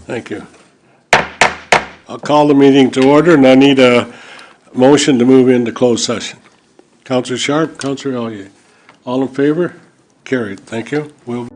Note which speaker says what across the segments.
Speaker 1: Thank you. I'll call the meeting to order, and I need a motion to move into closed session. Counselor Sharp, Counselor Elliott. All in favor? Carried. Thank you. We'll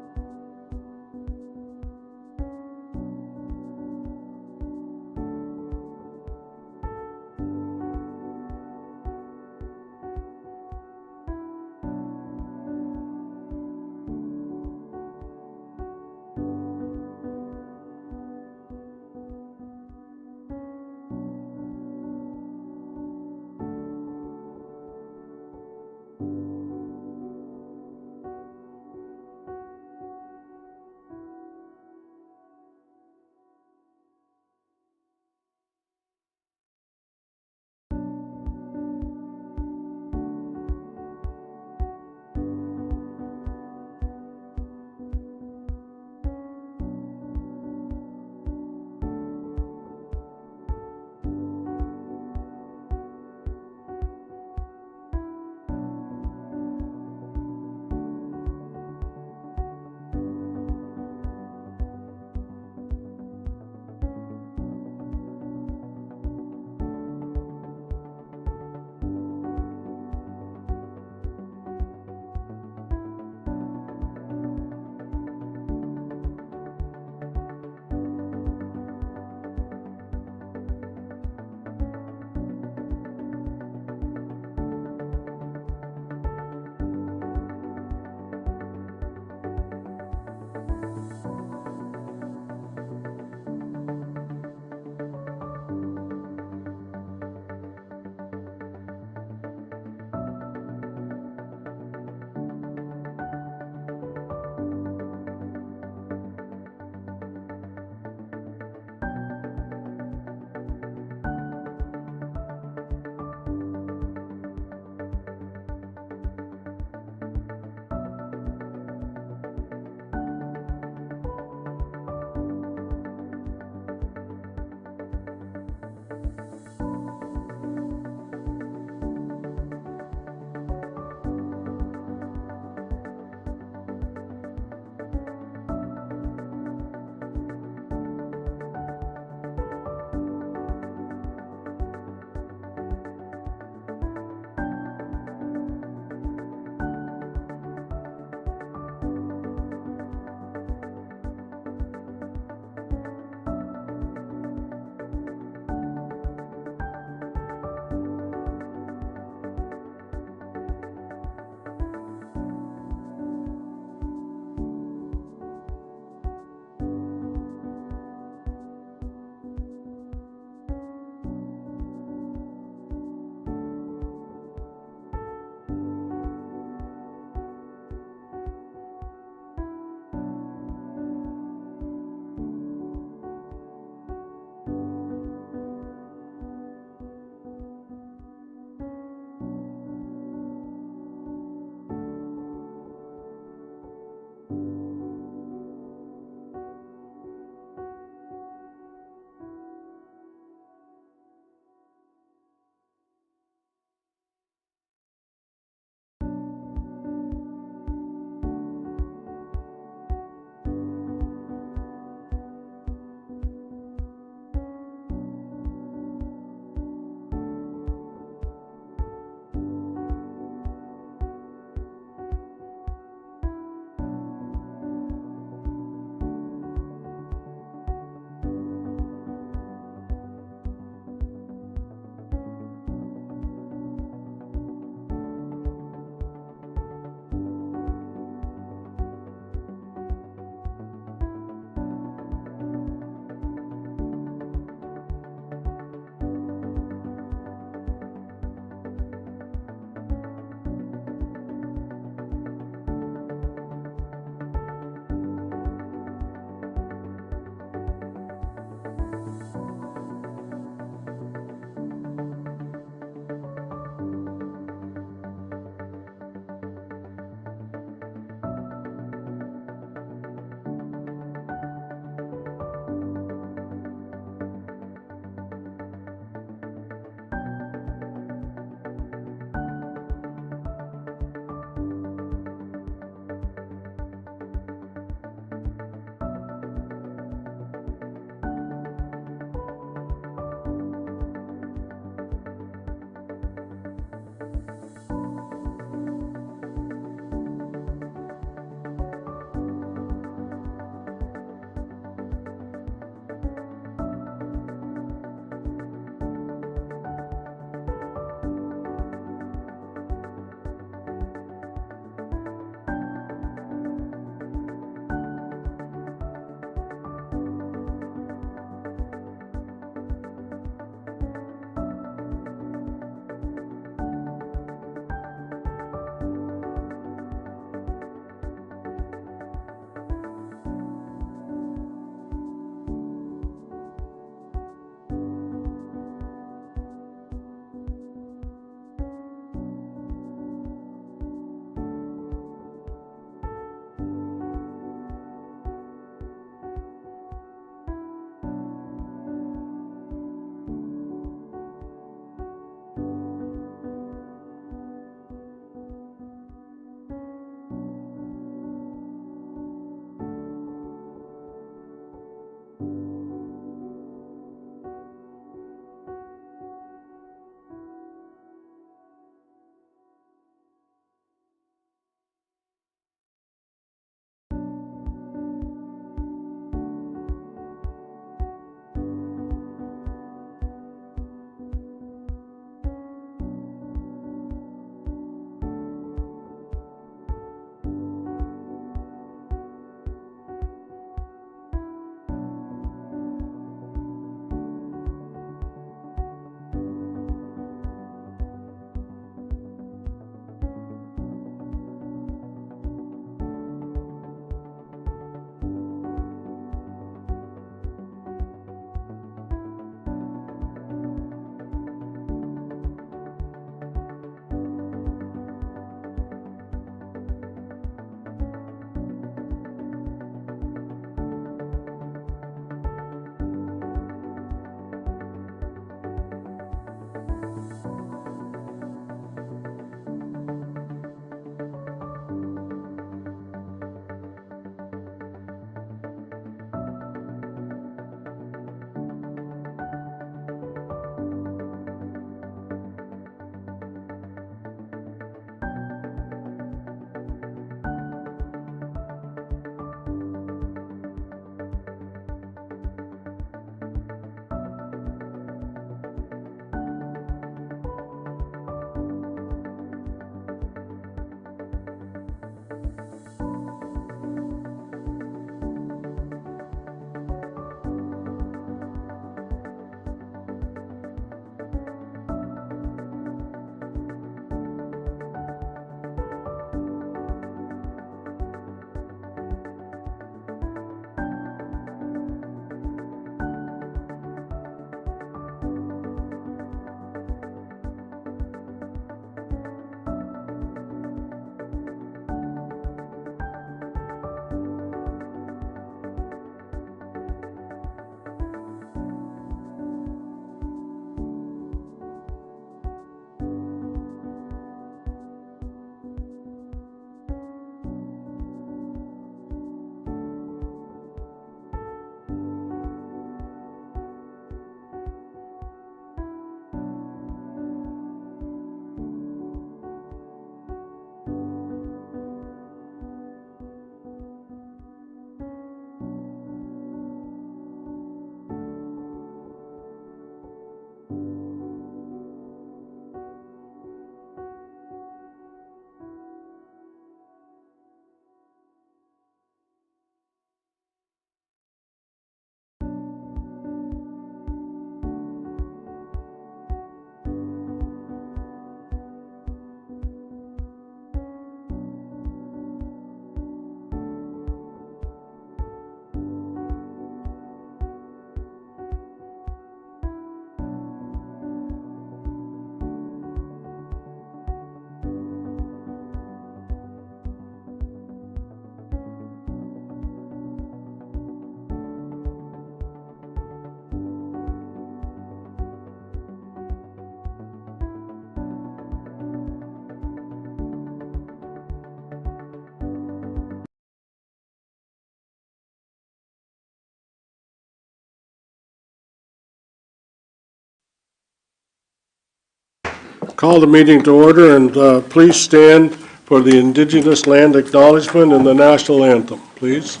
Speaker 1: Call the meeting to order, and please stand for the Indigenous Land Acknowledgement and the National Anthem, please.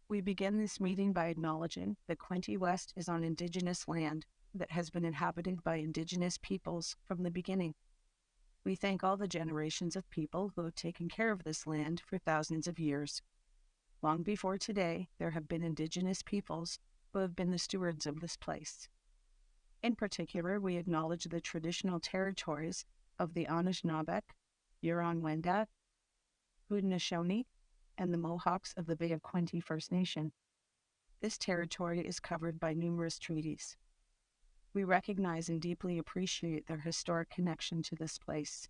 Speaker 2: We begin this meeting by acknowledging that Quinte West is on Indigenous land that has been inhabited by Indigenous peoples from the beginning. We thank all the generations of people who have taken care of this land for thousands of years. Long before today, there have been Indigenous peoples who have been the stewards of this place. In particular, we acknowledge the traditional territories of the Anishinaabe, Huron-Wendat, Haudenosaunee, and the Mohawks of the Bay of Quinte First Nation. This territory is covered by numerous treaties. We recognize and deeply appreciate their historic connection to this place.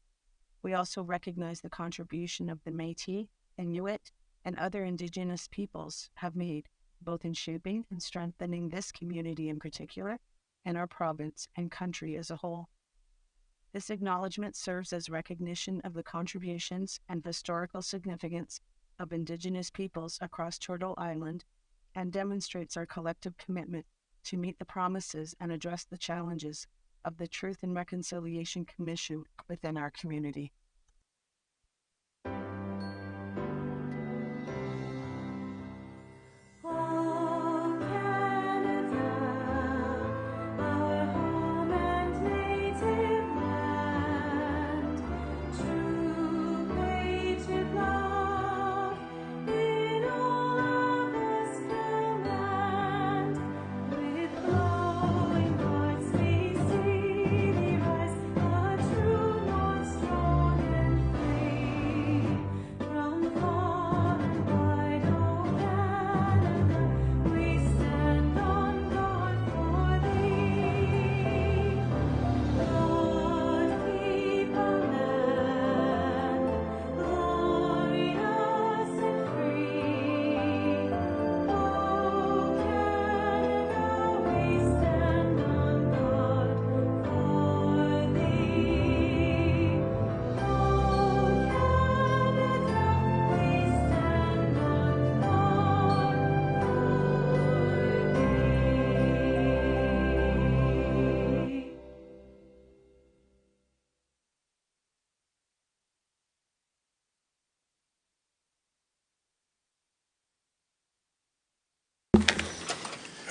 Speaker 2: We also recognize the contribution of the Métis, Inuit, and other Indigenous peoples have made, both in shaping and strengthening this community in particular, and our province and country as a whole. This acknowledgement serves as recognition of the contributions and historical significance of Indigenous peoples across Turtle Island and demonstrates our collective commitment to meet the promises and address the challenges of the Truth and Reconciliation Commission within our community.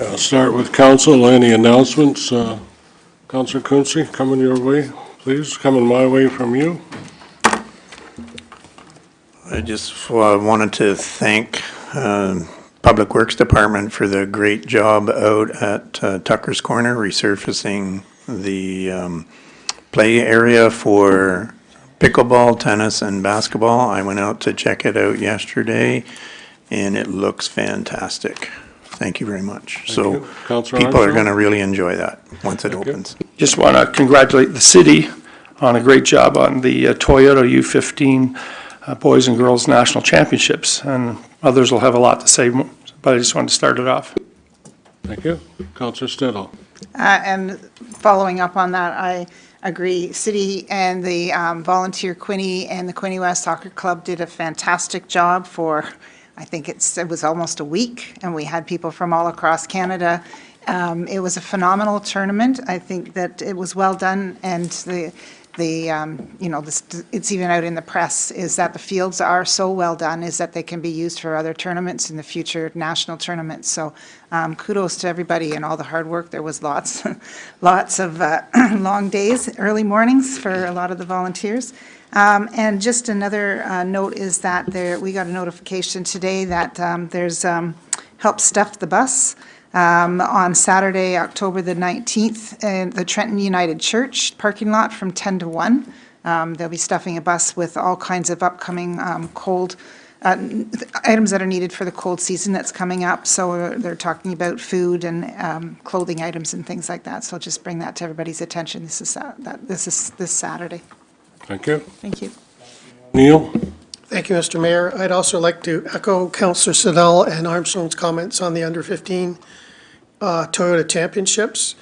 Speaker 1: I'll start with council. Any announcements? Councillor Quinte, coming your way, please. Coming my way from you.
Speaker 3: I just wanted to thank Public Works Department for the great job out at Tucker's Corner, resurfacing the play area for pickleball, tennis, and basketball. I went out to check it out yesterday, and it looks fantastic. Thank you very much. So people are going to really enjoy that once it opens.
Speaker 4: Just want to congratulate the city on a great job on the Toyota U15 Boys and Girls National Championships, and others will have a lot to say, but I just wanted to start it off.
Speaker 1: Thank you. Councillor Stedall.
Speaker 5: And following up on that, I agree. City and the volunteer Quinte and the Quinte West Soccer Club did a fantastic job for, I think it was almost a week, and we had people from all across Canada. It was a phenomenal tournament. I think that it was well done, and it's even out in the press, is that the fields are so well done, is that they can be used for other tournaments in the future, national tournaments. So kudos to everybody and all the hard work. There was lots of long days, early mornings for a lot of the volunteers. And just another note is that we got a notification today that there's Help Stuff the Bus on Saturday, October the 19th, in the Trenton United Church parking lot from 10 to 1. They'll be stuffing a bus with all kinds of upcoming cold items that are needed for the cold season that's coming up. So they're talking about food and clothing items and things like that. So just bring that to everybody's attention. This is this Saturday.
Speaker 1: Thank you.
Speaker 5: Thank you.
Speaker 1: Neil.
Speaker 6: Thank you, Mr. Mayor. I'd also like to echo Councillor Siddall and Armstrong's comments on the under 15 Toyota Championships,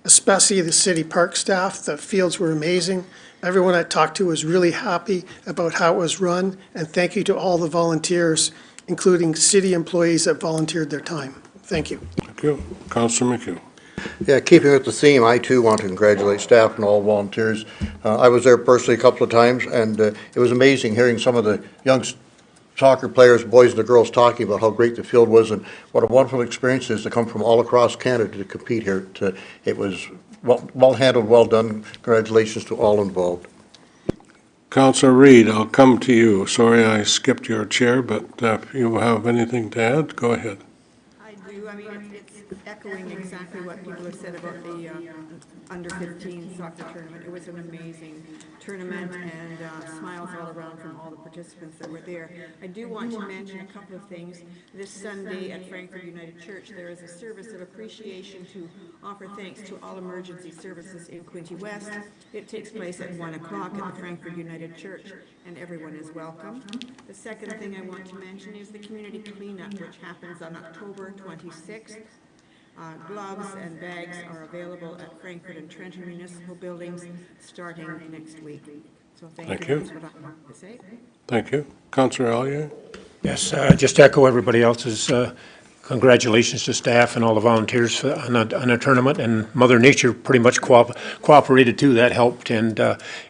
Speaker 6: especially the city park staff. The fields were amazing. Everyone I talked to was really happy about how it was run, and thank you to all the volunteers, including city employees that volunteered their time. Thank you.
Speaker 1: Thank you. Councillor McHugh.
Speaker 7: Yeah, keeping with the theme, I too want to congratulate staff and all volunteers. I was there personally a couple of times, and it was amazing hearing some of the young soccer players, boys and the girls, talking about how great the field was and what a wonderful experience it is to come from all across Canada to compete here. It was well handled, well done. Congratulations to all involved.
Speaker 1: Councillor Reid, I'll come to you. Sorry I skipped your chair, but if you have anything to add, go ahead.
Speaker 8: I do. I mean, it's echoing exactly what people have said about the under-15 soccer tournament. It was an amazing tournament, and smiles all around from all the participants that were there. I do want to mention a couple of things. This Sunday at Frankfurt United Church, there is a service of appreciation to offer thanks to all emergency services in Quinte West. It takes place at 1 o'clock at the Frankfurt United Church, and everyone is welcome. The second thing I want to mention is the community cleanup, which happens on October 26th. Gloves and bags are available at Frankfurt and Trenton municipal buildings starting next week. So thank you. That's what I want to say.
Speaker 1: Thank you. Councillor Elliott?
Speaker 9: Yes, just echo everybody else's congratulations to staff and all the volunteers on a tournament, and Mother Nature pretty much cooperated too. That helped, and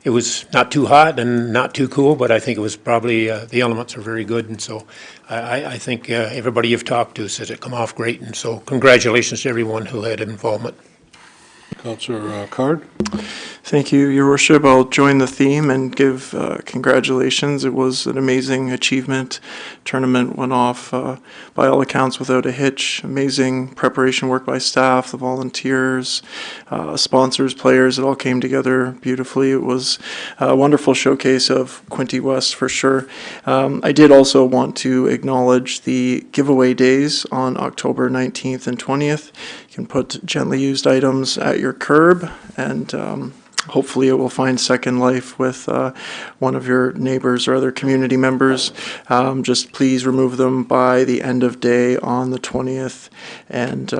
Speaker 9: it was not too hot and not too cool, but I think it was probably, the elements are very good, and so I think everybody you've talked to says it come off great, and so congratulations to everyone who had involvement.
Speaker 1: Councillor Card?
Speaker 10: Thank you, Your Worship. I'll join the theme and give congratulations. It was an amazing achievement. Tournament went off by all accounts without a hitch. Amazing preparation work by staff, the volunteers, sponsors, players. It all came together beautifully. It was a wonderful showcase of Quinte West for sure. I did also want to acknowledge the giveaway days on October 19th and 20th. You can put gently used items at your curb, and hopefully it will find second life with one of your neighbors or other community members. Just please remove them by the end of day on the 20th, and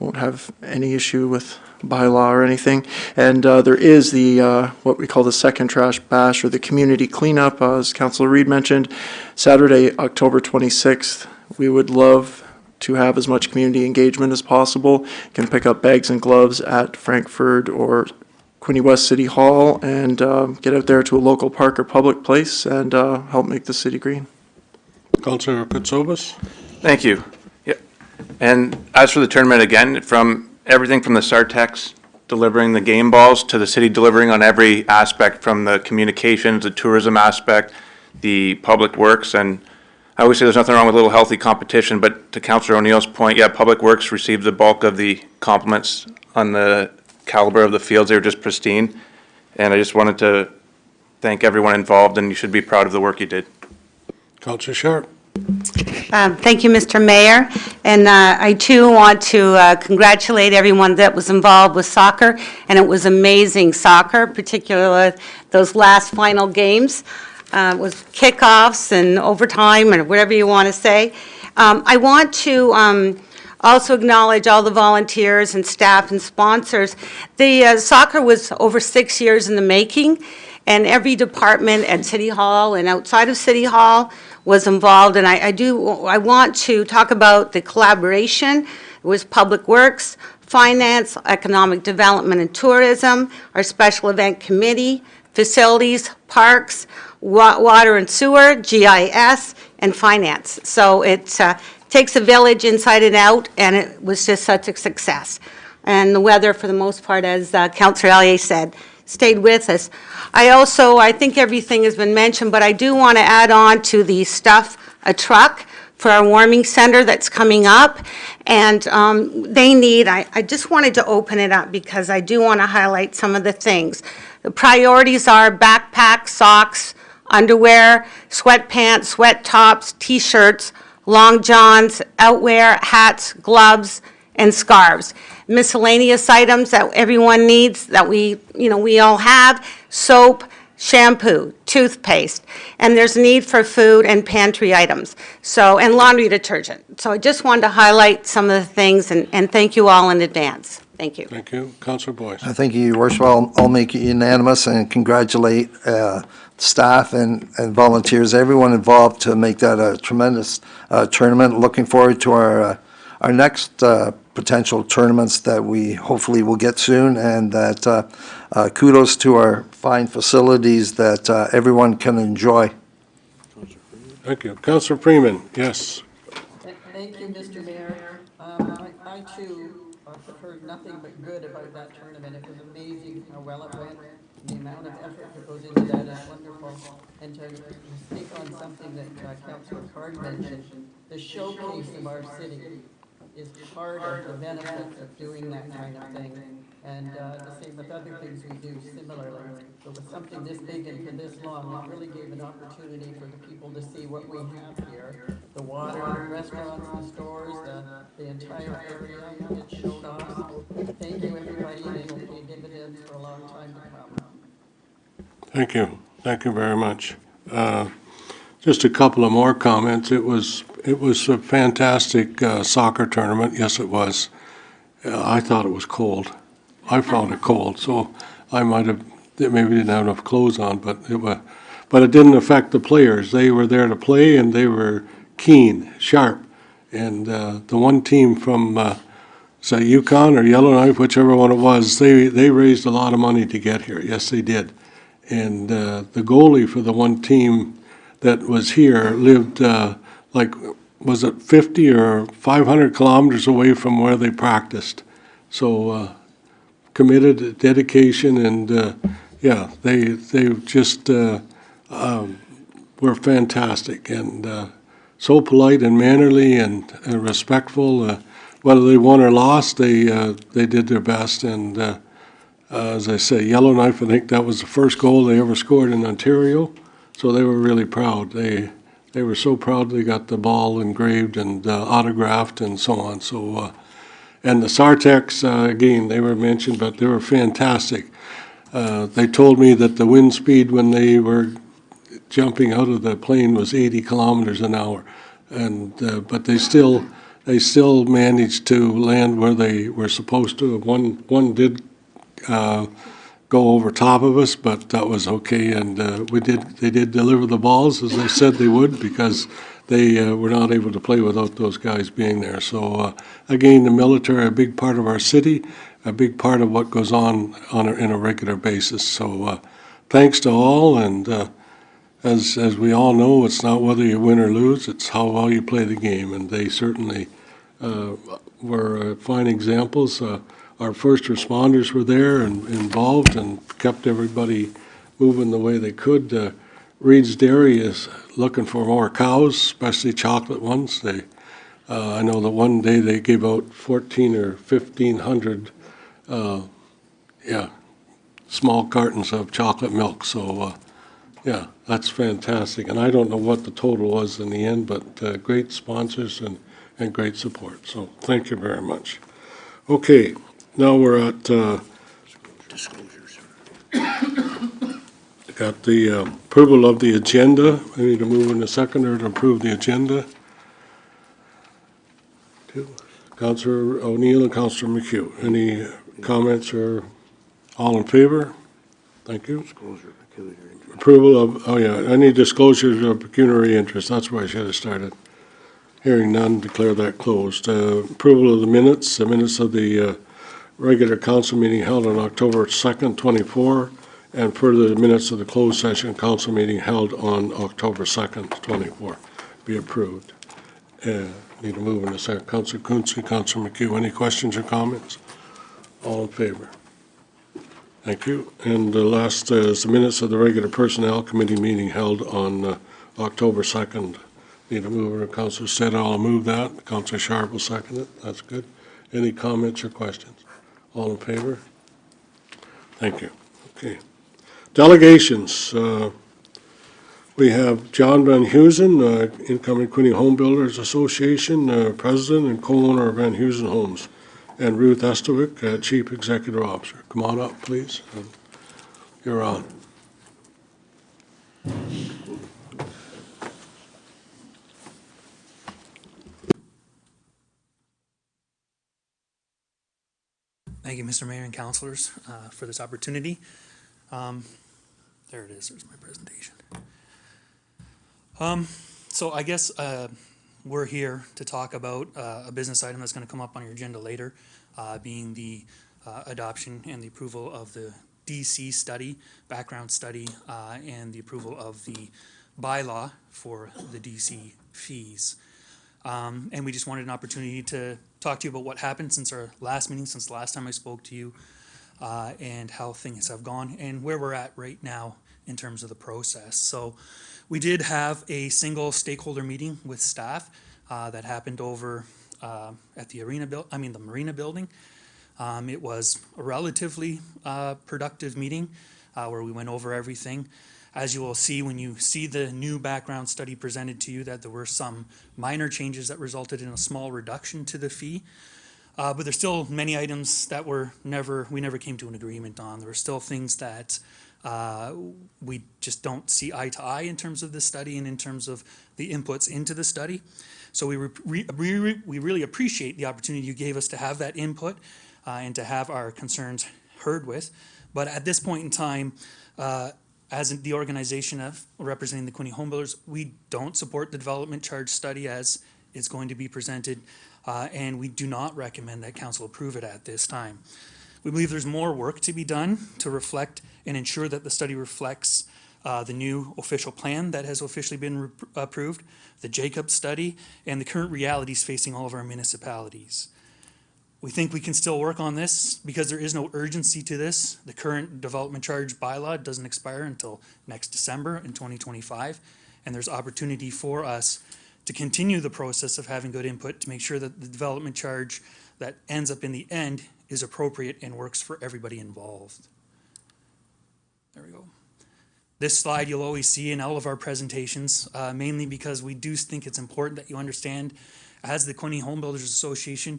Speaker 10: won't have any issue with bylaw or anything. And there is the what we call the second trash bash, or the community cleanup, as Councillor Reid mentioned, Saturday, October 26th. We would love to have as much community engagement as possible. You can pick up bags and gloves at Frankfurt or Quinte West City Hall, and get out there to a local park or public place and help make the city green.
Speaker 1: Councillor Kutsovas?
Speaker 11: Thank you. Yeah. And as for the tournament, again, from everything from the Sartex delivering the game balls to the city delivering on every aspect, from the communications, the tourism aspect, the public works, and I always say there's nothing wrong with a little healthy competition, but to Councillor O'Neill's point, yeah, Public Works received the bulk of the compliments on the caliber of the fields. They were just pristine, and I just wanted to thank everyone involved, and you should be proud of the work you did.
Speaker 1: Councillor Sharp?
Speaker 12: Thank you, Mr. Mayor, and I too want to congratulate everyone that was involved with soccer, and it was amazing soccer, particularly those last final games. Was kickoffs and overtime and whatever you want to say. I want to also acknowledge all the volunteers and staff and sponsors. The soccer was over 6 years in the making, and every department at City Hall and outside of City Hall was involved. And I want to talk about the collaboration. It was Public Works, Finance, Economic Development and Tourism, our Special Event Committee, Facilities, Parks, Water and Sewer, GIS, and Finance. So it takes a village inside and out, and it was just such a success. And the weather, for the most part, as Councillor Elliott said, stayed with us. I think everything has been mentioned, but I do want to add on to the stuff, a truck for our warming center that's coming up. And they need, I just wanted to open it up because I do want to highlight some of the things. The priorities are backpack, socks, underwear, sweatpants, sweat tops, t-shirts, long johns, outwear, hats, gloves, and scarves. Miscellaneous items that everyone needs that we all have: soap, shampoo, toothpaste, and there's a need for food and pantry items, and laundry detergent. So I just wanted to highlight some of the things, and thank you all in advance. Thank you.
Speaker 1: Thank you. Councillor Boyce?
Speaker 13: Thank you, Your Worship. I'll make it unanimous and congratulate staff and volunteers, everyone involved to make that a tremendous tournament. Looking forward to our our next potential tournaments that we hopefully will get soon, and that kudos to our fine facilities that everyone can enjoy.
Speaker 1: Thank you. Councillor Freeman, yes.
Speaker 8: Thank you, Mr. Mayor. I too have heard nothing but good about that tournament. It was amazing how well it went. The amount of effort that goes into that is wonderful. And to speak on something that Councillor Card mentioned, the showcase of our city is part of the benefits of doing that kind of thing. And the same with other things we do similarly. But with something this big and for this long, it really gave an opportunity for the people to see what we have here. The water, the restaurants, the stores, the entire area, it showed off. So thank you, everybody, and it'll pay dividends for a long time to come.
Speaker 1: Thank you. Thank you very much. Just a couple of more comments. It was a fantastic soccer tournament. Yes, it was. I thought it was cold. I found it cold, so I might have maybe didn't have enough clothes on, but it didn't affect the players. They were there to play, and they were keen, sharp. And the one team from is that Yukon or Yellowknife, whichever one it was, they raised a lot of money to get here. Yes, they did. And the goalie for the one team that was here lived was it 50 or 500 kilometers away from where they practiced. So committed, dedication, and yeah, they just were fantastic and so polite and mannerly and respectful. Whether they won or lost, they did their best. And as I say, Yellowknife, I think that was the first goal they ever scored in Ontario. So they were really proud. They were so proud they got the ball engraved and autographed and so on. So, and the Sartex, again, they were mentioned, but they were fantastic. They told me that the wind speed when they were jumping out of the plane was 80 kilometers an hour. And, but they still managed to land where they were supposed to. One did go over top of us, but that was okay. And they did deliver the balls as they said they would, because they were not able to play without those guys being there. So again, the military are a big part of our city, a big part of what goes on in a regular basis. So thanks to all, and as we all know, it's not whether you win or lose, it's how well you play the game, and they certainly were fine examples. Our first responders were there and involved and kept everybody moving the way they could. Reed's Dairy is looking for more cows, especially chocolate ones. I know that one day they gave out 1,400 or 1,500 small cartons of chocolate milk. So yeah, that's fantastic. And I don't know what the total was in the end, but great sponsors and great support. So thank you very much. Okay. Now we're at disclosures. Got the approval of the agenda. I need to move in a second or to approve the agenda. Councillor O'Neill and Councillor McHugh. Any comments or all in favor? Thank you. Approval of, oh yeah, any disclosures of pecuniary interest. That's where I should have started. Hearing none, declare that closed. Approval of the minutes of the regular council meeting held on October 2nd, 24, and further the minutes of the closed session council meeting held on October 2nd, 24 be approved. Need to move in a second. Councillor Quinte, Councillor McHugh, any questions or comments? All in favor? Thank you. And the last is the minutes of the regular personnel committee meeting held on October 2nd. Need to move it. Councillor Stedall will move that. Councillor Sharp will second it. That's good. Any comments or questions? All in favor? Thank you. Okay. Delegations. We have John Van Heusen, incoming Quinte Home Builders Association, president and co-owner of Van Heusen Homes, and Ruth Estewick, chief executive officer. Come on up, please. You're on.
Speaker 14: Thank you, Mr. Mayor and councilors, for this opportunity. There it is. There's my presentation. So I guess we're here to talk about a business item that's going to come up on your agenda later, being the adoption and the approval of the DC study, background study, and the approval of the bylaw for the DC fees. And we just wanted an opportunity to talk to you about what happened since our last meeting, since the last time I spoke to you, and how things have gone and where we're at right now in terms of the process. So we did have a single stakeholder meeting with staff that happened over at the the Marina building. It was a relatively productive meeting where we went over everything. As you will see when you see the new background study presented to you, that there were some minor changes that resulted in a small reduction to the fee. But there's still many items that we never came to an agreement on. There are still things that we just don't see eye to eye in terms of the study and in terms of the inputs into the study. So we really appreciate the opportunity you gave us to have that input and to have our concerns heard with. But at this point in time, as the organization of representing the Quinte homebuilders, we don't support the development charge study as it's going to be presented, and we do not recommend that council approve it at this time. We believe there's more work to be done to reflect and ensure that the study reflects the new official plan that has officially been approved, the Jacob study, and the current realities facing all of our municipalities. We think we can still work on this because there is no urgency to this. The current development charge bylaw doesn't expire until next December in 2025, and there's opportunity for us to continue the process of having good input to make sure that the development charge that ends up in the end is appropriate and works for everybody involved. There we go. This slide you'll always see in all of our presentations, mainly because we do think it's important that you understand, as the Quinte Homebuilders Association,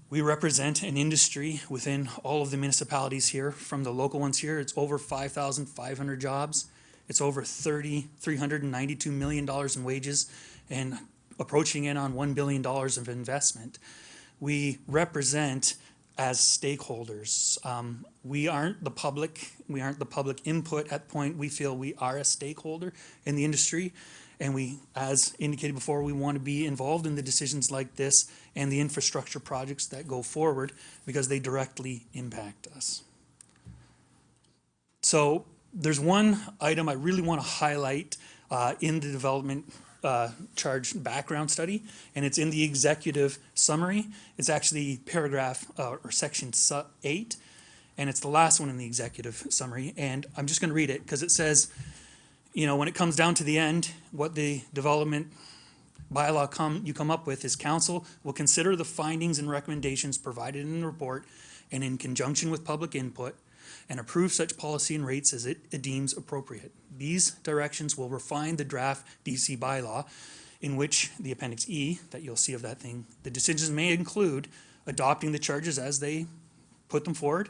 Speaker 14: we represent an industry within all of the municipalities here. From the local ones here, it's over 5,500 jobs. It's over $392 million in wages and approaching in on $1 billion of investment. We represent as stakeholders. We aren't the public. We aren't the public input at the point. We feel we are a stakeholder in the industry. And we, as indicated before, we want to be involved in the decisions like this and the infrastructure projects that go forward because they directly impact us. So there's one item I really want to highlight in the development charge background study, and it's in the executive summary. It's actually paragraph or section 8, and it's the last one in the executive summary. And I'm just going to read it because it says, you know, when it comes down to the end, what the development bylaw you come up with is council will consider the findings and recommendations provided in the report and in conjunction with public input and approve such policy and rates as it deems appropriate. These directions will refine the draft DC bylaw in which the Appendix E that you'll see of that thing, the decisions may include adopting the charges as they put them forward,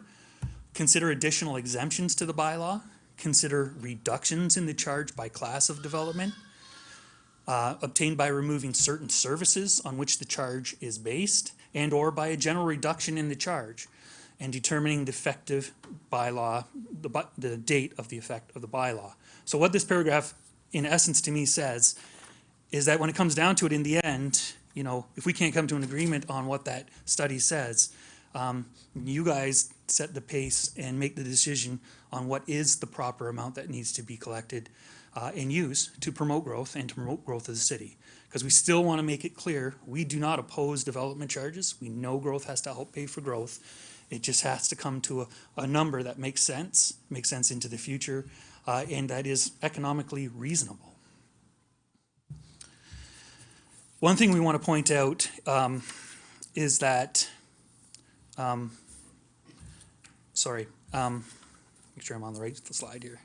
Speaker 14: consider additional exemptions to the bylaw, consider reductions in the charge by class of development, obtained by removing certain services on which the charge is based, and or by a general reduction in the charge, and determining the effective bylaw, the date of the effect of the bylaw. So what this paragraph, in essence, to me says is that when it comes down to it in the end, you know, if we can't come to an agreement on what that study says, you guys set the pace and make the decision on what is the proper amount that needs to be collected and used to promote growth and to promote growth of the city. Because we still want to make it clear, we do not oppose development charges. We know growth has to help pay for growth. It just has to come to a number that makes sense into the future, and that is economically reasonable. One thing we want to point out is that, make sure I'm on the right slide here.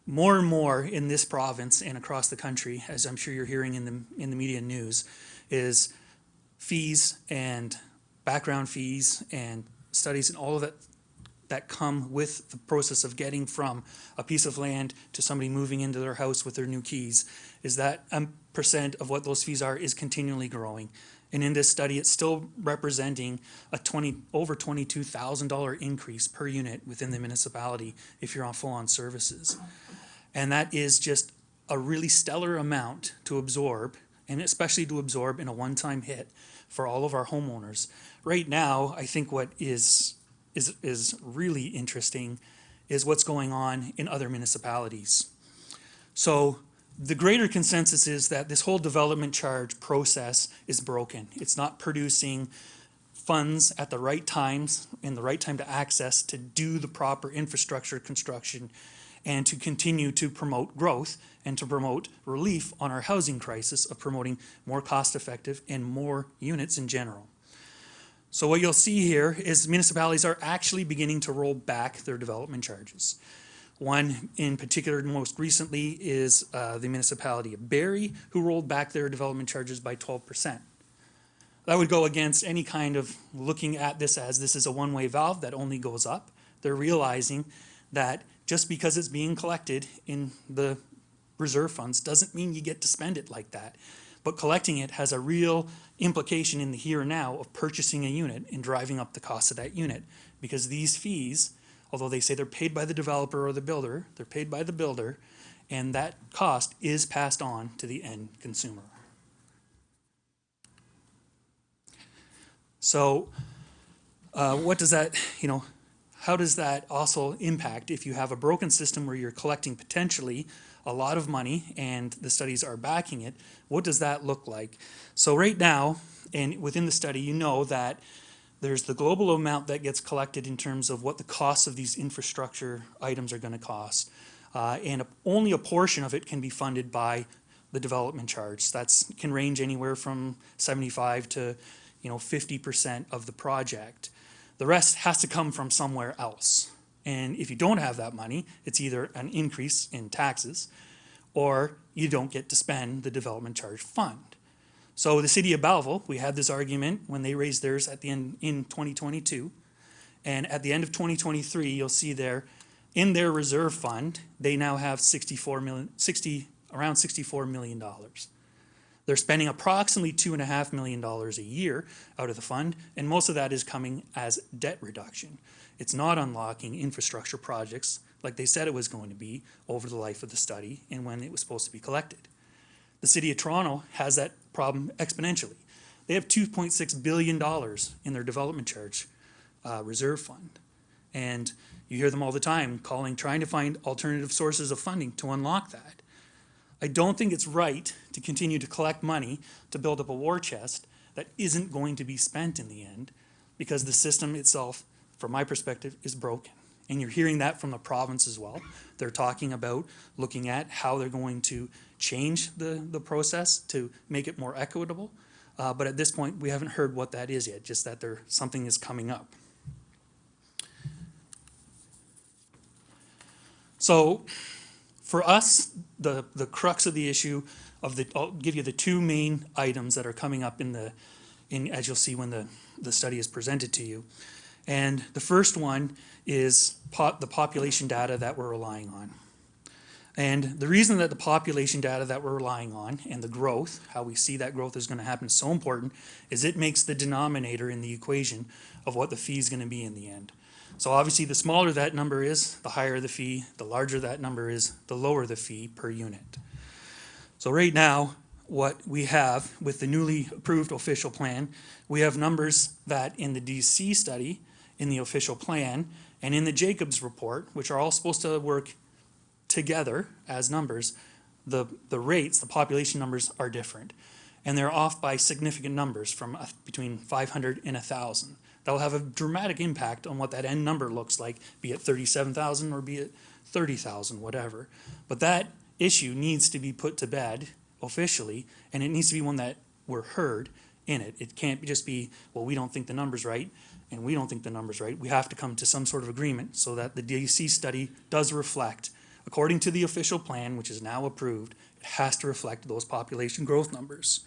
Speaker 14: More and more in this province and across the country, as I'm sure you're hearing in the media and news, is fees and background fees and studies and all of that come with the process of getting from a piece of land to somebody moving into their house with their new keys, is that percent of what those fees are is continually growing. And in this study, it's still representing a over $22,000 increase per unit within the municipality if you're on full-on services. And that is just a really stellar amount to absorb and especially to absorb in a one-time hit for all of our homeowners. Right now, I think what is really interesting is what's going on in other municipalities. So the greater consensus is that this whole development charge process is broken. It's not producing funds at the right times and the right time to access to do the proper infrastructure construction and to continue to promote growth and to promote relief on our housing crisis of promoting more cost-effective and more units in general. So what you'll see here is municipalities are actually beginning to roll back their development charges. One in particular, most recently, is the municipality of Barrie, who rolled back their development charges by 12%. That would go against any kind of looking at this as this is a one-way valve that only goes up. They're realizing that just because it's being collected in the reserve funds doesn't mean you get to spend it like that. But collecting it has a real implication in the here and now of purchasing a unit and driving up the cost of that unit. Because these fees, although they say they're paid by the developer or the builder, they're paid by the builder, and that cost is passed on to the end consumer. So what does that, how does that also impact if you have a broken system where you're collecting potentially a lot of money and the studies are backing it? What does that look like? So right now, and within the study, you know that there's the global amount that gets collected in terms of what the costs of these infrastructure items are going to cost. And only a portion of it can be funded by the development charge. That can range anywhere from 75 to 50% of the project. The rest has to come from somewhere else. And if you don't have that money, it's either an increase in taxes or you don't get to spend the development charge fund. So the city of Belleville, we had this argument when they raised theirs at the end in 2022. And at the end of 2023, you'll see there in their reserve fund, they now have around $64 million. They're spending approximately $2.5 million a year out of the fund, and most of that is coming as debt reduction. It's not unlocking infrastructure projects like they said it was going to be over the life of the study and when it was supposed to be collected. The City of Toronto has that problem exponentially. They have $2.6 billion in their development charge reserve fund. And you hear them all the time trying to find alternative sources of funding to unlock that. I don't think it's right to continue to collect money to build up a war chest that isn't going to be spent in the end, because the system itself, from my perspective, is broken. And you're hearing that from the province as well. They're talking about looking at how they're going to change the process to make it more equitable. But at this point, we haven't heard what that is yet, just that something is coming up. So for us, the crux of the issue I'll give you the two main items that are coming up as you'll see when the study is presented to you. And the first one is the population data that we're relying on. And the reason that the population data that we're relying on and the growth, how we see that growth is going to happen, is so important, is it makes the denominator in the equation of what the fee is going to be in the end. So obviously the smaller that number is, the higher the fee. The larger that number is, the lower the fee per unit. So right now, what we have with the newly approved official plan, we have numbers that in the DC study, in the official plan, and in the Jacobs report, which are all supposed to work together as numbers, the rates, the population numbers are different. And they're off by significant numbers from between 500 and 1,000. That'll have a dramatic impact on what that end number looks like, be it 37,000 or be it 30,000, whatever. But that issue needs to be put to bed officially, and it needs to be one that we're heard in it. It can't just be, well, we don't think the number's right, and we don't think the number's right. We have to come to some sort of agreement so that the DC study does reflect, according to the official plan, which is now approved, it has to reflect those population growth numbers.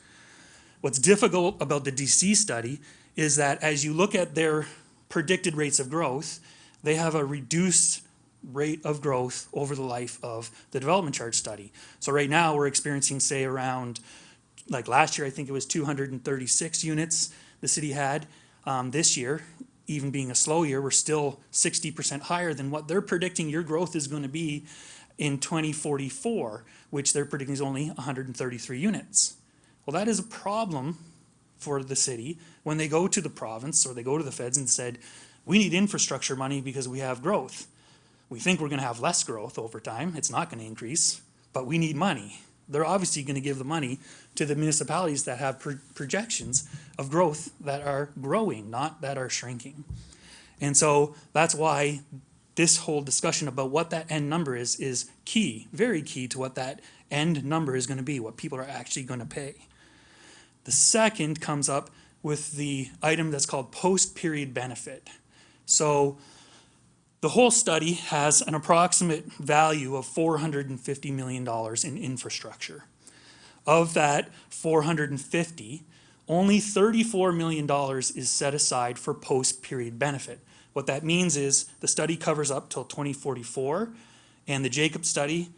Speaker 14: What's difficult about the DC study is that as you look at their predicted rates of growth, they have a reduced rate of growth over the life of the development charge study. So right now we're experiencing, say, around, like last year, I think it was 236 units the city had. This year, even being a slow year, we're still 60% higher than what they're predicting your growth is going to be in 2044, which they're predicting is only 133 units. Well, that is a problem for the city when they go to the province or they go to the feds and said, we need infrastructure money because we have growth. We think we're going to have less growth over time. It's not going to increase, but we need money. They're obviously going to give the money to the municipalities that have projections of growth that are growing, not that are shrinking. And so that's why this whole discussion about what that end number is key, very key to what that end number is going to be, what people are actually going to pay. The second comes up with the item that's called post-period benefit. So the whole study has an approximate value of $450 million in infrastructure. Of that 450, only $34 million is set aside for post-period benefit. What that means is the study covers up till 2044, and the Jacob study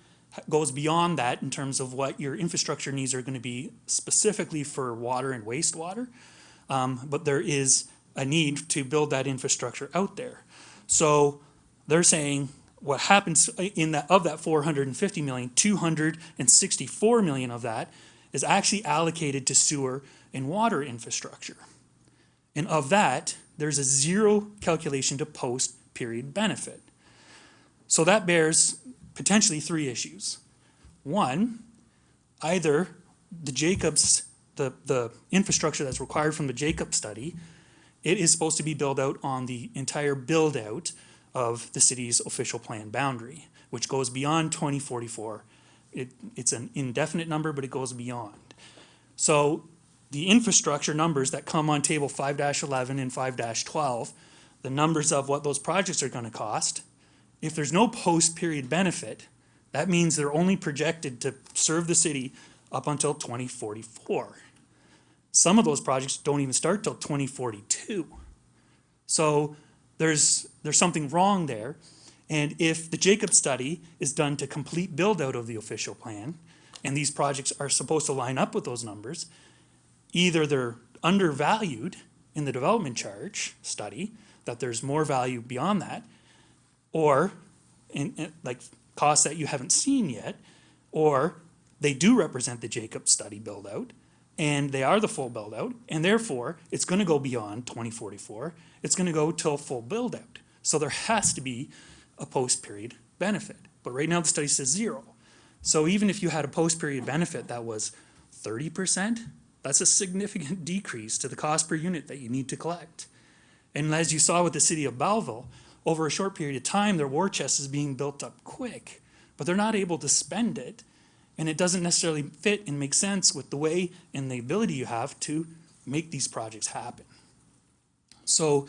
Speaker 14: goes beyond that in terms of what your infrastructure needs are going to be specifically for water and wastewater. But there is a need to build that infrastructure out there. So they're saying what happens in that, of that 450 million, 264 million of that is actually allocated to sewer and water infrastructure. And of that, there's a zero calculation to post-period benefit. So that bears potentially three issues. One, either the Jacobs, the infrastructure that's required from the Jacob study, it is supposed to be built out on the entire build out of the city's official plan boundary, which goes beyond 2044. It's an indefinite number, but it goes beyond. So the infrastructure numbers that come on table 5-11 and 5-12, the numbers of what those projects are going to cost, if there's no post-period benefit, that means they're only projected to serve the city up until 2044. Some of those projects don't even start till 2042. So there's something wrong there. And if the Jacob study is done to complete build out of the official plan, and these projects are supposed to line up with those numbers, either they're undervalued in the development charge study, that there's more value beyond that, or in like costs that you haven't seen yet, or they do represent the Jacob study build out, and they are the full build out, and therefore it's going to go beyond 2044. It's going to go till full build out. So there has to be a post-period benefit. But right now the study says zero. So even if you had a post-period benefit that was 30%, that's a significant decrease to the cost per unit that you need to collect. And as you saw with the city of Belleville, over a short period of time, their war chest is being built up quick, but they're not able to spend it. And it doesn't necessarily fit and make sense with the way and the ability you have to make these projects happen. So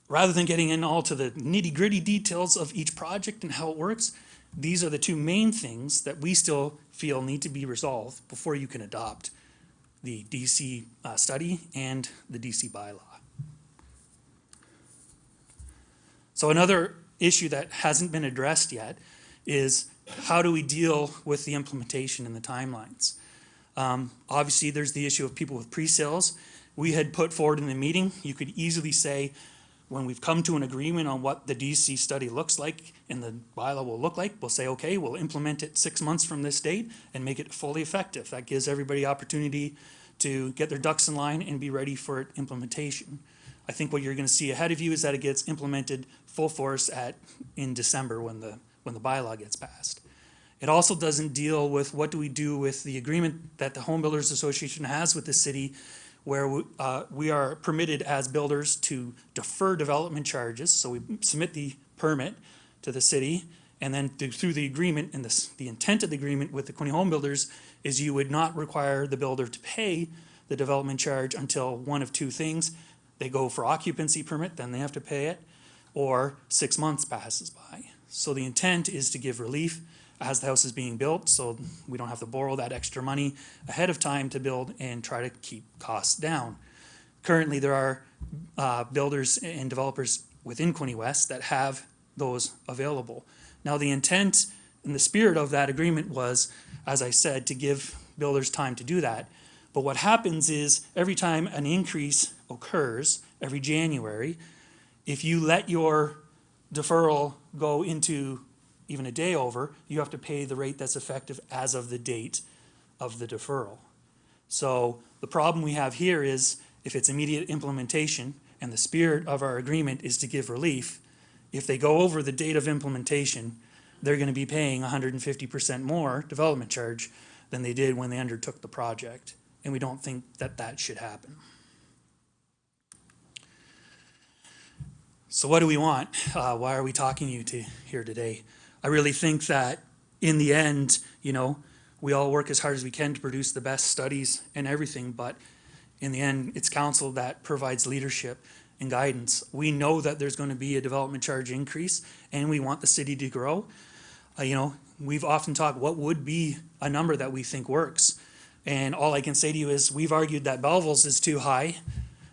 Speaker 14: rather than getting in all to the nitty-gritty details of each project and how it works, these are the two main things that we still feel need to be resolved before you can adopt the DC study and the DC bylaw. So another issue that hasn't been addressed yet is how do we deal with the implementation and the timelines? Obviously, there's the issue of people with pre-sales. We had put forward in the meeting, you could easily say, when we've come to an agreement on what the DC study looks like and the bylaw will look like, we'll say, okay, we'll implement it 6 months from this date and make it fully effective. That gives everybody opportunity to get their ducks in line and be ready for implementation. I think what you're going to see ahead of you is that it gets implemented full force in December when the bylaw gets passed. It also doesn't deal with what do we do with the agreement that the Home Builders Association has with the city, where we are permitted as builders to defer development charges. So we submit the permit to the city, and then through the agreement, and the intent of the agreement with the Quinte Home Builders is you would not require the builder to pay the development charge until one of two things. They go for occupancy permit, then they have to pay it, or 6 months passes by. So the intent is to give relief as the house is being built, so we don't have to borrow that extra money ahead of time to build and try to keep costs down. Currently, there are builders and developers within Quinte West that have those available. Now, the intent and the spirit of that agreement was, as I said, to give builders time to do that. But what happens is every time an increase occurs, every January, if you let your deferral go into even a day over, you have to pay the rate that's effective as of the date of the deferral. So the problem we have here is if it's immediate implementation and the spirit of our agreement is to give relief, if they go over the date of implementation, they're going to be paying 150% more development charge than they did when they undertook the project. And we don't think that that should happen. So what do we want? Why are we talking to you here today? I really think that in the end, you know, we all work as hard as we can to produce the best studies and everything, but in the end, it's council that provides leadership and guidance. We know that there's going to be a development charge increase, and we want the city to grow. You know, we've often talked what would be a number that we think works. And all I can say to you is we've argued that Belleville's is too high,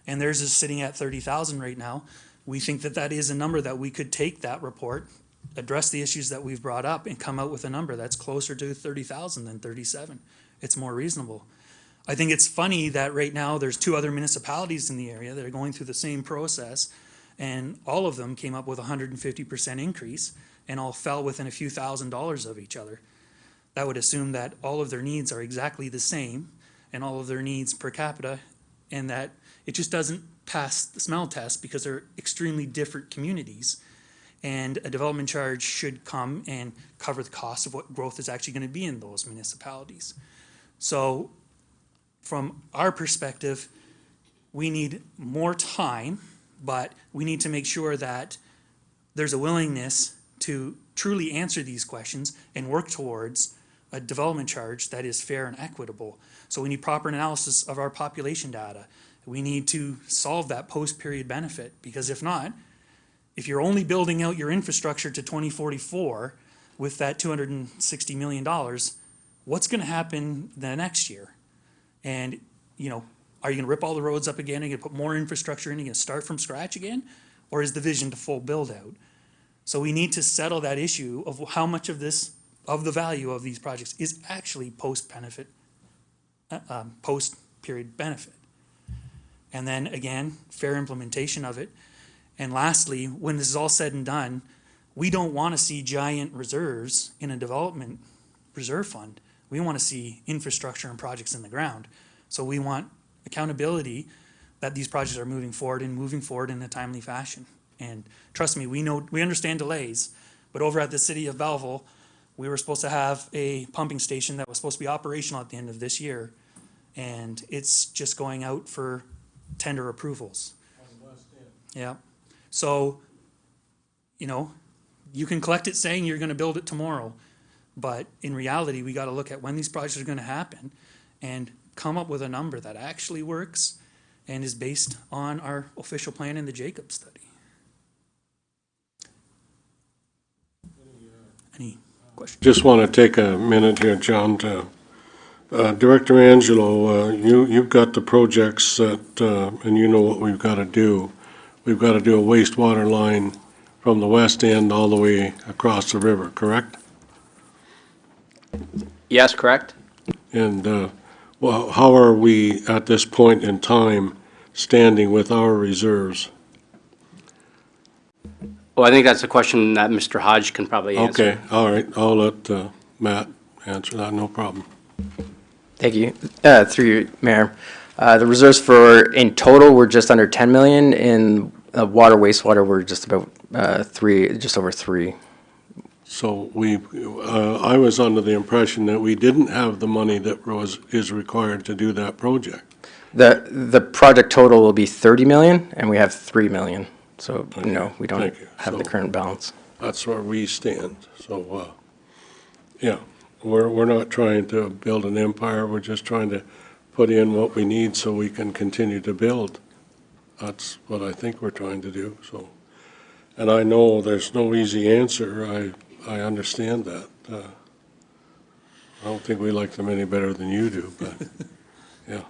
Speaker 14: and theirs is sitting at 30,000 right now. We think that that is a number that we could take that report, address the issues that we've brought up, and come out with a number that's closer to 30,000 than 37. It's more reasonable. I think it's funny that right now there's 2 other municipalities in the area that are going through the same process, and all of them came up with a 150% increase and all fell within a few $1,000s of each other. That would assume that all of their needs are exactly the same and all of their needs per capita, and that it just doesn't pass the smell test because they're extremely different communities. And a development charge should come and cover the cost of what growth is actually going to be in those municipalities. So from our perspective, we need more time, but we need to make sure that there's a willingness to truly answer these questions and work towards a development charge that is fair and equitable. So we need proper analysis of our population data. We need to solve that post-period benefit, because if not, if you're only building out your infrastructure to 2044 with that $260 million, what's going to happen the next year? And, you know, are you going to rip all the roads up again? Are you going to put more infrastructure in? Are you going to start from scratch again? Or is the vision to full build out? So we need to settle that issue of how much of this, of the value of these projects is actually post-benefit, post-period benefit. And then again, fair implementation of it. And lastly, when this is all said and done, we don't want to see giant reserves in a development reserve fund. We want to see infrastructure and projects in the ground. So we want accountability that these projects are moving forward in a timely fashion. And trust me, we understand delays, but over at the city of Belleville, we were supposed to have a pumping station that was supposed to be operational at the end of this year. And it's just going out for tender approvals. Yeah. So, you know, you can collect it saying you're going to build it tomorrow, but in reality, we got to look at when these projects are going to happen and come up with a number that actually works and is based on our official plan in the Jacob study. Any questions?
Speaker 1: Just want to take a minute here, John, to Director Angelo, you've got the projects that, and you know what we've got to do. We've got to do a wastewater line from the west end all the way across the river, correct?
Speaker 15: Yes, correct.
Speaker 1: And well, how are we at this point in time standing with our reserves?
Speaker 15: Well, I think that's a question that Mr. Hodge can probably answer.
Speaker 1: Okay, all right. I'll let Matt answer that, no problem.
Speaker 15: Thank you. Through you, Mayor. The reserves for, in total, we're just under 10 million. In water, wastewater, we're just about just over 3.
Speaker 1: So I was under the impression that we didn't have the money that is required to do that project.
Speaker 15: The project total will be 30 million, and we have 3 million. So,
Speaker 1: Okay.
Speaker 15: no, we don't have the
Speaker 1: So
Speaker 15: current balance.
Speaker 1: That's where we stand. So, yeah, we're not trying to build an empire. We're just trying to put in what we need so we can continue to build. That's what I think we're trying to do. So, and I know there's no easy answer. I understand that. I don't think we like them any better than you do, but yeah.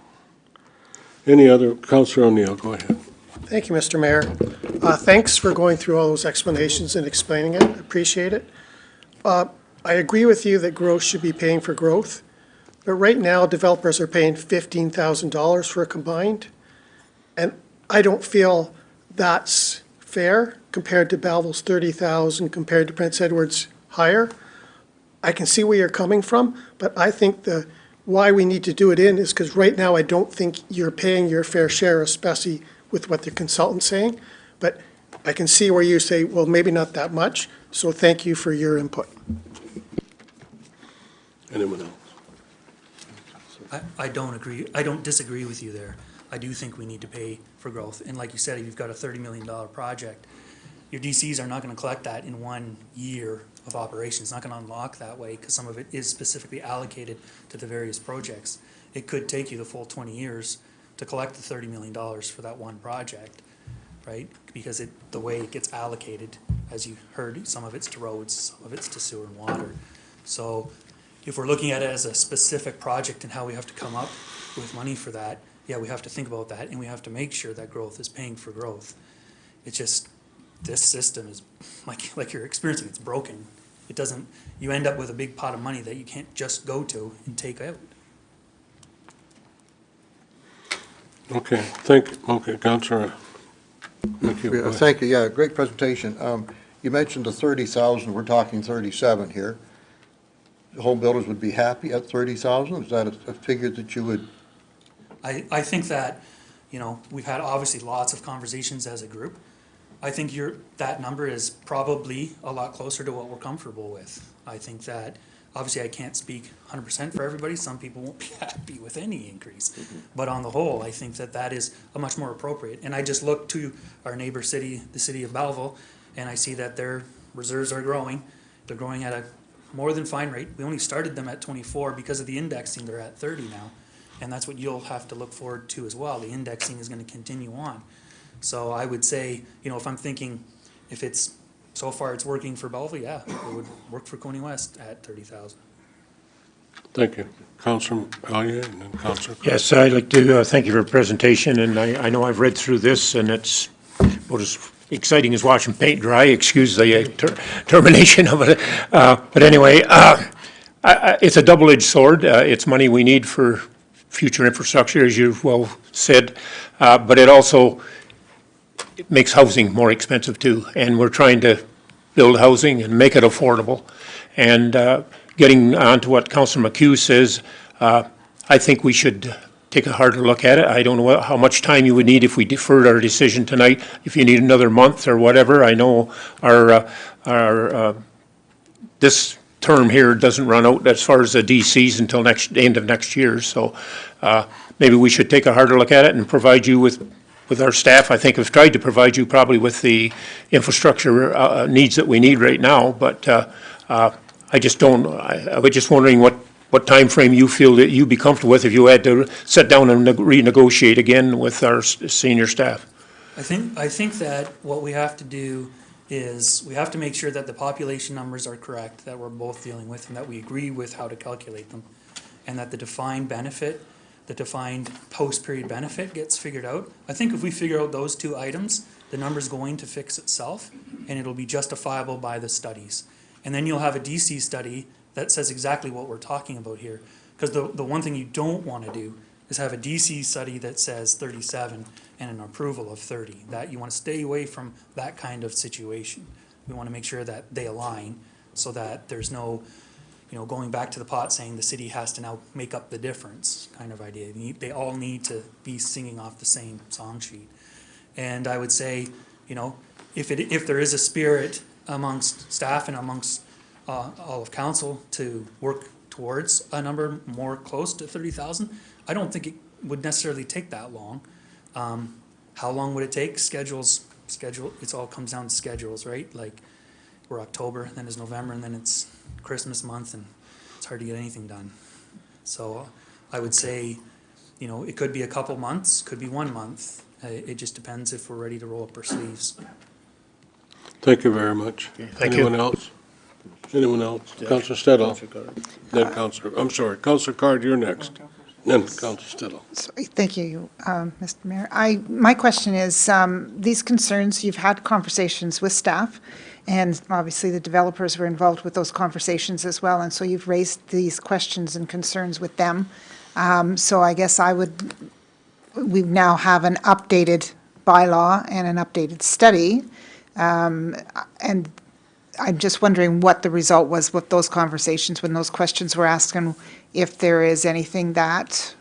Speaker 1: Any other, Councillor O'Neill, go ahead.
Speaker 6: Thank you, Mr. Mayor. Thanks for going through all those explanations and explaining it. Appreciate it. I agree with you that growth should be paying for growth, but right now developers are paying $15,000 for a combined, and I don't feel that's fair compared to Belleville's $30,000, compared to Prince Edward's higher. I can see where you're coming from, but I think the why we need to do it in is because right now I don't think you're paying your fair share, especially with what the consultant's saying. But I can see where you say, well, maybe not that much, so thank you for your input.
Speaker 1: Anyone else?
Speaker 14: I don't agree, I don't disagree with you there. I do think we need to pay for growth, and like you said, if you've got a $30 million project, your DCs are not gonna collect that in 1 year of operation. It's not gonna unlock that way, because some of it is specifically allocated to the various projects. It could take you the full 20 years to collect the $30 million for that one project, right? Because the way it gets allocated, as you heard, some of it's to roads, some of it's to sewer and water. So if we're looking at it as a specific project and how we have to come up with money for that, yeah, we have to think about that, and we have to make sure that growth is paying for growth. It's just, this system is, like you're experiencing, it's broken. It doesn't, you end up with a big pot of money that you can't just go to and take out.
Speaker 1: Okay, Councillor McHugh, go ahead.
Speaker 7: Thank you, yeah, great presentation. You mentioned the 30,000, we're talking 37 here. Home builders would be happy at 30,000? Is that a figure that you would?
Speaker 14: I think that, you know, we've had obviously lots of conversations as a group. I think that number is probably a lot closer to what we're comfortable with. I think that, obviously I can't speak 100% for everybody. Some people won't be happy with any increase. But on the whole, I think that is a much more appropriate. And I just look to our neighbor city, the city of Belleville, and I see that their reserves are growing. They're growing at a more than fine rate. We only started them at 24 because of the indexing. They're at 30 now. And that's what you'll have to look forward to as well. The indexing is going to continue on. So I would say, you know, if I'm thinking, if it's, so far it's working for Belleville, yeah, it would work for Coney West at 30,000.
Speaker 1: Thank you. Councillor Elliott and then Councillor.
Speaker 9: Yes, I'd like to thank you for your presentation, and I know I've read through this, and it's about as exciting as watching paint dry, excuse the termination of it. But anyway, it's a double-edged sword. It's money we need for future infrastructure, as you've well said, but it also makes housing more expensive too, and we're trying to build housing and make it affordable. And getting on to what Councillor McHugh says, I think we should take a harder look at it. I don't know how much time you would need if we deferred our decision tonight, if you need another month or whatever. I know this term here doesn't run out as far as the DCs until end of next year. So maybe we should take a harder look at it and provide you with our staff. I think we've tried to provide you probably with the infrastructure needs that we need right now, but I just don't, I was just wondering what time frame you feel that you'd be comfortable with if you had to sit down and renegotiate again with our senior staff.
Speaker 14: I think that what we have to do is we have to make sure that the population numbers are correct, that we're both dealing with, and that we agree with how to calculate them, and that the defined benefit, the defined post-period benefit gets figured out. I think if we figure out those two items, the number's going to fix itself, and it'll be justifiable by the studies. And then you'll have a DC study that says exactly what we're talking about here. Because the one thing you don't want to do is have a DC study that says 37 and an approval of 30. That you want to stay away from that kind of situation. We want to make sure that they align so that there's no, you know, going back to the pot saying the city has to now make up the difference kind of idea. They all need to be singing off the same song sheet. And I would say, you know, if there is a spirit amongst staff and amongst all of council to work towards a number more close to 30,000, I don't think it would necessarily take that long. How long would it take? Schedule, it all comes down to schedules, right? Like we're October, then it's November, and then it's Christmas month, and it's hard to get anything done. So I would say, you know, it could be a couple months, could be 1 month. It just depends if we're ready to roll up our sleeves.
Speaker 1: Thank you very much.
Speaker 9: Thank you.
Speaker 1: Anyone else? Anyone else? Councillor Stedall. Then Councillor, I'm sorry, Councillor Card, you're next. Then Councillor Stedall.
Speaker 5: Thank you, Mr. Mayor. My question is, these concerns, you've had conversations with staff, and obviously the developers were involved with those conversations as well, and so you've raised these questions and concerns with them. So I guess we now have an updated bylaw and an updated study, and I'm just wondering what the result was with those conversations when those questions were asked, and if there is anything that,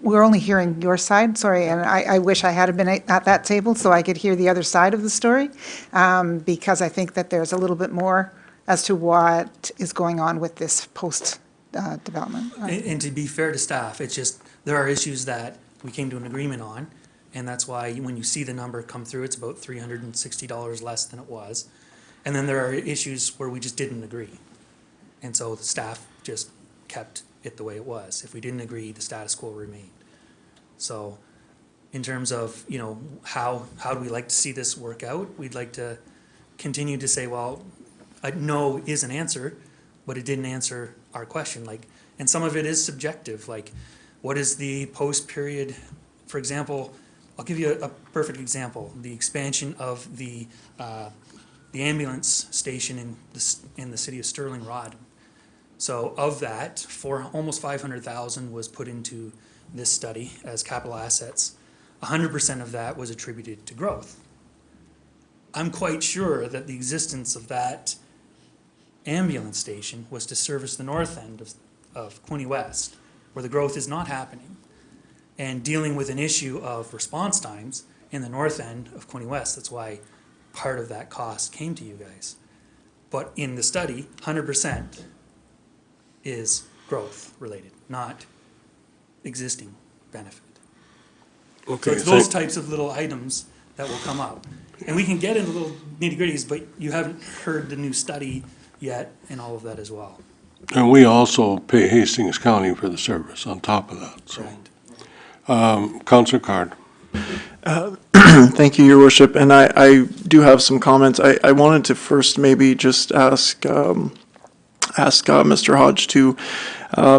Speaker 5: we're only hearing your side, sorry, and I wish I had been at that table so I could hear the other side of the story, because I think that there's a little bit more as to what is going on with this post-development.
Speaker 14: And to be fair to staff, it's just, there are issues that we came to an agreement on, and that's why when you see the number come through, it's about $360 less than it was. And then there are issues where we just didn't agree. And so the staff just kept it the way it was. If we didn't agree, the status quo remained. So in terms of, you know, how do we like to see this work out? We'd like to continue to say, well, a no is an answer, but it didn't answer our question. Like, and some of it is subjective. Like, what is the post period? For example, I'll give you a perfect example: the expansion of the ambulance station in the city of Sterling Rod. So of that, for almost 500,000 was put into this study as capital assets. 100% of that was attributed to growth. I'm quite sure that the existence of that ambulance station was to service the north end of Quinte West, where the growth is not happening, and dealing with an issue of response times in the north end of Quinte West. That's why part of that cost came to you guys. But in the study, 100% is growth related, not existing benefit.
Speaker 1: Okay,
Speaker 14: So it's those types of little items that will come up. And we can get into little nitty-gritties, but you haven't heard the new study yet and all of that as well.
Speaker 1: And we also pay Hastings County for the service on top of that, so. Councillor Card.
Speaker 10: Thank you, Your Worship, and I do have some comments. I wanted to first maybe just ask Mr. Hodge to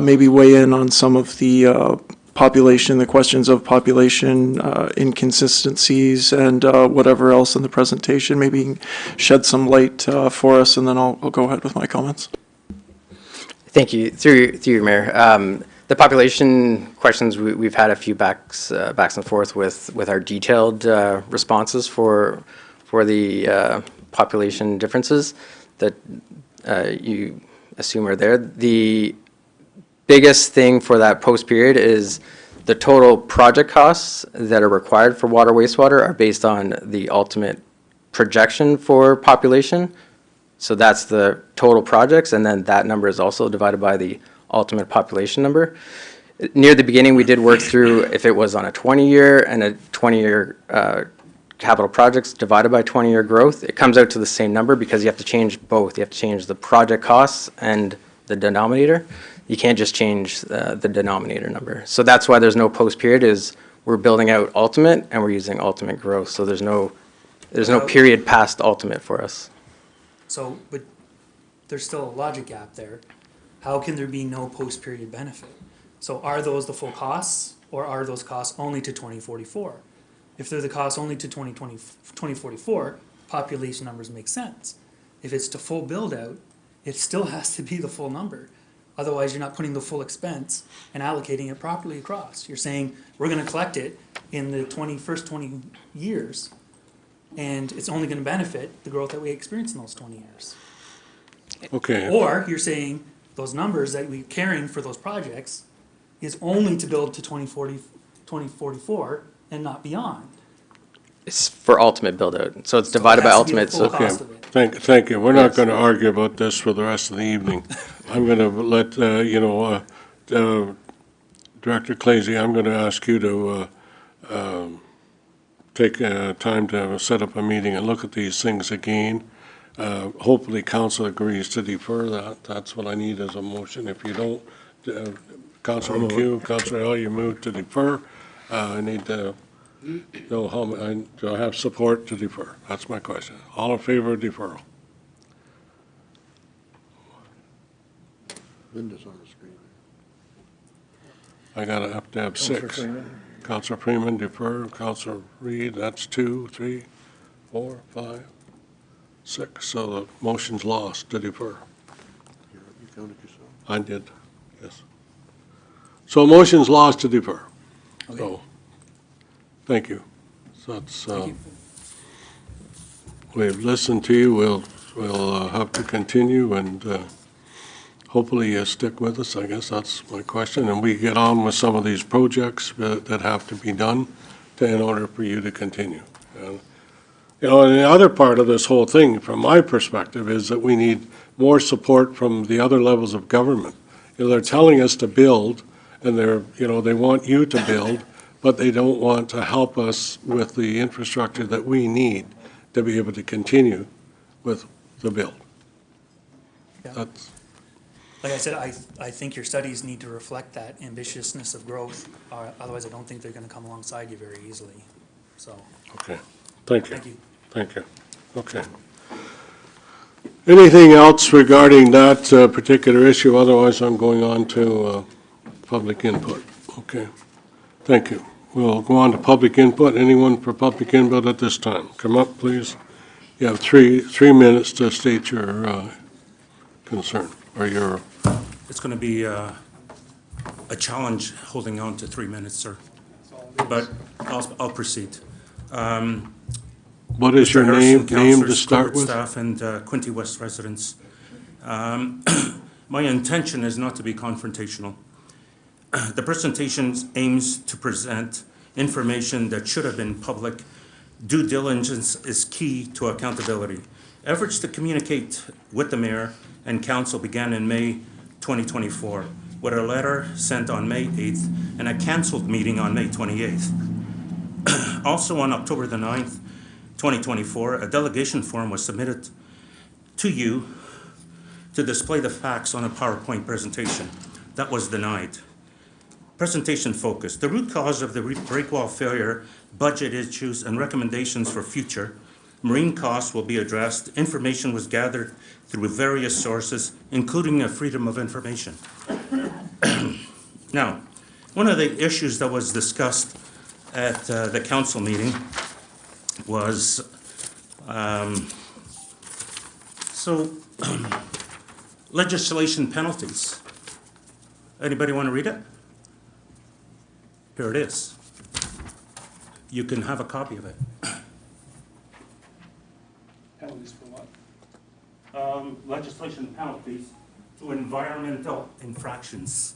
Speaker 10: maybe weigh in on some of the population, the questions of population inconsistencies and whatever else in the presentation. Maybe shed some light for us, and then I'll go ahead with my comments.
Speaker 15: Thank you. Through you, Mayor. The population questions, we've had a few backs and forth with our detailed responses for the population differences that you assume are there. The biggest thing for that post period is the total project costs that are required for water wastewater are based on the ultimate projection for population. So that's the total projects, and then that number is also divided by the ultimate population number. Near the beginning, we did work through if it was on a 20-year and a 20-year capital projects divided by 20-year growth. It comes out to the same number because you have to change both. You have to change the project costs and the denominator. You can't just change the denominator number. So that's why there's no post-period, is we're building out ultimate and we're using ultimate growth. So there's no period past ultimate for us.
Speaker 14: So, but there's still a logic gap there. How can there be no post-period benefit? So are those the full costs, or are those costs only to 2044? If they're the costs only to 2044, population numbers make sense. If it's to full build-out, it still has to be the full number. Otherwise, you're not putting the full expense and allocating it properly across. You're saying, we're going to collect it in the first 20 years, and it's only going to benefit the growth that we experience in those 20 years.
Speaker 1: Okay.
Speaker 14: Or you're saying those numbers that we're carrying for those projects is only to build to 2044 and not beyond.
Speaker 15: It's for ultimate build out. So it's divided by ultimate. So
Speaker 1: Okay, thank you. We're not going to argue about this for the rest of the evening. I'm going to let, Director Clazy, I'm going to ask you to take time to set up a meeting and look at these things again. Hopefully council agrees to defer that. That's what I need as a motion. If you don't, Councilor McHugh, Councilor L, you move to defer. I need to know how, do I have support to defer? That's my question. All in favor of deferral?
Speaker 7: Linda's on the screen.
Speaker 1: I got to have 6. Councilor Freeman, defer. Councilor Reed, that's 2, 3, 4, 5, 6. So the motion's lost to defer.
Speaker 7: You counted yourself?
Speaker 1: I did, yes. So motion's lost to defer.
Speaker 14: Okay.
Speaker 1: So, thank you. So that's,
Speaker 14: Thank you.
Speaker 1: we've listened to you. We'll we'll have to continue, and hopefully you stick with us, I guess that's my question, and we get on with some of these projects that have to be done in order for you to continue. You know, and the other part of this whole thing, from my perspective, is that we need more support from the other levels of government. You know, they're telling us to build, and they want you to build, but they don't want to help us with the infrastructure that we need to be able to continue with the build.
Speaker 14: Yeah.
Speaker 1: That's,
Speaker 14: Like I said, I think your studies need to reflect that ambitiousness of growth. Otherwise, I don't think they're going to come alongside you very easily. So,
Speaker 1: okay, thank you.
Speaker 14: thank you.
Speaker 1: Thank you. Okay. Anything else regarding that particular issue? Otherwise, I'm going on to public input. Okay. Thank you. We'll go on to public input. Anyone for public input at this time? Come up, please. You have three minutes to state your concern or your.
Speaker 16: It's going to be a challenge holding on to 3 minutes, sir. But I'll proceed.
Speaker 1: What is your name to
Speaker 16: Councillors,
Speaker 1: start
Speaker 16: corporate
Speaker 1: with?
Speaker 16: staff, and Quinte West residents. My intention is not to be confrontational. The presentation aims to present information that should have been public. Due diligence is key to accountability. Efforts to communicate with the mayor and council began in May 2024 with a letter sent on May 8th and a cancelled meeting on May 28th. Also on October the 9th, 2024, a delegation form was submitted to you to display the facts on a PowerPoint presentation. That was denied. Presentation focus. The root cause of the breakwall failure, budget issues, and recommendations for future. Marine costs will be addressed. Information was gathered through various sources, including a freedom of information. Now, one of the issues that was discussed at the council meeting was legislation penalties. Anybody want to read it? Here it is. You can have a copy of it.
Speaker 4: Penalties for what?
Speaker 16: Legislation penalties to environmental infractions.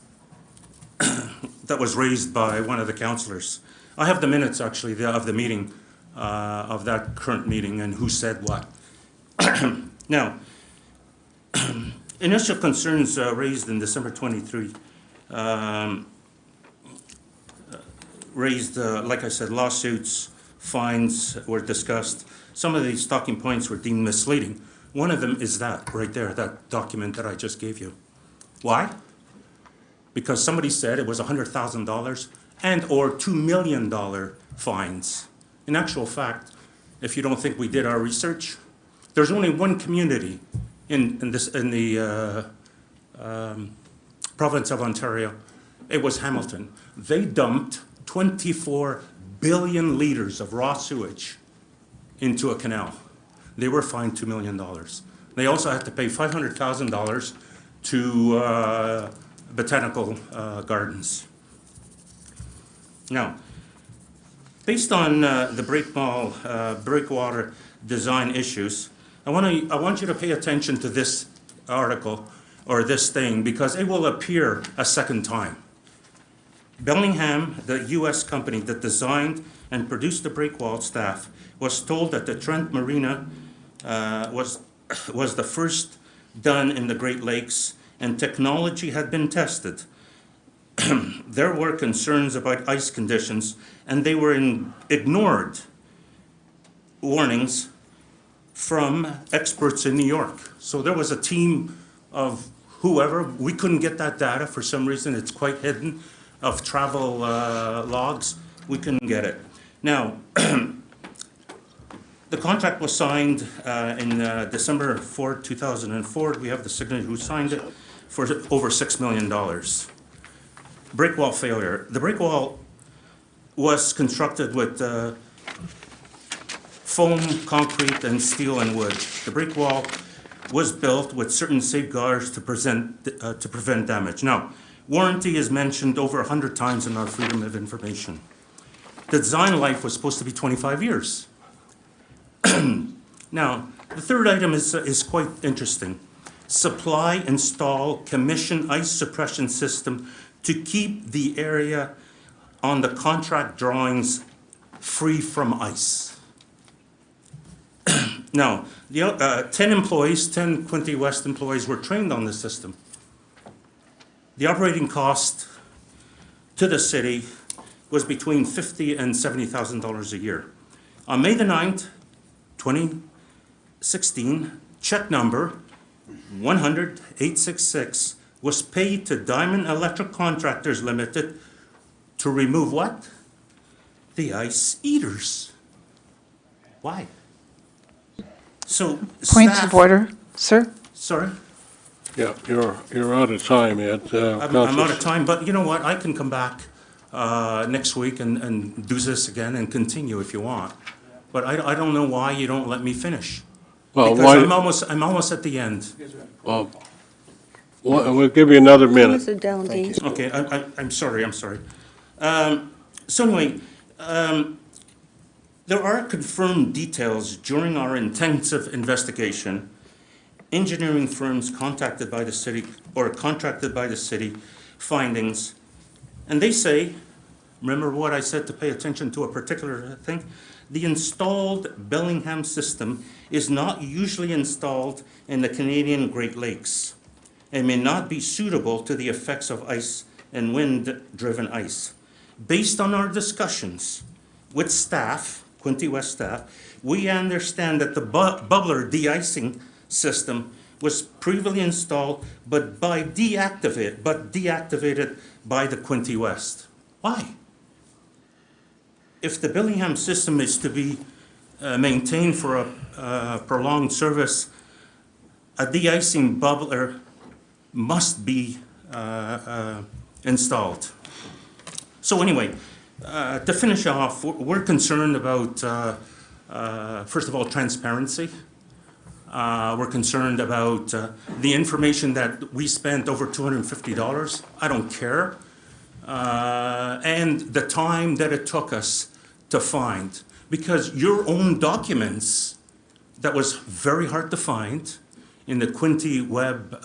Speaker 16: That was raised by one of the councillors. I have the minutes, actually, of the meeting, of that current meeting, and who said what. Now, initial concerns raised in December 23 raised, like I said, lawsuits, fines were discussed. Some of these talking points were deemed misleading. One of them is that, right there, that document that I just gave you. Why? Because somebody said it was $100,000 and or $2 million fines. In actual fact, if you don't think we did our research, there's only one community in the province of Ontario. It was Hamilton. They dumped 24 billion liters of raw sewage into a canal. They were fined $2 million. They also had to pay $500,000 to botanical gardens. Now, based on the breakwater design issues, I want you to pay attention to this article or this thing because it will appear a second time. Bellingham, the U.S. company that designed and produced the breakwall staff, was told that the Trent Marina was the first done in the Great Lakes and technology had been tested. There were concerns about ice conditions and they were ignored warnings from experts in New York. So there was a team of whoever, we couldn't get that data for some reason, it's quite hidden, of travel logs, we couldn't get it. Now, the contract was signed in December 4, 2004. We have the signature who signed it for over $6 million. Breakwall failure. The breakwall was constructed with foam, concrete, and steel and wood. The breakwall was built with certain safeguards to prevent damage. Now, warranty is mentioned over 100 times in our Freedom of Information. The design life was supposed to be 25 years. Now, The third item is quite interesting. Supply, install, commission ice suppression system to keep the area on the contract drawings free from ice. Now, the 10 employees, 10 Quinte West employees were trained on this system. The operating cost to the city was between $50,000 and $70,000 a year. On May the 9th, 2016, check number 100-866 was paid to Diamond Electric Contractors Limited to remove what? The ice eaters. Why? So
Speaker 5: Point
Speaker 16: staff-
Speaker 5: of order, sir?
Speaker 16: Sorry?
Speaker 1: Yeah, you're out of time, Ed.
Speaker 16: I'm out of time, but you know what? I can come back next week and do this again and continue if you want. But I don't know why you don't let me finish.
Speaker 1: Well,
Speaker 16: Because I'm almost at the end.
Speaker 1: Well, we'll give you another minute.
Speaker 12: Mr. Delandine.
Speaker 16: Okay, I'm sorry. So anyway, there are confirmed details during our intensive investigation. Engineering firms contacted by the city or contracted by the city findings, and they say, remember what I said to pay attention to a particular thing? The installed Bellingham system is not usually installed in the Canadian Great Lakes and may not be suitable to the effects of ice and wind-driven ice. Based on our discussions with staff, Quinte West staff, we understand that the bubbler de-icing system was previously installed but deactivated by the Quinte West. Why? If the Bellingham system is to be maintained for a prolonged service, a de-icing bubbler must be installed. So anyway, to finish off, we're concerned about, first of all, transparency. We're concerned about the information that we spent over $250. I don't care. And the time that it took us to find. Because your own documents, that was very hard to find in the Quinte Web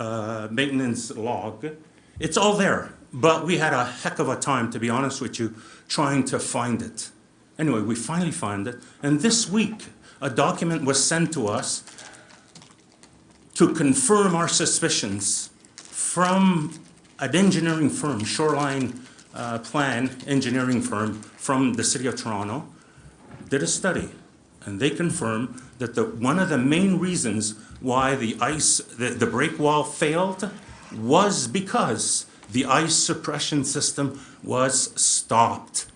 Speaker 16: maintenance log, it's all there. But we had a heck of a time, to be honest with you, trying to find it. Anyway, we finally found it. And this week, a document was sent to us to confirm our suspicions from an engineering firm, Shoreline Plan engineering firm from the City of Toronto, did a study, and they confirmed that one of the main reasons why the break wall failed was because the ice suppression system was stopped.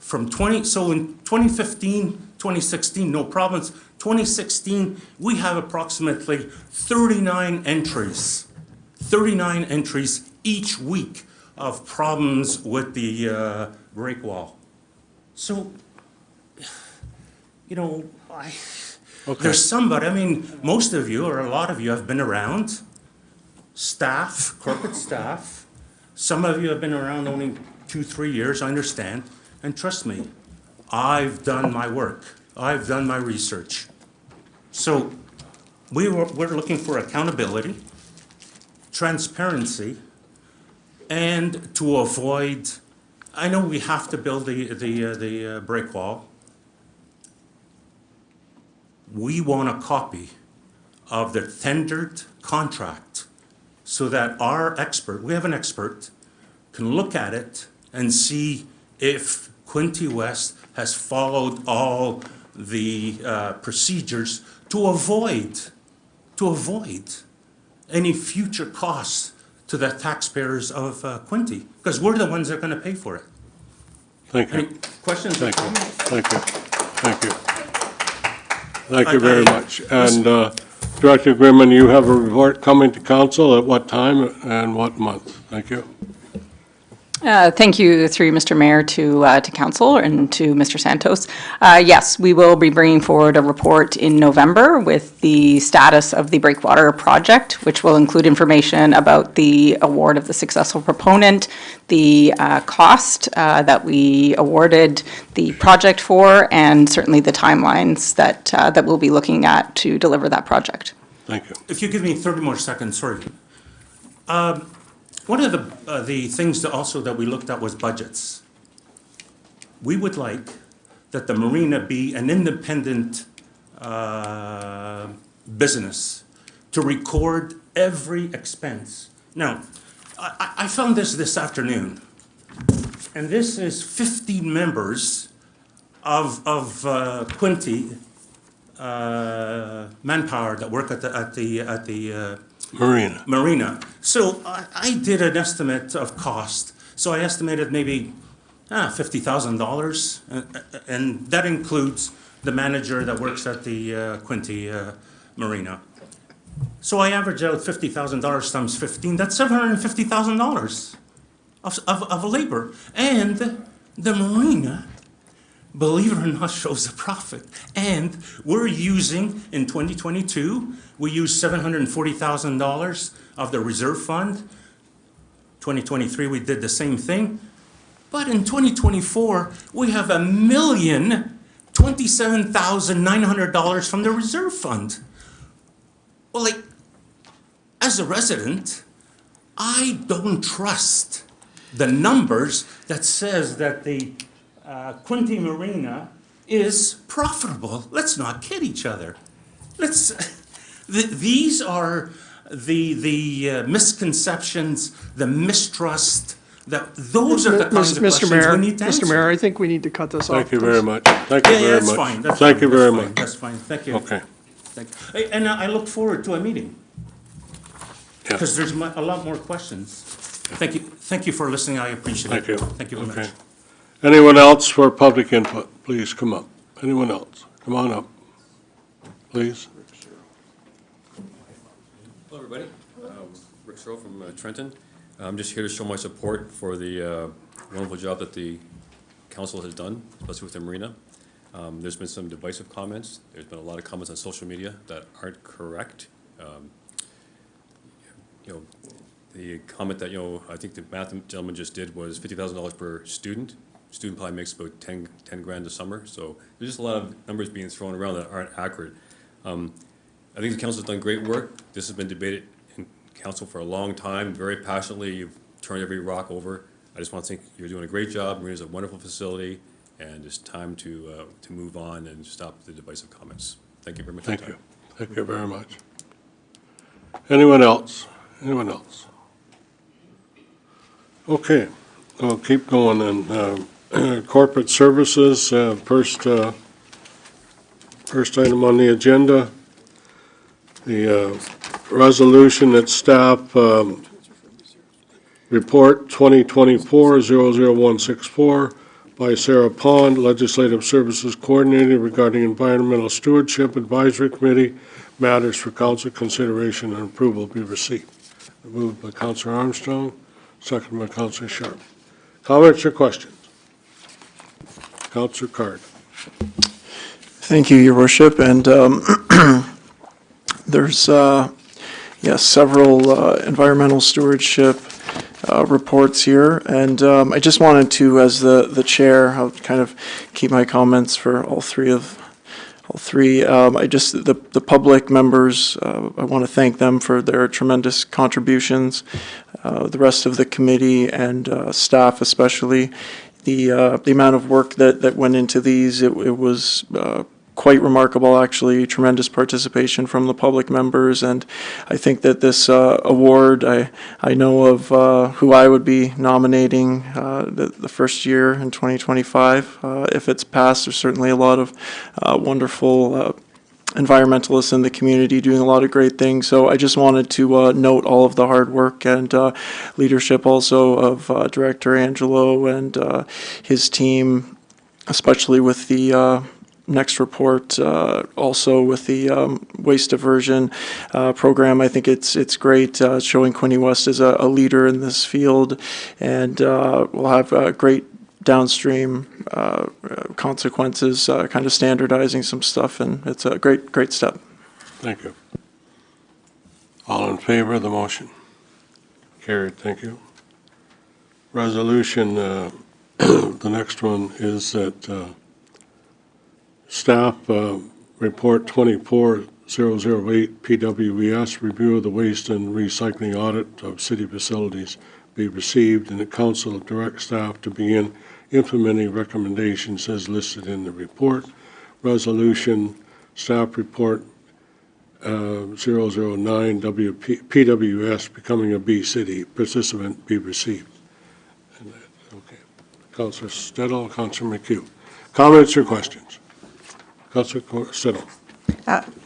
Speaker 16: So in 2015, 2016, no problems. 2016, we have approximately 39 entries each week of problems with the break wall. So, you know, there's somebody, I mean, most of you or a lot of you have been around, staff, corporate staff. Some of you have been around only 2-3 years, I understand. And trust me, I've done my work. I've done my research. So we're looking for accountability, transparency, and to avoid, I know we have to build the break wall. We want a copy of the tendered contract so that our expert, we have an expert, can look at it and see if Quinte West has followed all the procedures to avoid any future costs to the taxpayers of Quinte, because we're the ones that are going to pay for it.
Speaker 1: Thank you.
Speaker 16: Any questions or comments?
Speaker 1: Thank you. Thank you very much. And Director Grimman, you have a report coming to council at what time and what month? Thank you.
Speaker 17: Thank you, through Mr. Mayor, to Council and to Mr. Santos. Yes, we will be bringing forward a report in November with the status of the Breakwater project, which will include information about the award of the successful proponent, the cost that we awarded the project for, and certainly the timelines that we'll be looking at to deliver that project.
Speaker 1: Thank you.
Speaker 16: If you give me 30 more seconds, sorry. One of the things that also that we looked at was budgets. We would like that the marina be an independent business to record every expense. Now, I found this afternoon, and this is 15 members of Quinte manpower that work at the Marina. So I did an estimate of cost. So I estimated maybe $50,000, and that includes the manager that works at the Quinte Marina. So I average out $50,000 times 15. That's $750,000 of labor, and the Marina, believe it or not, shows a profit. And we're using, in 2022, we used $740,000 of the reserve fund. 2023, we did the same thing. But in 2024, we have $1,027,900 from the reserve fund. Well, like, as a resident, I don't trust the numbers that says that the Quinte Marina is profitable. Let's not kid each other. These are the misconceptions, the mistrust, those are the kinds of questions we need to answer.
Speaker 6: Mr. Mayor, I think we need to cut this off.
Speaker 1: Thank you very much. Thank you very
Speaker 16: that's
Speaker 1: much.
Speaker 16: fine. That's
Speaker 1: Thank
Speaker 16: fine.
Speaker 1: you very
Speaker 16: That's fine.
Speaker 1: much.
Speaker 16: That's fine. Thank you.
Speaker 1: Okay.
Speaker 16: And I look forward to a meeting,
Speaker 1: Yeah.
Speaker 16: because there's a lot more questions. Thank you. Thank you for listening. I appreciate it.
Speaker 1: Thank you.
Speaker 16: Thank you very
Speaker 1: Okay.
Speaker 16: much.
Speaker 1: Anyone else for public input? Please come up. Anyone else? Come on up, please.
Speaker 18: Hello, everybody. Rick Stroh from Trenton. I'm just here to show my support for the wonderful job that the council has done, especially with the marina. There's been some divisive comments. There's been a lot of comments on social media that aren't correct. The comment that, I think the math gentleman just did was $50,000 per student. Student probably makes about 10 grand a summer. So there's just a lot of numbers being thrown around that aren't accurate. I think the council's done great work. This has been debated in council for a long time, very passionately. You've turned every rock over. I just want to think you're doing a great job. Marina's a wonderful facility, and it's time to move on and stop the divisive comments. Thank you very much.
Speaker 1: Thank you. Thank you very much. Anyone else? Anyone else? Okay, we'll keep going then. Corporate services, first item on the agenda, the resolution that staff report 2024-00164 by Sarah Pond, Legislative Services Coordinator, regarding Environmental Stewardship Advisory Committee matters for council consideration and approval be received. Moved by Councilor Armstrong, seconded by Councilor Sharp. Comments or questions? Councilor Card.
Speaker 10: Thank you, Your Worship, and there's several environmental stewardship reports here, and I just wanted to, as the chair, I'll kind of keep my comments for all three. The public members, I want to thank them for their tremendous contributions. The rest of the committee and staff, especially, the amount of work that went into these, it was quite remarkable, actually. Tremendous participation from the public members, and I think that this award, I know of who I would be nominating the first year in 2025. If it's passed, there's certainly a lot of wonderful environmentalists in the community doing a lot of great things. So I just wanted to note all of the hard work and leadership also of Director Angelo and his team, especially with the next report, also with the waste diversion program. I think it's great, showing Quinte West as a leader in this field, and we'll have great downstream consequences, kind of standardizing some stuff, and it's a great step.
Speaker 1: Thank you. All in favor of the motion? Carried, thank you. Resolution, the next one is that staff report 24008 PWES, review of the waste and recycling audit of city facilities be received, and the council direct staff to begin implementing recommendations as listed in the report. Resolution, staff report 009 PWS, becoming a B city participant, be received. Okay. Councilor Stedall, Councilor McHugh. Comments or questions? Councilor Stedall.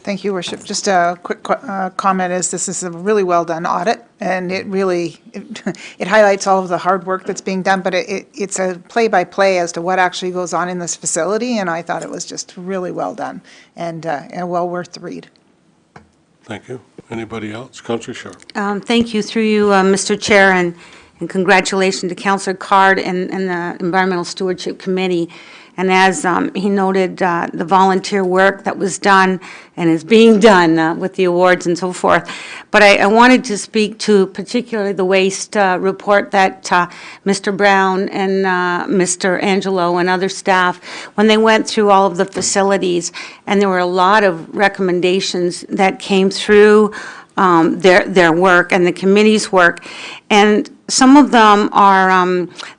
Speaker 5: Thank you, Worship. Just a quick comment is this is a really well-done audit, and it really, it highlights all of the hard work that's being done, but it's a play-by-play as to what actually goes on in this facility, and I thought it was just really well done and well worth the read.
Speaker 1: Thank you. Anybody else? Councilor Sharp.
Speaker 12: Thank you, through you, Mr. Chair, and congratulations to Councilor Card and the Environmental Stewardship Committee. And as he noted, the volunteer work that was done and is being done with the awards and so forth. But I wanted to speak to particularly the waste report that Mr. Brown and Mr. Angelo and other staff, when they went through all of the facilities, and there were a lot of recommendations that came through their work and the committee's work. And some of them are,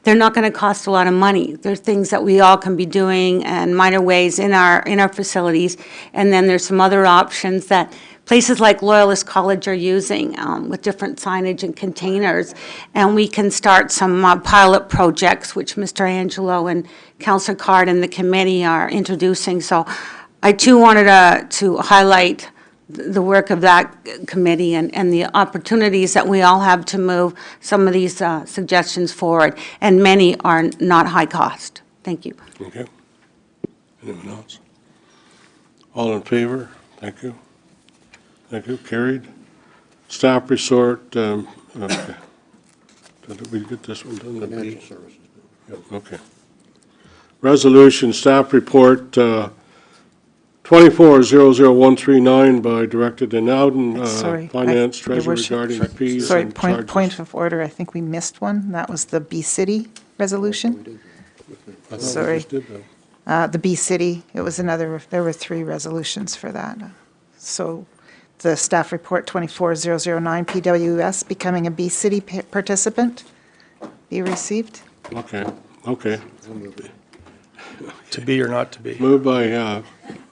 Speaker 12: they're not going to cost a lot of money. They're things that we all can be doing in minor ways in our facilities. And then there's some other options that places like Loyalist College are using with different signage and containers. And we can start some pilot projects, which Mr. Angelo and Councilor Card and the committee are introducing. So I too wanted to highlight the work of that committee and the opportunities that we all have to move some of these suggestions forward, and many are not high cost. Thank you.
Speaker 1: Okay. Anyone else? All in favor? Thank you. Thank you. Carried. Staff resort. Okay. Did we get this one done?
Speaker 7: Financial services.
Speaker 1: Yep, okay. Resolution, staff report 2400139 by Director Denowden,
Speaker 5: Sorry,
Speaker 1: Finance
Speaker 5: Your
Speaker 1: Treasurer
Speaker 5: Worship.
Speaker 1: regarding fees
Speaker 5: Sorry,
Speaker 1: and charges.
Speaker 5: point of order. I think we missed one. That was the B City resolution.
Speaker 1: I thought we
Speaker 5: Sorry.
Speaker 1: just did that.
Speaker 5: The B City, it was another, there were 3 resolutions for that. So the staff report 24009 PWS, becoming a B City participant, be received.
Speaker 1: Okay, okay.
Speaker 4: To be or not to be.
Speaker 1: Moved by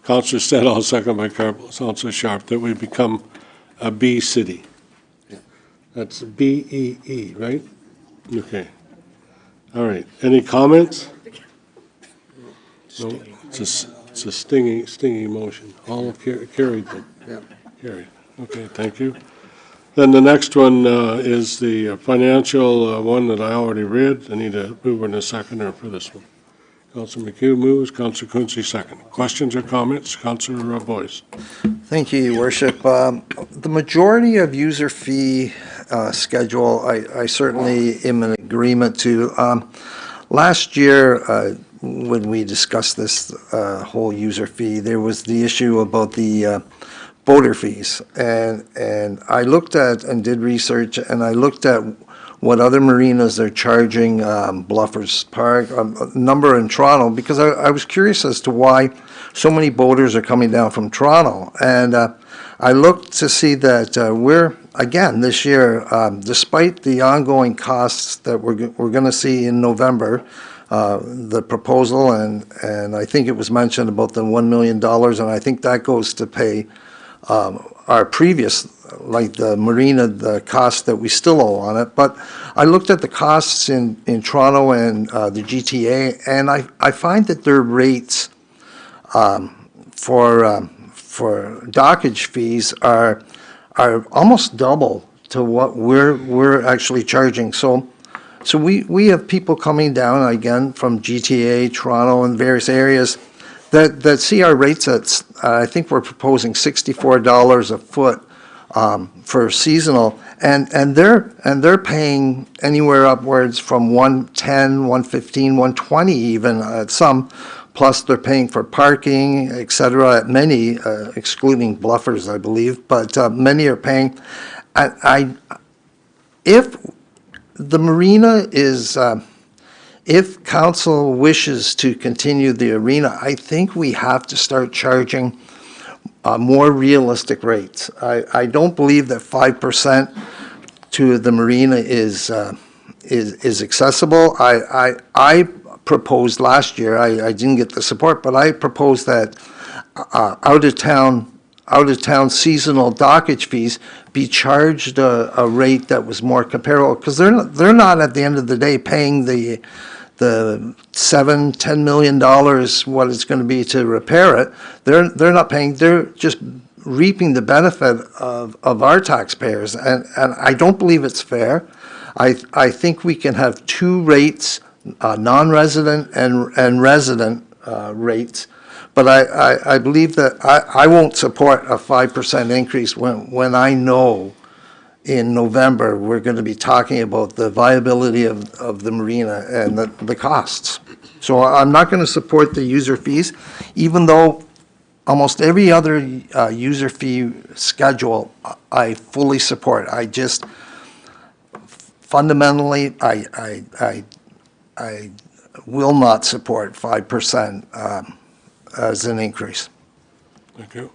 Speaker 1: Councilor Stedall, second by Councilor Sharp, that we become a B city. That's B-E-E, right? Okay. All right. Any comments? No, it's a stingy motion. All carried then.
Speaker 7: Yeah.
Speaker 1: Carried. Okay, thank you. Then the next one is the financial one that I already read. I need a mover and a seconder for this one. Councilor McHugh moves, Councilor Quinte second. Questions or comments? Councilor Boyce.
Speaker 13: Thank you, Your Worship. The majority of user fee schedule, I certainly am in agreement to. Last year, when we discussed this whole user fee, there was the issue about the boater fees. And I looked at and did research, and I looked at what other marinas are charging, Bluffers Park, a number in Toronto, because I was curious as to why so many boaters are coming down from Toronto. And I looked to see that we're, again, this year, despite the ongoing costs that we're going to see in November, the proposal, and I think it was mentioned about the $1 million, and I think that goes to pay our previous, like the marina, the cost that we still owe on it. But I looked at the costs in Toronto and the GTA, and I find that their rates for dockage fees are almost double to what we're actually charging. So we have people coming down again from GTA, Toronto, and various areas that see our rates at, I think we're proposing $64 a foot for seasonal, and they're paying anywhere upwards from 110, 115, 120 even at some, plus they're paying for parking, et cetera, at many, excluding bluffers, I believe, but many are paying. If the marina is, if council wishes to continue the arena, I think we have to start charging more realistic rates. I don't believe that 5% to the marina is accessible. I proposed last year, I didn't get the support, but I proposed that out-of-town seasonal dockage fees be charged a rate that was more comparable, because they're not at the end of the day paying the $7-10 million what it's going to be to repair it. They're not paying. They're just reaping the benefit of our taxpayers, and I don't believe it's fair. I think we can have two rates, non-resident and resident rates. But I believe that I won't support a 5% increase when I know in November we're going to be talking about the viability of the marina and the costs. So I'm not going to support the user fees, even though almost every other user fee schedule I fully support. I just fundamentally I will not support 5%. As an increase.
Speaker 1: Thank you.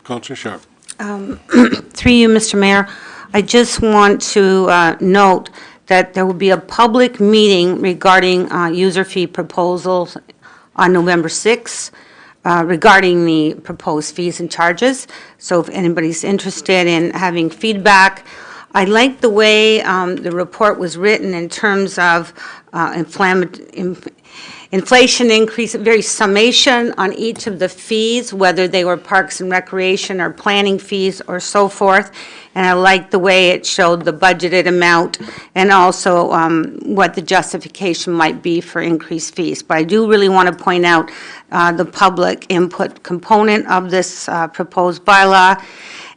Speaker 1: Councillor Sharp.
Speaker 12: Through you, Mr. Mayor, I just want to note that there will be a public meeting regarding user fee proposals on November 6th regarding the proposed fees and charges. So if anybody's interested in having feedback, I like the way the report was written in terms of inflation increase, very summation on each of the fees, whether they were parks and recreation or planning fees or so forth. And I like the way it showed the budgeted amount and also what the justification might be for increased fees. But I do really want to point out the public input component of this proposed bylaw.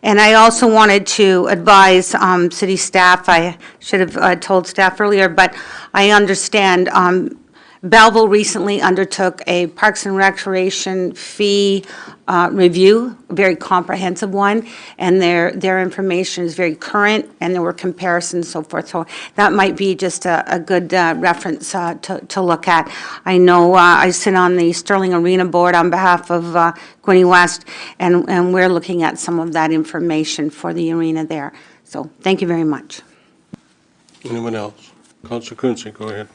Speaker 12: And I also wanted to advise city staff, I should have told staff earlier, but I understand Belleville recently undertook a Parks and Recreation fee review, a very comprehensive one, and their information is very current, and there were comparisons and so forth. So that might be just a good reference to look at. I know I sit on the Sterling Arena Board on behalf of Quinte West, and we're looking at some of that information for the arena there. So thank you very much.
Speaker 1: Anyone else? Councillor Quinte, go ahead.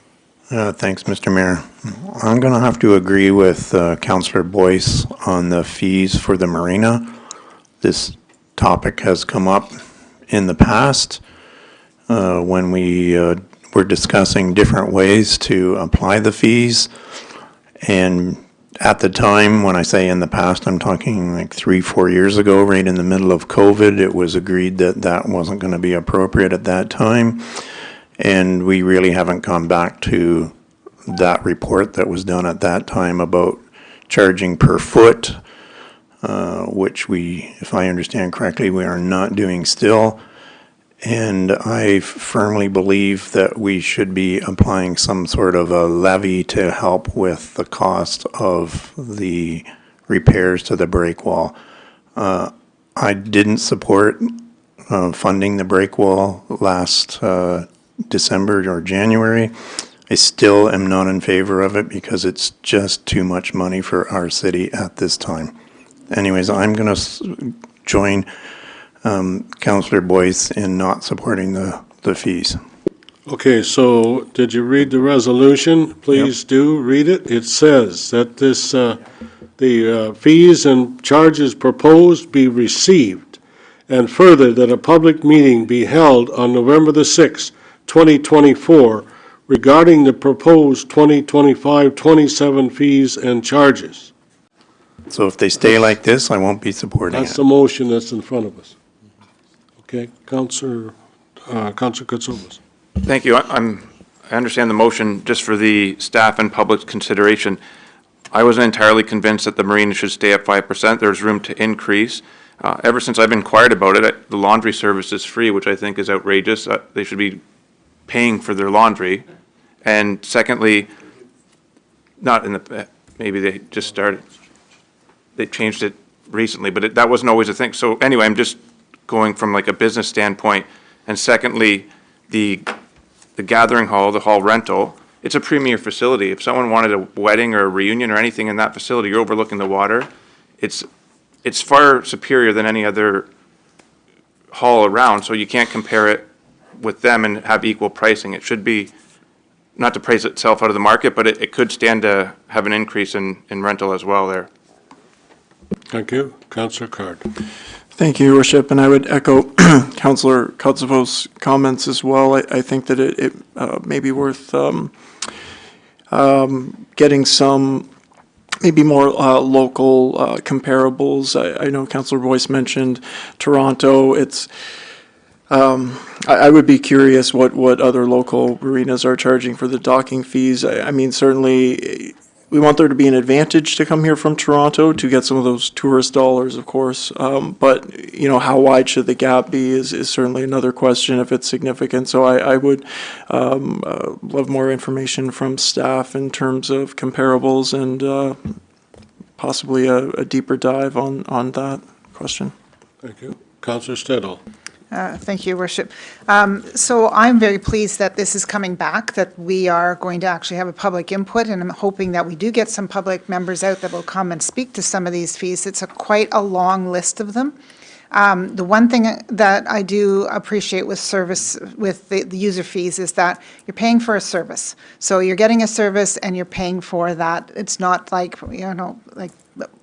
Speaker 3: Thanks, Mr. Mayor. I'm going to have to agree with Councillor Boyce on the fees for the marina. This topic has come up in the past when we were discussing different ways to apply the fees. And at the time, when I say in the past, I'm talking like 3-4 years ago, right in the middle of COVID, it was agreed that that wasn't going to be appropriate at that time. And we really haven't gone back to that report that was done at that time about charging per foot, which we, if I understand correctly, we are not doing still. And I firmly believe that we should be applying some sort of a levy to help with the cost of the repairs to the break wall. I didn't support funding the break wall last December or January. I still am not in favor of it because it's just too much money for our city at this time. Anyways, I'm going to join Councillor Boyce in not supporting the fees.
Speaker 1: Okay, so did you read the resolution? Please do read it. It says that this, the fees and charges proposed be received, and further that a public meeting be held on November the 6th, 2024 regarding the proposed 2025-27 fees and charges.
Speaker 3: So if they stay like this, I won't be supporting
Speaker 1: That's
Speaker 3: it.
Speaker 1: the motion that's in front of us. Okay, Councillor Katsoulis.
Speaker 11: Thank you. I understand the motion just for the staff and public consideration. I wasn't entirely convinced that the marina should stay at 5%. There's room to increase. Ever since I've inquired about it, the laundry service is free, which I think is outrageous. They should be paying for their laundry. And secondly, not in the, maybe they just started, they changed it recently, but that wasn't always a thing. So anyway, I'm just going from like a business standpoint. And secondly, the gathering hall, the hall rental, it's a premier facility. If someone wanted a wedding or a reunion or anything in that facility, you're overlooking the water. It's far superior than any other hall around, so you can't compare it with them and have equal pricing. It should be, not to price itself out of the market, but it could stand to have an increase in rental as well there.
Speaker 1: Thank you. Councillor Card.
Speaker 10: Thank you, Your Worship, and I would echo Councillor Kotzebos's comments as well. I think that it may be worth getting some maybe more local comparables. I know Councillor Boyce mentioned Toronto. It's I would be curious what other local marinas are charging for the docking fees. I mean, certainly we want there to be an advantage to come here from Toronto to get some of those tourist dollars, of course. But, you know, how wide should the gap be is certainly another question if it's significant. So I would love more information from staff in terms of comparables and possibly a deeper dive on that question.
Speaker 1: Thank you. Councillor Stedall.
Speaker 5: Thank you, Your Worship. So I'm very pleased that this is coming back, that we are going to actually have a public input, and I'm hoping that we do get some public members out that will come and speak to some of these fees. It's quite a long list of them. The one thing that I do appreciate with service, with the user fees, is that you're paying for a service. So you're getting a service and you're paying for that. It's not like, you know, like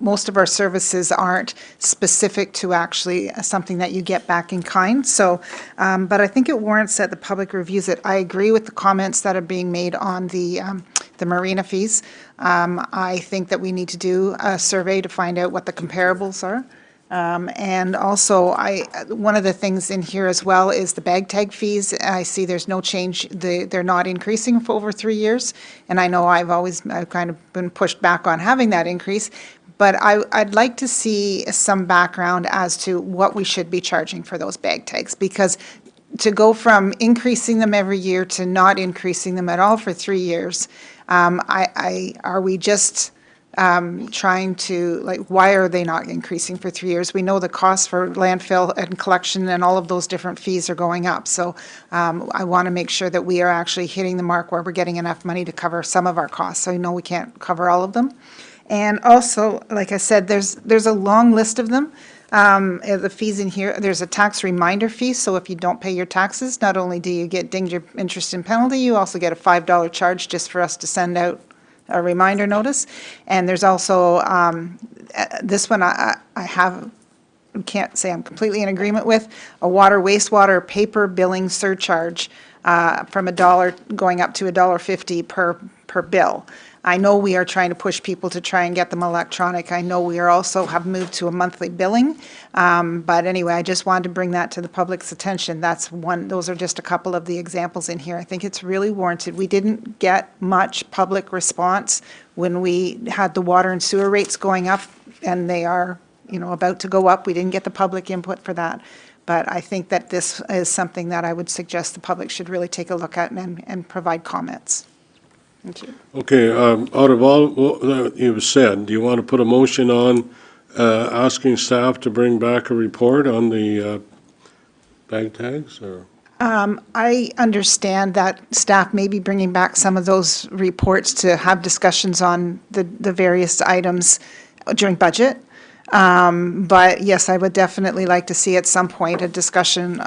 Speaker 5: most of our services aren't specific to actually something that you get back in kind. So, but I think it warrants that the public reviews it. I agree with the comments that are being made on the marina fees. I think that we need to do a survey to find out what the comparables are. And also, one of the things in here as well is the bag tag fees. I see there's no change. They're not increasing for over 3 years. And I know I've kind of been pushed back on having that increase. But I'd like to see some background as to what we should be charging for those bag tags. Because to go from increasing them every year to not increasing them at all for 3 years, are we just trying to, like, why are they not increasing for 3 years? We know the costs for landfill and collection and all of those different fees are going up. So I want to make sure that we are actually hitting the mark where we're getting enough money to cover some of our costs. So I know we can't cover all of them. And also, like I said, there's a long list of them. The fees in here, there's a tax reminder fee, so if you don't pay your taxes, not only do you get dinged your interest and penalty, you also get a $5 charge just for us to send out a reminder notice. And there's also, this one I can't say I'm completely in agreement with, a water wastewater paper billing surcharge from $1 going up to $1.50 per bill. I know we are trying to push people to try and get them electronic. I know we are also have moved to a monthly billing. But anyway, I just wanted to bring that to the public's attention. Those are just a couple of the examples in here. I think it's really warranted. We didn't get much public response when we had the water and sewer rates going up, and they are, you know, about to go up. We didn't get the public input for that. But I think that this is something that I would suggest the public should really take a look at and provide comments. Thank you.
Speaker 1: Okay, out of all that you've said, do you want to put a motion on asking staff to bring back a report on the bag tags, or?
Speaker 5: I understand that staff may be bringing back some of those reports to have discussions on the various items during budget. But yes, I would definitely like to see at some point a discussion,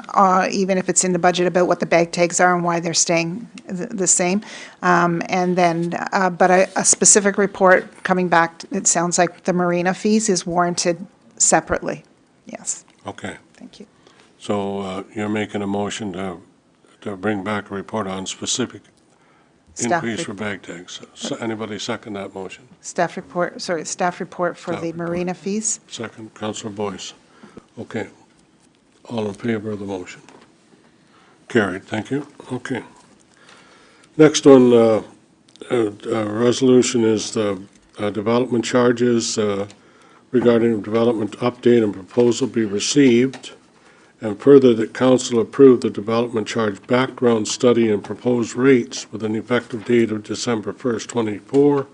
Speaker 5: even if it's in the budget, about what the bag tags are and why they're staying the same. And then, but a specific report coming back, it sounds like the marina fees is warranted separately. Yes.
Speaker 1: Okay.
Speaker 5: Thank you.
Speaker 1: So you're making a motion to bring back a report on specific increase for bag tags. So anybody second that motion?
Speaker 5: Staff report for the marina fees.
Speaker 1: Second, Councillor Boyce. Okay. All in favor of the motion? Carried. Thank you. Okay. Next one, resolution is the development charges regarding development update and proposal be received, and further that council approve the development charge background study and proposed rates with an effective date of December 1st, 24,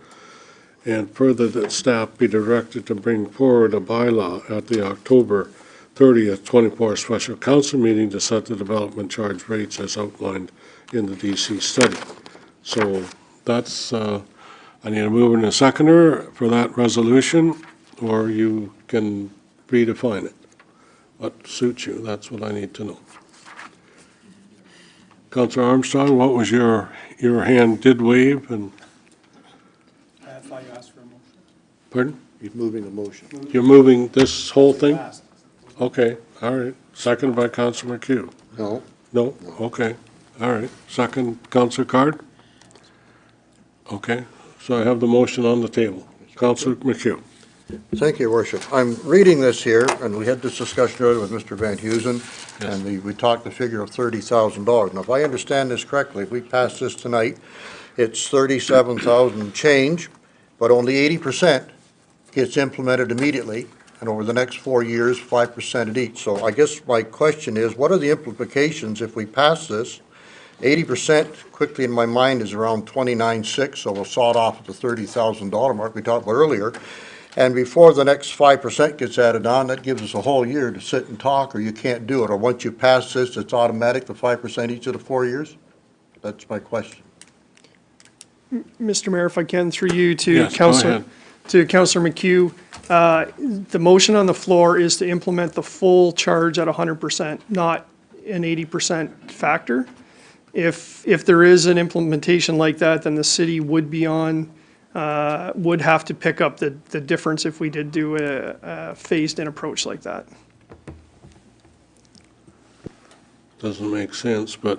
Speaker 1: and further that staff be directed to bring forward a bylaw at the October 30th, 24 special council meeting to set the development charge rates as outlined in the DC study. So that's, I need a mover and a seconder for that resolution, or you can redefine it. What suits you, that's what I need to know. Councillor Armstrong, what was your hand did wave and?
Speaker 4: I thought you asked for a motion.
Speaker 1: Pardon?
Speaker 7: He's moving a motion.
Speaker 1: You're moving this whole thing? Okay, all right. Second by Councillor McHugh.
Speaker 7: No.
Speaker 1: No? Okay, all right. Second, Councillor Card? Okay, so I have the motion on the table. Councillor McHugh.
Speaker 7: Thank you, Your Worship. I'm reading this here, and we had this discussion earlier with Mr. Van Huzen, and we talked the figure of $30,000. Now, if I understand this correctly, if we pass this tonight, it's 37,000 change, but only 80% gets implemented immediately, and over the next 4 years, 5% at each. So I guess my question is, what are the implications if we pass this? 80% quickly in my mind is around 29.6, so we'll saw it off at the $30,000 mark we talked about earlier. And before the next 5% gets added on, that gives us a whole year to sit and talk, or you can't do it. Or once you pass this, it's automatic, the 5% each of the 4 years? That's my question.
Speaker 6: Mr. Mayor, if I can, through you to
Speaker 1: Yes, go
Speaker 6: Councillor
Speaker 1: ahead.
Speaker 6: McHugh, the motion on the floor is to implement the full charge at 100%, not an 80% factor. If there is an implementation like that, then the city would be on, would have to pick up the difference if we did do a phased-in approach like that.
Speaker 1: Doesn't make sense, but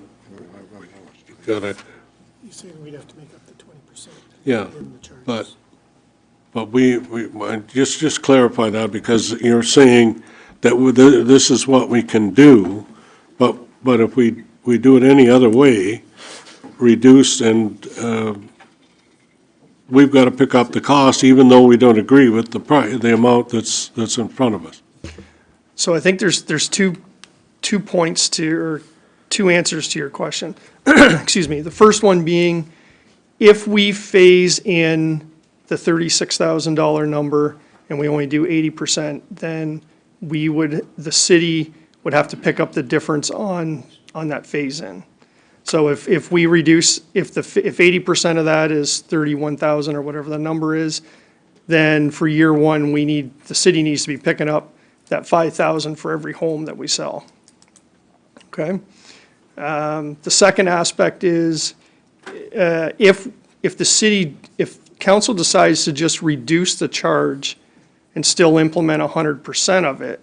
Speaker 1: you gotta,
Speaker 6: You say we'd have to make up the 20%.
Speaker 1: yeah, but we just clarify that, because you're saying that this is what we can do, but if we do it any other way, reduced, and we've got to pick up the cost even though we don't agree with the amount that's in front of us.
Speaker 6: So I think there's two points to, or two answers to your question. Excuse me. The first one being, if we phase in the $36,000 number and we only do 80%, then the city would have to pick up the difference on that phase in. So if we reduce, if 80% of that is 31,000 or whatever the number is, then for year one, the city needs to be picking up that 5,000 for every home that we sell. Okay? The second aspect is, if council decides to just reduce the charge and still implement 100% of it,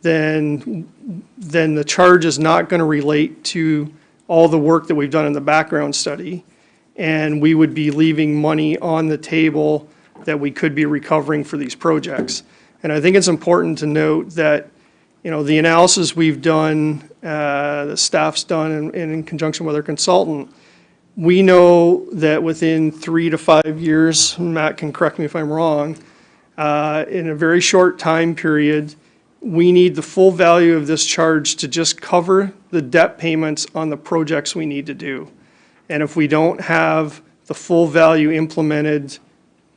Speaker 6: then the charge is not going to relate to all the work that we've done in the background study, and we would be leaving money on the table that we could be recovering for these projects. And I think it's important to note that, the analysis we've done, the staff's done, and in conjunction with our consultant, we know that within 3 to 5 years, Matt can correct me if I'm wrong, in a very short time period, we need the full value of this charge to just cover the debt payments on the projects we need to do. And if we don't have the full value implemented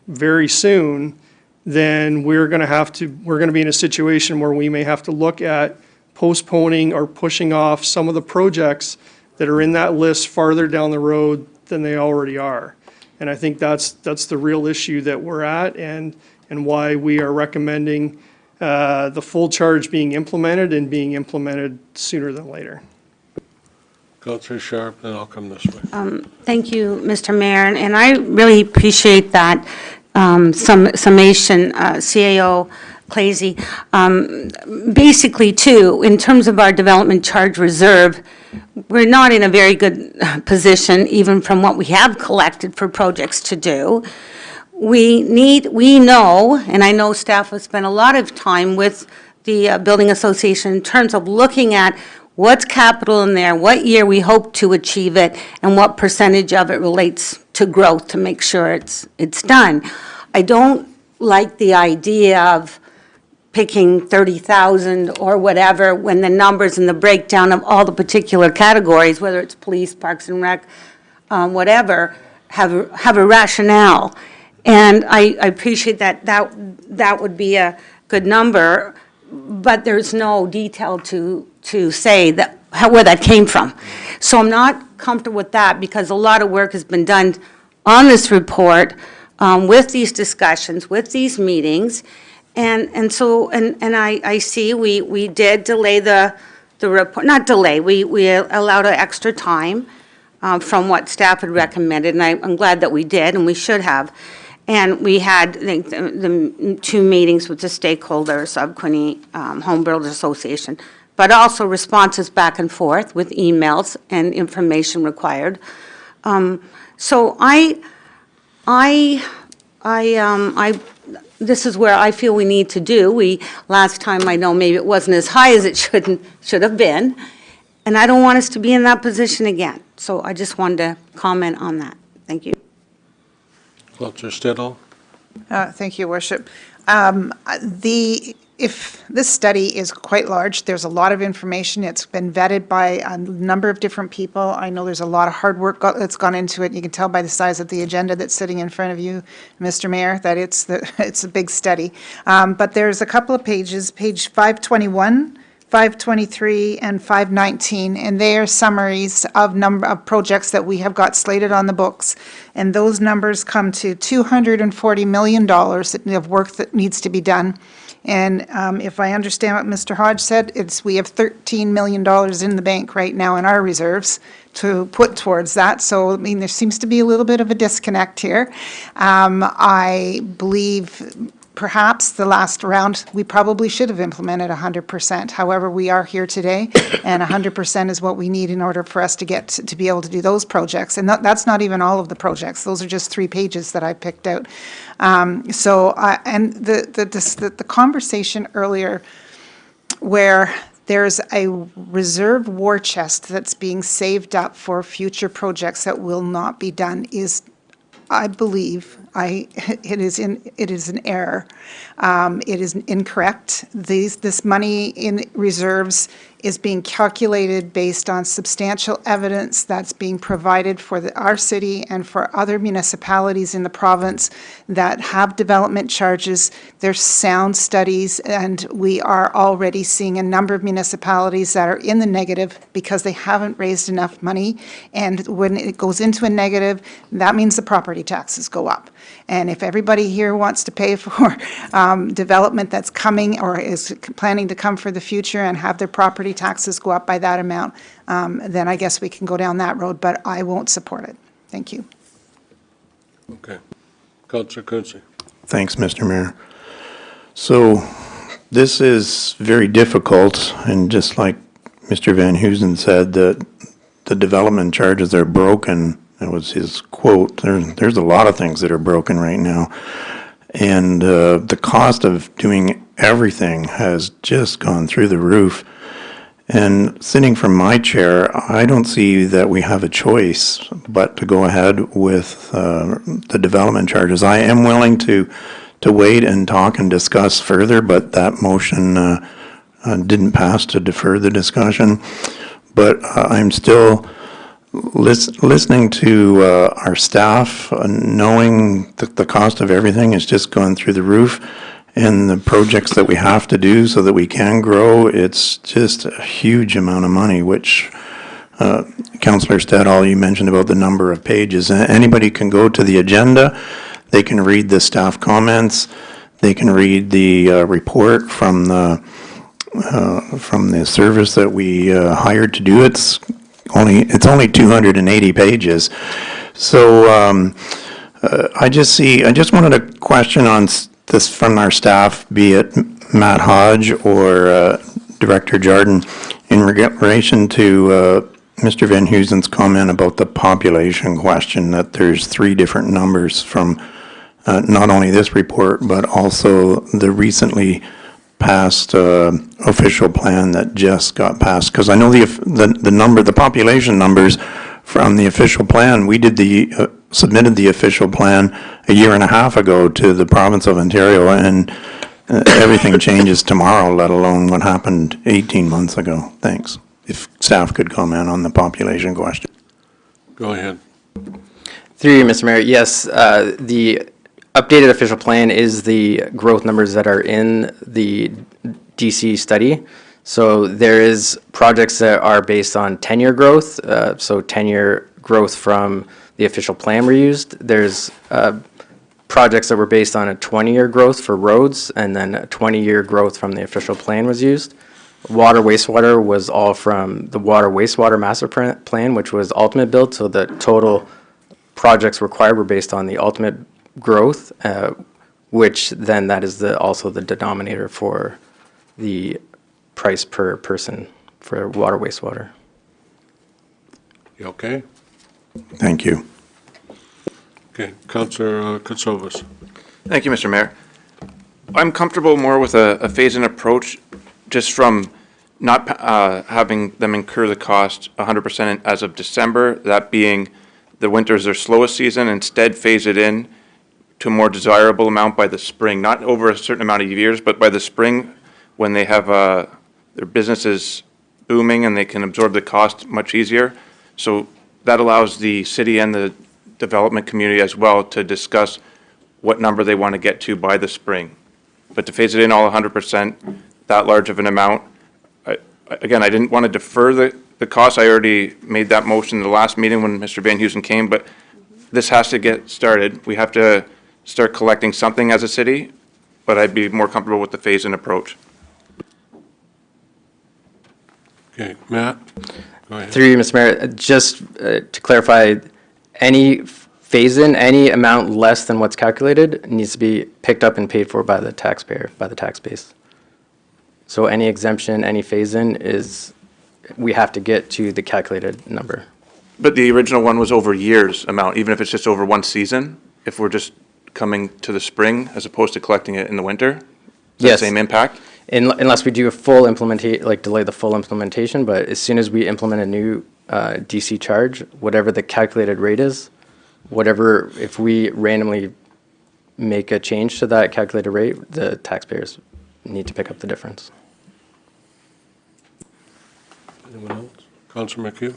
Speaker 6: very soon, then we're going to be in a situation where we may have to look at postponing or pushing off some of the projects that are in that list farther down the road than they already are. And I think that's the real issue that we're at, and why we are recommending the full charge being implemented and being implemented sooner than later.
Speaker 1: Councillor Sharp, then I'll come this way.
Speaker 12: Thank you, Mr. Mayor, and I really appreciate that summation, CAO Clazy. Basically, too, in terms of our development charge reserve, we're not in a very good position, even from what we have collected for projects to do. We know, and I know staff has spent a lot of time with the Building Association in terms of looking at what's capital in there, what year we hope to achieve it, and what percentage of it relates to growth to make sure it's done. I don't like the idea of picking 30,000 or whatever when the numbers and the breakdown of all the particular categories, whether it's police, parks and rec, whatever, have a rationale. And I appreciate that would be a good number, but there's no detail to say that where that came from. So I'm not comfortable with that because a lot of work has been done on this report with these discussions, with these meetings. And so I see we did delay the report, not delay, we allowed an extra time from what staff had recommended, and I'm glad that we did, and we should have. And we had the 2 meetings with the stakeholders of Quinte Home Builders Association, but also responses back and forth with emails and information required. So this is where I feel we need to do. Last time I know maybe it wasn't as high as it should have been, and I don't want us to be in that position again. So I just wanted to comment on that. Thank you.
Speaker 1: Councillor Stedall?
Speaker 5: Thank you, Worship. If this study is quite large, there's a lot of information. It's been vetted by a number of different people. I know there's a lot of hard work that's gone into it. You can tell by the size of the agenda that's sitting in front of you, Mr. Mayor, that it's a big study. But there's a couple of pages, page 521, 523, and 519, and they are summaries of number of projects that we have got slated on the books. And those numbers come to $240 million of work that needs to be done. And if I understand what Mr. Hodge said, we have $13 million in the bank right now in our reserves to put towards that. So, I mean, there seems to be a little bit of a disconnect here. I believe perhaps the last round, we probably should have implemented 100%. However, we are here today, and 100% is what we need in order for us to get to be able to do those projects. And that's not even all of the projects. Those are just 3 pages that I picked out. And the conversation earlier where there's a reserve war chest that's being saved up for future projects that will not be done is, I believe, it is an error. It is incorrect. This money in reserves is being calculated based on substantial evidence that's being provided for our city and for other municipalities in the province that have development charges. There's sound studies, and we are already seeing a number of municipalities that are in the negative because they haven't raised enough money. And when it goes into a negative, that means the property taxes go up. And if everybody here wants to pay for development that's coming or is planning to come for the future and have their property taxes go up by that amount, then I guess we can go down that road, but I won't support it. Thank you.
Speaker 1: Okay. Councillor Quinte.
Speaker 3: Thanks, Mr. Mayor. So this is very difficult, and just like Mr. Van Heusen said, that the development charges are broken. That was his quote. There's a lot of things that are broken right now. And the cost of doing everything has just gone through the roof. And sitting from my chair, I don't see that we have a choice but to go ahead with the development charges. I am willing to wait and talk and discuss further, but that motion didn't pass to defer the discussion. But I'm still listening to our staff, knowing that the cost of everything has just gone through the roof, and the projects that we have to do so that we can grow, it's just a huge amount of money, which Councillor Stedall, you mentioned about the number of pages. Anybody can go to the agenda, they can read the staff comments, they can read the report from the service that we hired to do it. It's only 280 pages. So I just wanted a question on this from our staff, be it Matt Hodge or Director Jardin, in relation to Mr. Van Heusen's comment about the population question, that there's 3 different numbers from not only this report, but also the recently passed official plan that just got passed. Because I know the population numbers from the official plan, we did the submitted the official plan a year and a half ago to the province of Ontario, and everything changes tomorrow, let alone what happened 18 months ago. Thanks. If staff could comment on the population question.
Speaker 1: Go ahead.
Speaker 15: Through you, Mr. Mayor, yes, the updated official plan is the growth numbers that are in the DC study. So there is projects that are based on 10-year growth, so 10-year growth from the official plan were used. There's projects that were based on a 20-year growth for roads, and then a 20-year growth from the official plan was used. Water, wastewater was all from the water, wastewater master plan, which was ultimate build, so the total projects required were based on the ultimate growth, which then that is also the denominator for the price per person for water, wastewater.
Speaker 1: You okay?
Speaker 3: Thank you.
Speaker 1: Okay, Councillor Katsovas.
Speaker 11: Thank you, Mr. Mayor. I'm comfortable more with a phase-in approach, just from not having them incur the cost 100% as of December, that being the winter is their slowest season, instead phase it in to a more desirable amount by the spring, not over a certain amount of years, but by the spring when they have their businesses booming and they can absorb the cost much easier. So that allows the city and the development community as well to discuss what number they want to get to by the spring. But to phase it in all 100%, that large of an amount, again, I didn't want to defer the cost. I already made that motion in the last meeting when Mr. Van Heusen came, but this has to get started. We have to start collecting something as a city, but I'd be more comfortable with the phase-in approach.
Speaker 1: Okay, Matt, go ahead.
Speaker 15: Through you, Mr. Mayor, just to clarify, any phase-in, any amount less than what's calculated needs to be picked up and paid for by the taxpayer, by the tax base. So any exemption, any phase-in is, we have to get to the calculated number.
Speaker 11: But the original one was over years amount, even if it's just over one season, if we're just coming to the spring as opposed to collecting it in the winter?
Speaker 15: Yes.
Speaker 11: Same impact?
Speaker 15: Unless we do a full implementation, like delay the full implementation, but as soon as we implement a new DC charge, whatever the calculated rate is, whatever, if we randomly make a change to that calculated rate, the taxpayers need to pick up the difference.
Speaker 1: Anyone else? Councillor McHugh?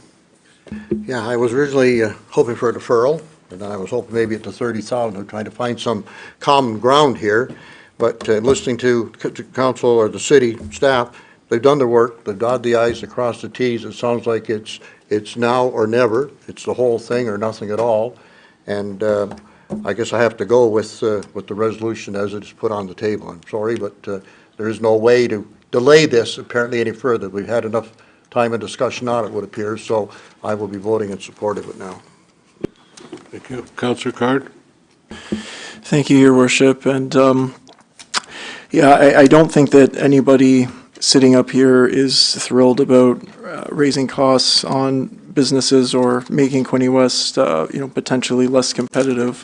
Speaker 7: Yeah, I was originally hoping for a deferral, and then I was hoping maybe at the 30,000, I'm trying to find some common ground here. But listening to council or the city staff, they've done their work, they've dotted the i's, they crossed the t's. It sounds like it's now or never. It's the whole thing or nothing at all. And I guess I have to go with the resolution as it's put on the table. I'm sorry, but there is no way to delay this apparently any further. We've had enough time and discussion on it, would appear, so I will be voting in support of it now.
Speaker 1: Thank you. Councillor Card?
Speaker 10: Thank you, Your Worship. And yeah, I don't think that anybody sitting up here is thrilled about raising costs on businesses or making Quinte West, potentially less competitive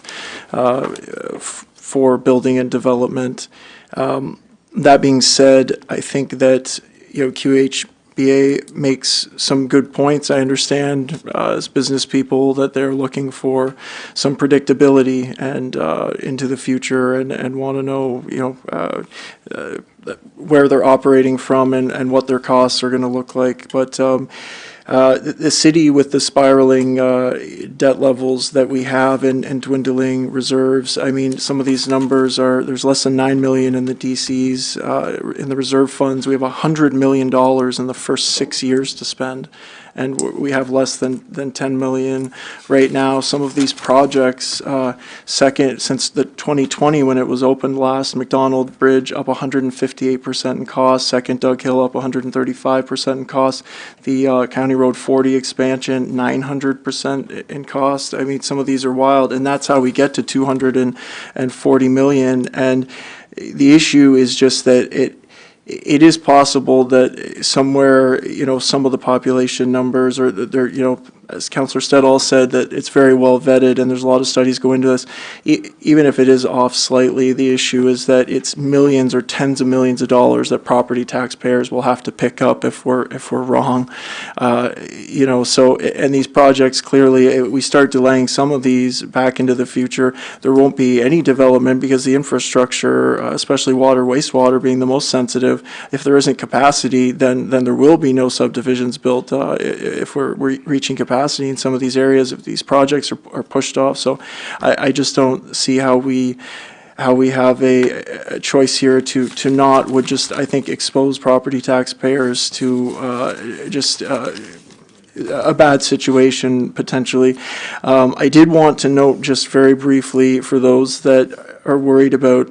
Speaker 10: for building and development. That being said, I think that QHBA makes some good points. I understand as business people that they're looking for some predictability and into the future and want to know where they're operating from and what their costs are going to look like. But the city, with the spiraling debt levels that we have and dwindling reserves, I mean, some of these numbers there's less than 9 million in the DCs, in the reserve funds. We have $100 million in the first 6 years to spend, and we have less than 10 million right now. Some of these projects, since the 2020 when it was opened last, McDonald Bridge up 158% in cost, second Doug Hill up 135% in cost, the County Road 40 expansion 900% in cost. I mean, some of these are wild, and that's how we get to 240 million. And the issue is just that it is possible that somewhere, some of the population numbers or there, as Councillor Stedall said, that it's very well vetted and there's a lot of studies go into this. Even if it is off slightly, the issue is that it's millions or tens of millions of dollars that property taxpayers will have to pick up if we're wrong. So, and these projects clearly, we start delaying some of these back into the future, there won't be any development because the infrastructure, especially water, wastewater being the most sensitive, if there isn't capacity, then there will be no subdivisions built if we're reaching capacity in some of these areas, if these projects are pushed off. So I just don't see how we have a choice here to not would just, I think, expose property taxpayers to a bad situation potentially. I did want to note just very briefly for those that are worried about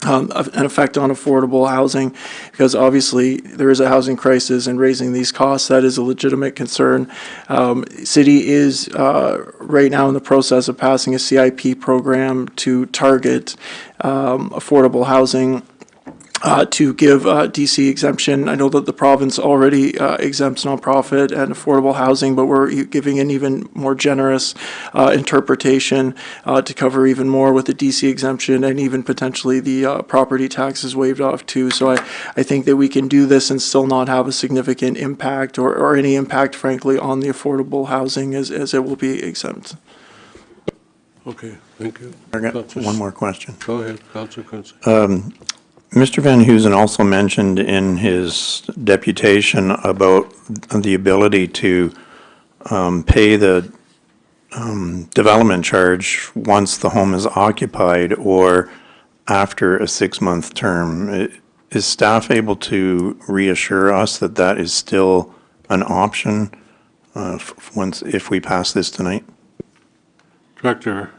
Speaker 10: an effect on affordable housing, because obviously there is a housing crisis and raising these costs, that is a legitimate concern. City is right now in the process of passing a CIP program to target affordable housing to give DC exemption. I know that the province already exempts nonprofit and affordable housing, but we're giving an even more generous interpretation to cover even more with the DC exemption and even potentially the property taxes waived off too. So I think that we can do this and still not have a significant impact or any impact, frankly, on the affordable housing as it will be exempt.
Speaker 1: Okay, thank you.
Speaker 3: I got one more question.
Speaker 1: Go ahead, Councillor Quinte.
Speaker 3: Mr. Van Heusen also mentioned in his deputation about the ability to pay the development charge once the home is occupied or after a 6-month term. Is staff able to reassure us that that is still an option if we pass this tonight?
Speaker 1: Director,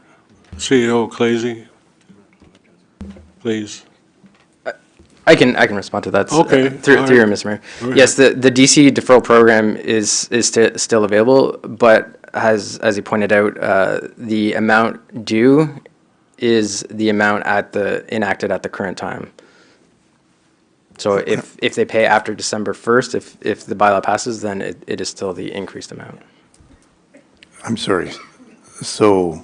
Speaker 1: CEO Clazy, please.
Speaker 15: I can respond to that.
Speaker 1: Okay.
Speaker 15: Through you, Mr. Mayor. Yes, the DC deferral program is still available, but as he pointed out, the amount due is the amount enacted at the current time. So if they pay after December 1st, if the bylaw passes, then it is still the increased amount.
Speaker 3: I'm sorry. So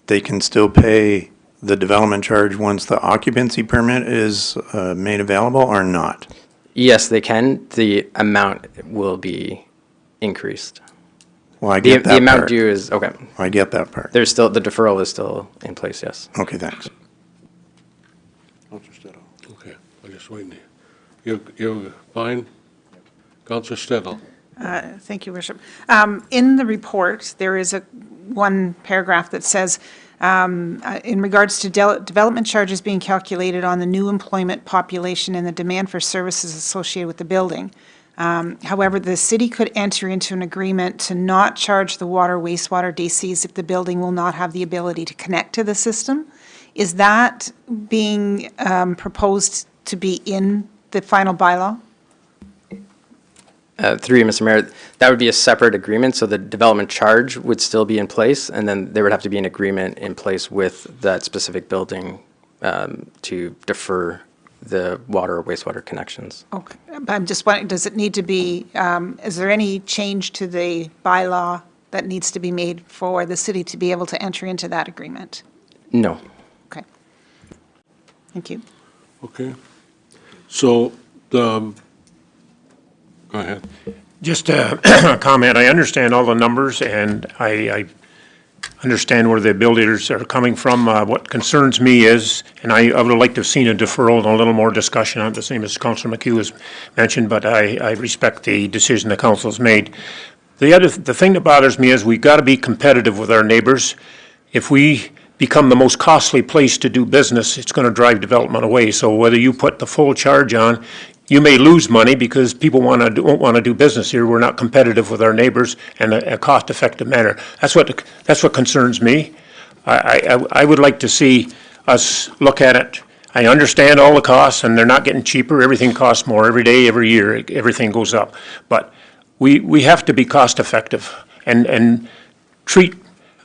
Speaker 3: they can still pay the development charge once the occupancy permit is made available or not?
Speaker 15: Yes, they can. The amount will be increased.
Speaker 3: Well, I get that part.
Speaker 15: The amount due is, okay.
Speaker 3: I get that part.
Speaker 15: There's still, the deferral is still in place, yes.
Speaker 3: Okay, thanks.
Speaker 1: Councillor Stedall. Okay, I'm just waiting. You fine? Councillor Stedall.
Speaker 5: Thank you, Worship. In the report, there is one paragraph that says, in regards to development charges being calculated on the new employment population and the demand for services associated with the building. However, the city could enter into an agreement to not charge the water, wastewater DCs if the building will not have the ability to connect to the system. Is that being proposed to be in the final bylaw?
Speaker 15: Through you, Mr. Mayor, that would be a separate agreement, so the development charge would still be in place, and then there would have to be an agreement in place with that specific building to defer the water or wastewater connections.
Speaker 5: Okay, but I'm just wondering, does it need to be, is there any change to the bylaw that needs to be made for the city to be able to enter into that agreement?
Speaker 15: No.
Speaker 5: Okay. Thank you.
Speaker 1: Okay. So the, go ahead.
Speaker 9: Just a comment. I understand all the numbers, and I understand where the builders are coming from. What concerns me is, and I would have liked to have seen a deferral and a little more discussion on it, the same as Councillor McHugh has mentioned, but I respect the decision the council's made. The thing that bothers me is we've got to be competitive with our neighbors. If we become the most costly place to do business, it's going to drive development away. So whether you put the full charge on, you may lose money because people won't want to do business here. We're not competitive with our neighbors in a cost-effective manner. That's what concerns me. I would like to see us look at it. I understand all the costs, and they're not getting cheaper. Everything costs more every day, every year. Everything goes up. But we have to be cost-effective and treat.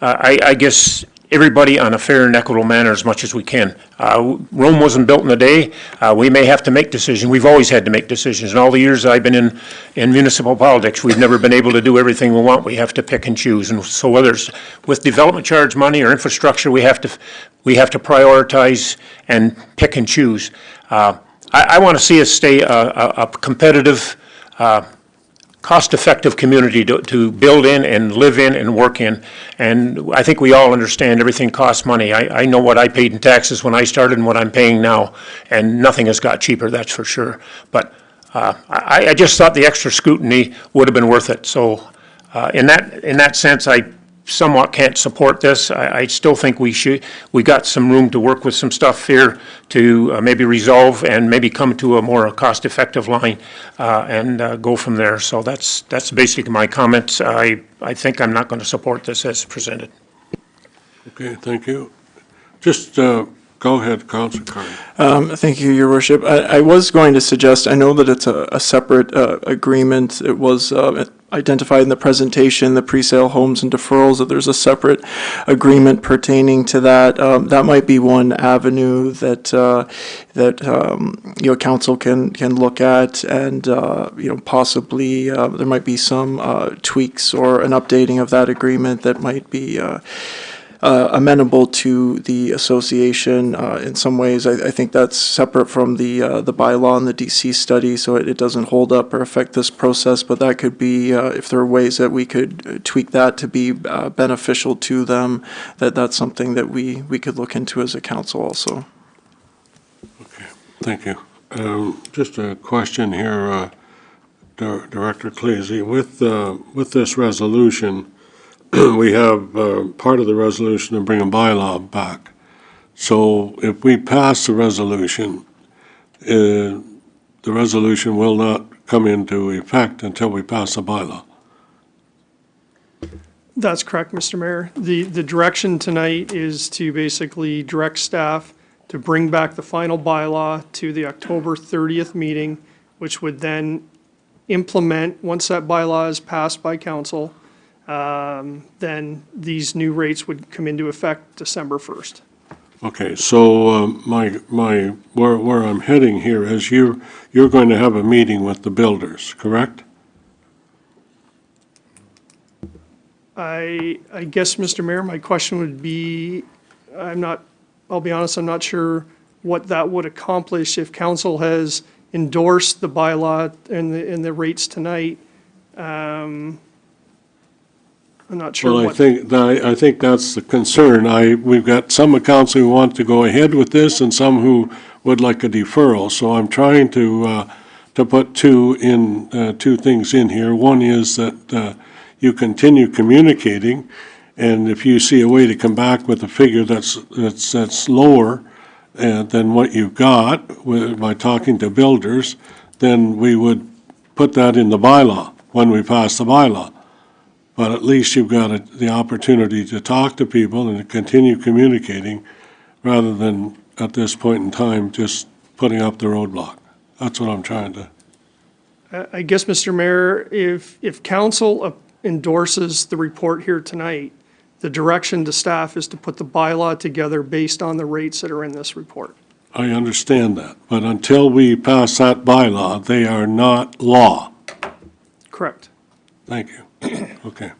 Speaker 9: I guess everybody on a fair and equitable manner as much as we can. Rome wasn't built in a day. We may have to make decisions. We've always had to make decisions. In all the years I've been in municipal politics, we've never been able to do everything we want. We have to pick and choose. And so whether it's with development charge money or infrastructure, we have to prioritize and pick and choose. I want to see us stay a competitive, cost-effective community to build in and live in and work in. And I think we all understand everything costs money. I know what I paid in taxes when I started and what I'm paying now, and nothing has got cheaper, that's for sure. But I just thought the extra scrutiny would have been worth it. So in that sense, I somewhat can't support this. I still think we got some room to work with some stuff here to maybe resolve and maybe come to a more cost-effective line and go from there. So that's basically my comments. I think I'm not going to support this as presented.
Speaker 1: Okay, thank you. Just go ahead, Councilor Carney.
Speaker 10: Thank you, Your Worship. I was going to suggest, I know that it's a separate agreement. It was identified in the presentation, the presale homes and deferrals, that there's a separate agreement pertaining to that. That might be one avenue that council can look at, and possibly there might be some tweaks or an updating of that agreement that might be amenable to the association in some ways. I think that's separate from the bylaw and the DC study, so it doesn't hold up or affect this process, but that could be, if there are ways that we could tweak that to be beneficial to them, that's something that we could look into as a council also.
Speaker 1: Okay, thank you. Just a question here, Director Cleasy. With this resolution, we have part of the resolution to bring a bylaw back. So if we pass the resolution will not come into effect until we pass a bylaw.
Speaker 6: That's correct, Mr. Mayor. The direction tonight is to basically direct staff to bring back the final bylaw to the October 30th meeting, which would then implement, once that bylaw is passed by council, then these new rates would come into effect December 1st.
Speaker 1: Okay, so where I'm heading here is you're going to have a meeting with the builders, correct?
Speaker 6: I guess, Mr. Mayor, my question would be, I'll be honest, I'm not sure what that would accomplish if council has endorsed the bylaw and the rates tonight. I'm not sure.
Speaker 1: Well, I think that's the concern. We've got some council who want to go ahead with this and some who would like a deferral. So I'm trying to put two things in here. One is that you continue and if you see a way to come back with a figure that's lower than what you've got by talking to builders, then we would put that in the bylaw when we pass the bylaw. But at least you've got the opportunity to talk to people and to continue communicating rather than at this point in time just putting up the roadblock. That's what I'm trying to.
Speaker 6: I guess, Mr. Mayor, if council endorses the report here tonight, the direction to staff is to put the bylaw together based on the rates that are in this report.
Speaker 1: I understand that, but until we pass that bylaw, they are not law.
Speaker 6: Correct.
Speaker 1: Thank you. Okay.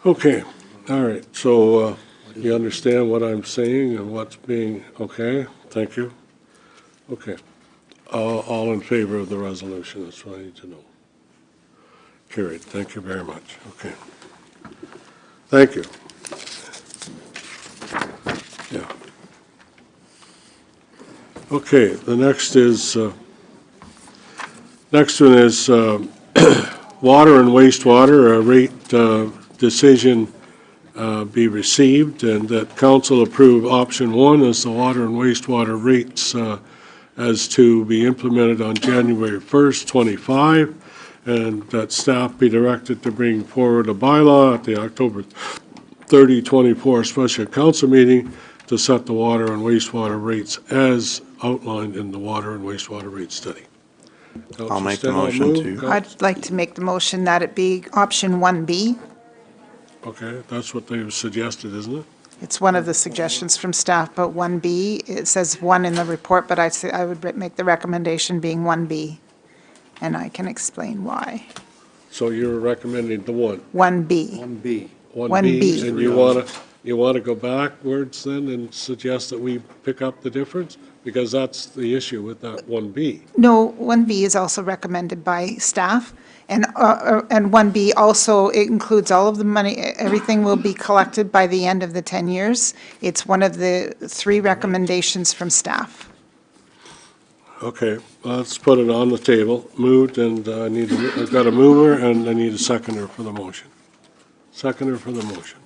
Speaker 1: Okay, all right, so you understand what I'm saying and what's being, okay, thank you. Okay, all in favor of the resolution, that's what I need to know. Carried, thank you very much, okay. Thank you. Yeah. Okay, the next one is water and wastewater rate decision be received, and that council approve option 1 as the water and wastewater rates as to be implemented on January 1st, 25, and that staff be directed to bring forward a bylaw at the October 30, 24 special council meeting to set the water and wastewater rates as outlined in the water and wastewater rate study.
Speaker 3: I'll make the motion to.
Speaker 5: I'd like to make the motion that it be option 1B.
Speaker 1: Okay, that's what they've suggested, isn't it?
Speaker 5: It's one of the suggestions from staff, but 1B, it says 1 in the report, but I would make the recommendation being 1B, and I can explain why.
Speaker 1: So you're recommending the 1?
Speaker 5: 1B.
Speaker 13: 1B.
Speaker 5: 1B.
Speaker 1: And you want to go backwards then and suggest that we pick up the difference? Because that's the issue with that 1B.
Speaker 5: No, 1B is also recommended by staff, and 1B also, it includes all of the money, everything will be collected by the end of the 10 years. It's one of the 3 recommendations from staff.
Speaker 1: Okay, let's put it on the table. Moved, and I've got a mover, and I need a seconder for the motion. Seconder for the motion.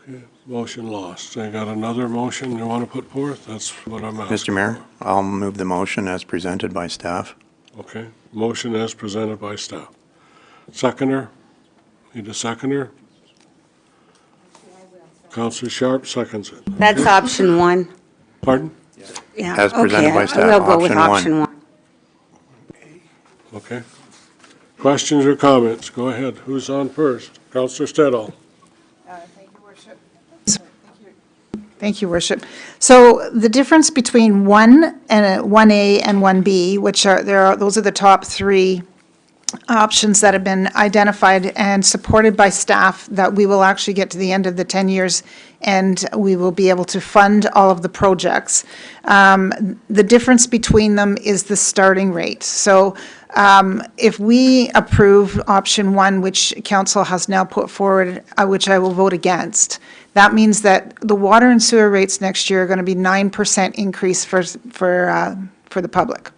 Speaker 1: Okay, motion lost. I got another motion you want to put forth? That's what I'm asking.
Speaker 3: Mr. Mayor, I'll move the motion as presented by staff.
Speaker 1: Okay, motion as presented by staff. Seconder? Need a seconder? Councillor Sharp seconds it.
Speaker 12: That's option 1.
Speaker 1: Pardon?
Speaker 12: Yeah,
Speaker 3: As presented
Speaker 12: okay,
Speaker 3: by staff,
Speaker 12: We'll go with
Speaker 3: option
Speaker 12: option
Speaker 3: 1.
Speaker 12: 1.
Speaker 1: Okay. Questions or comments? Go ahead. Who's on first? Councillor Stedall.
Speaker 5: Thank you, Worship. So the difference between 1 and 1A and 1B, which those are the top 3 options that have been identified and supported by staff, that we will actually get to the end of the 10 years and we will be able to fund all of the projects. The difference between them is the starting rate. So if we approve option 1, which council has now put forward, which I will vote against, that means that the water and sewer rates next year are going to be 9% increase for the public.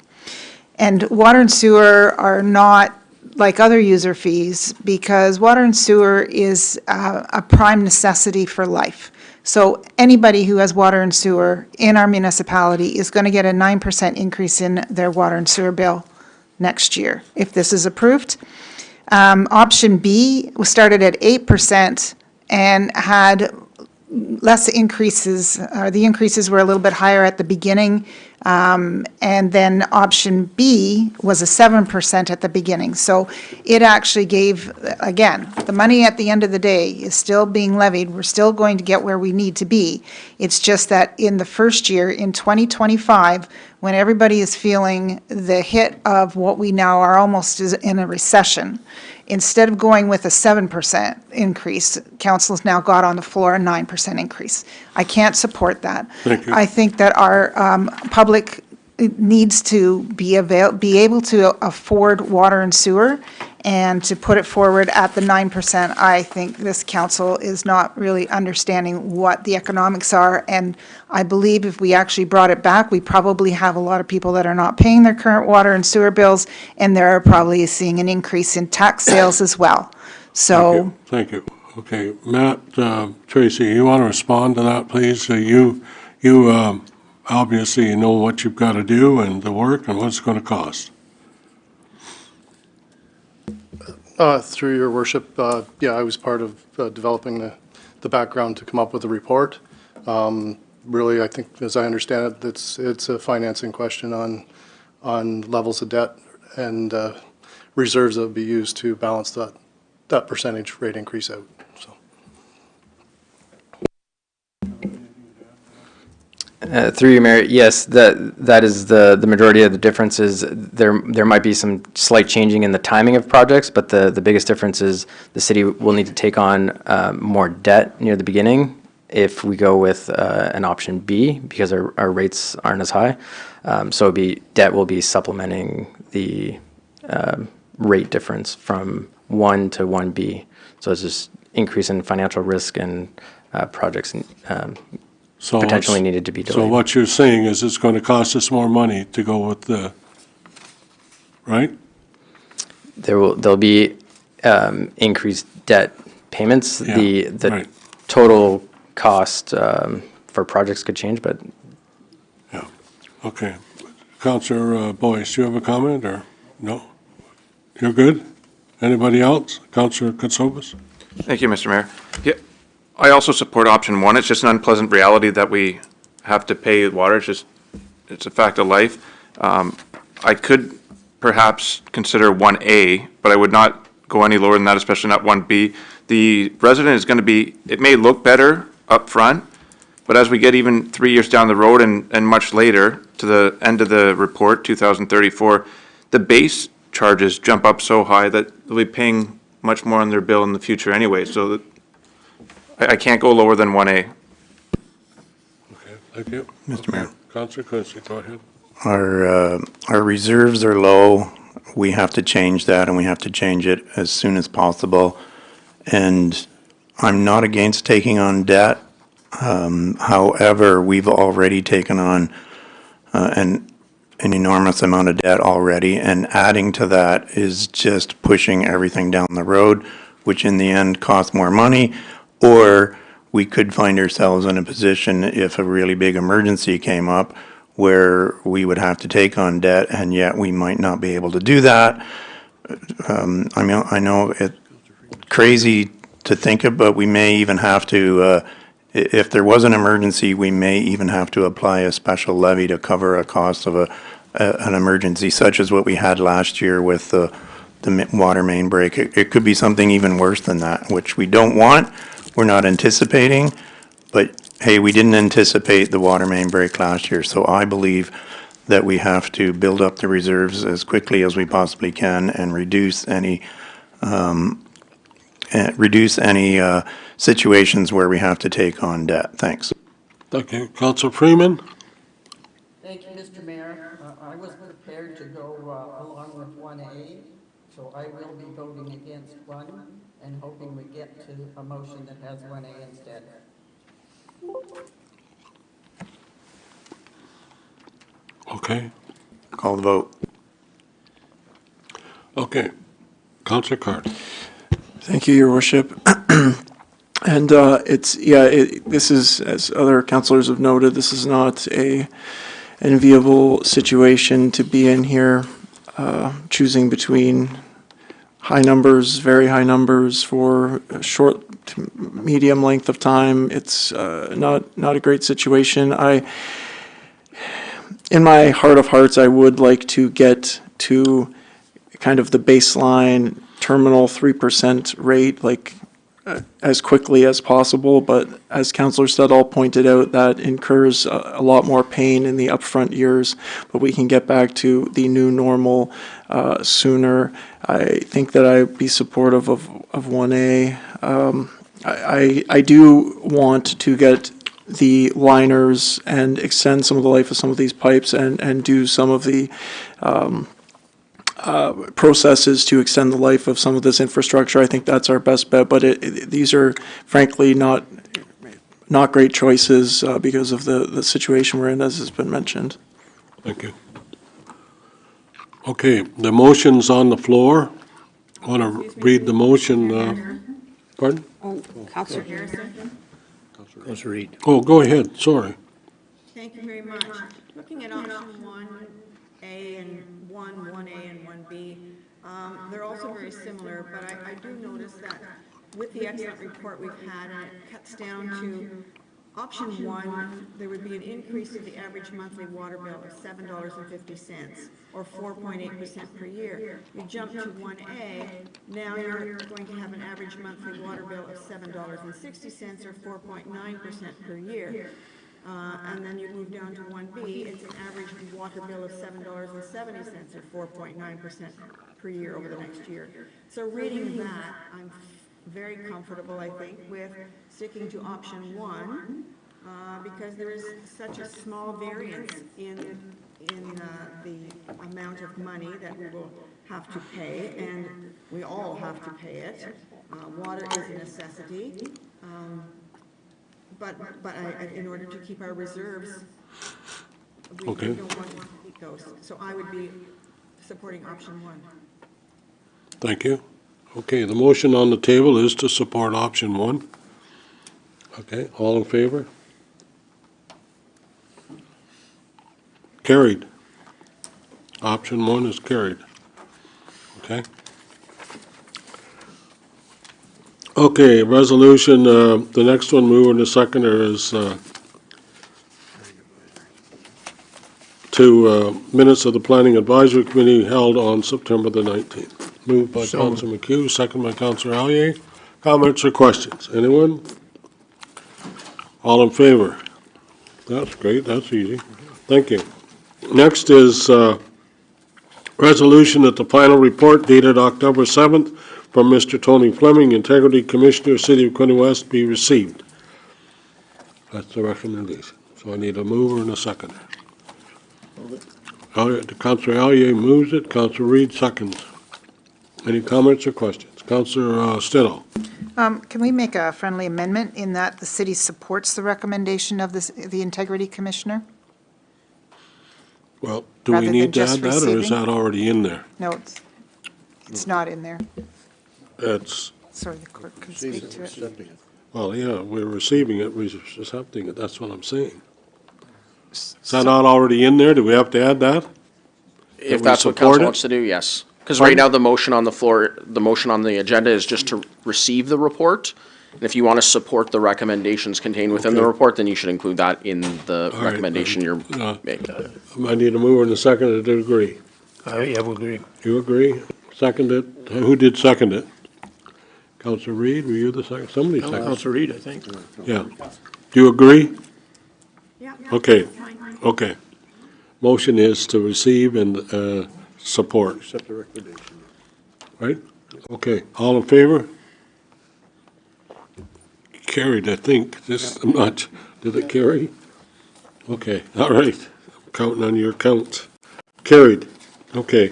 Speaker 5: And water and sewer are not like other user fees, because water and sewer is a prime necessity for life. So anybody who has water and sewer in our municipality is going to get a 9% increase in their water and sewer bill next year, if this is approved. Option B was started at 8% and had less increases. The increases were a little bit higher at the beginning, and then option B was a 7% at the beginning. So it actually gave, again, the money at the end of the day is still being levied. We're still going to get where we need to be. It's just that in the first year, in 2025, when everybody is feeling the hit of what we now are almost in a recession, instead of going with a 7% increase, council's now got on the floor a 9% increase. I can't support that.
Speaker 1: Thank you.
Speaker 5: I think that our public needs to be able to afford water and sewer, and to put it forward at the 9%, I think this council is not really understanding what the economics are. And I believe if we actually brought it back, we probably have a lot of people that are not paying their current water and sewer bills, and they're probably seeing an increase in tax sales as well. So.
Speaker 1: Thank you. Okay, Matt, Tracy, you want to respond to that, please? You obviously know what you've got to do and the work and what it's going to cost.
Speaker 19: Through your worship, yeah, I was part of developing the background to come up with the report. Really, I think, as I understand it, it's a financing question on levels of debt and reserves that would be used to balance that percentage rate increase out. So.
Speaker 15: Through you, Mayor, yes, that is the majority of the differences. There might be some slight changing in the timing of projects, but the biggest difference is the city will need to take on more debt near the beginning if we go with an option B, because our rates aren't as high. So debt will be supplementing the rate difference from 1 to 1B. So it's just increase in financial risk and projects potentially needed to be delayed.
Speaker 1: So what you're saying is it's going to cost us more money to go with the, right?
Speaker 15: There'll be increased debt payments.
Speaker 1: Yeah,
Speaker 15: The
Speaker 1: right.
Speaker 15: total cost for projects could change, but
Speaker 1: Yeah, okay. Councillor Boyce, do you have a comment, or no? You're good? Anybody else? Councillor Katsoukas?
Speaker 11: Thank you, Mr. Mayor. Yeah, I also support option 1. It's just an unpleasant reality that we have to pay water. It's a fact of life. I could perhaps consider 1A, but I would not go any lower than that, especially not 1B. The resident is going to be, it may look better up front, but as we get even 3 years down the road and much later to the end of the report, 2034, the base charges jump up so high that they'll be paying much more on their bill in the future anyway. So that I can't go lower than 1A.
Speaker 1: Okay, thank you.
Speaker 3: Mr. Mayor.
Speaker 1: Councillor Quince, go ahead.
Speaker 3: Our reserves are low. We have to change that, and we have to change it as soon as possible. And I'm not against taking on debt. However, we've already taken on an enormous amount of debt already, and adding to that is just pushing everything down the road, which in the end costs more money, or we could find ourselves in a position if a really big emergency came up where we would have to take on debt, and yet we might not be able to do that. I know it's crazy to think of, but we may even have to, if there was an emergency, we may even have to apply a special levy to cover a cost of an emergency, such as what we had last year with the water main break. It could be something even worse than that, which we don't want, we're not anticipating, but hey, we didn't anticipate the water main break last year, so I believe that we have to build up the reserves as quickly as we possibly can and reduce any situations where we have to take on debt. Thanks.
Speaker 1: Thank you. Councillor Freeman?
Speaker 20: Thank you, Mr. Mayor. I was prepared to go along with 1A, so I will be voting against 1 and hoping we get to a motion that has 1A instead.
Speaker 1: Okay.
Speaker 3: Call the vote.
Speaker 1: Okay. Councillor Card.
Speaker 10: Thank you, Your Worship. And this is, as other councillors have noted, this is not a enviable situation to be in here, choosing between high numbers, very high numbers for a short to medium length of time. It's not a great situation. In my heart of hearts, I would like to get to kind of the baseline terminal 3% rate, as quickly as possible, but as Councillor Studdall pointed out, that incurs a lot more pain in the upfront years, but we can get back to the new normal sooner. I think that I'd be supportive of 1A. I do want to get the liners and extend some of the life of some of these pipes and do some of the processes to extend the life of some of this infrastructure. I think that's our best bet, but these are frankly not great choices because of the situation we're in, as has been mentioned.
Speaker 1: Thank you. Okay, the motion's on the floor. I want to read the motion. Pardon?
Speaker 2: Councillor Harrison?
Speaker 9: Councillor Reid.
Speaker 1: Oh, go ahead, sorry.
Speaker 8: Thank you very much. Looking at option 1A and 1A and 1B, they're also very similar, but I do notice that with the excellent report we've had, and it cuts down to option 1, there would be an increase in the average monthly water bill of $7.50, or 4.8% per year. You jump to 1A, now you're going to have an average monthly water bill of $7.60, or 4.9% per year. And then you move down to 1B, it's an average water bill of $7.70, or 4.9% per year over the next year. So reading that, I'm very comfortable, I think, with sticking to option 1, because there is such a small variance in the amount of money that we will have to pay, and we all have to pay it. Water is a necessity. But in order to keep our reserves, we don't want to keep those. So I would be supporting option 1.
Speaker 1: Thank you. Okay, the motion on the table is to support option 1. Okay, all in favor? Carried. Option 1 is carried. Okay. Okay, resolution, the next one, mover and the seconder, is to minutes of the Planning Advisory Committee held on September the 19th. Moved by Councilor McHugh, second by Councilor Allier. Comments or questions? Anyone? All in favor? That's great, that's easy. Thank you. Next is resolution that the final report dated October 7th from Mr. Tony Fleming, Integrity Commissioner, City of Quinte West, be received. That's the recommendation. So I need a mover and a seconder. Councilor Allier moves it, Councilor Reed seconds. Any comments or questions? Councilor Stidham.
Speaker 5: Can we make a friendly amendment in that the city supports the recommendation of the Integrity Commissioner?
Speaker 1: Well, do we
Speaker 5: Rather
Speaker 1: need
Speaker 5: than
Speaker 1: to
Speaker 5: just
Speaker 1: add that, or is
Speaker 5: receiving?
Speaker 1: that already in there?
Speaker 5: No, it's not in there.
Speaker 1: It's,
Speaker 5: Sorry, the clerk can speak to it.
Speaker 1: well, yeah, we're receiving it, we're accepting it, that's what I'm saying. Is that not already in there? Do we have to add that?
Speaker 21: If
Speaker 1: we
Speaker 21: that's what
Speaker 1: support
Speaker 21: council
Speaker 1: it?
Speaker 21: wants to do, yes. Because
Speaker 1: Pardon?
Speaker 21: right now, the motion on the floor, the motion on the agenda is just to receive the report. And if you want to support the recommendations contained within the
Speaker 1: Okay.
Speaker 21: report, then you should include that in the
Speaker 1: All right,
Speaker 21: recommendation you're
Speaker 1: uh,
Speaker 21: making.
Speaker 1: I need a mover and a seconder to agree.
Speaker 9: Yeah, we'll agree.
Speaker 1: You agree? Second it? Who did second it? Councilor Reed, were you the second? Somebody seconded it.
Speaker 9: Councilor Reed, I think.
Speaker 1: Yeah. Do you agree?
Speaker 8: Yeah.
Speaker 1: Okay, okay. Motion is to receive and support.
Speaker 7: Accept the recommendation.
Speaker 1: Right? Okay, all in favor? Carried, I think, just, I'm not, did it carry? Okay, all right, I'm counting on your count. Carried, okay.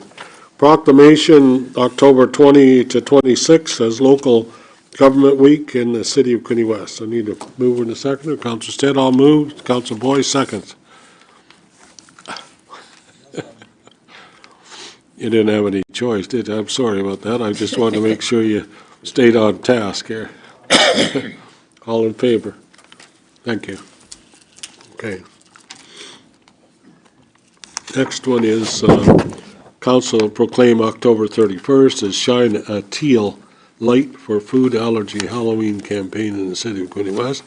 Speaker 1: Proclamation, October 20 to 26 as local government week in the city of Quinte West. I need a mover and a seconder. Councilor Stedall moves, Councilor Boyce seconds. You didn't have any choice, did you? I'm sorry about that. I just wanted to make sure you stayed on task here. All in favor? Thank you. Okay. Next one is council proclaim October 31st as Shine a Teal Light for Food Allergy Halloween campaign in the city of Quinte West.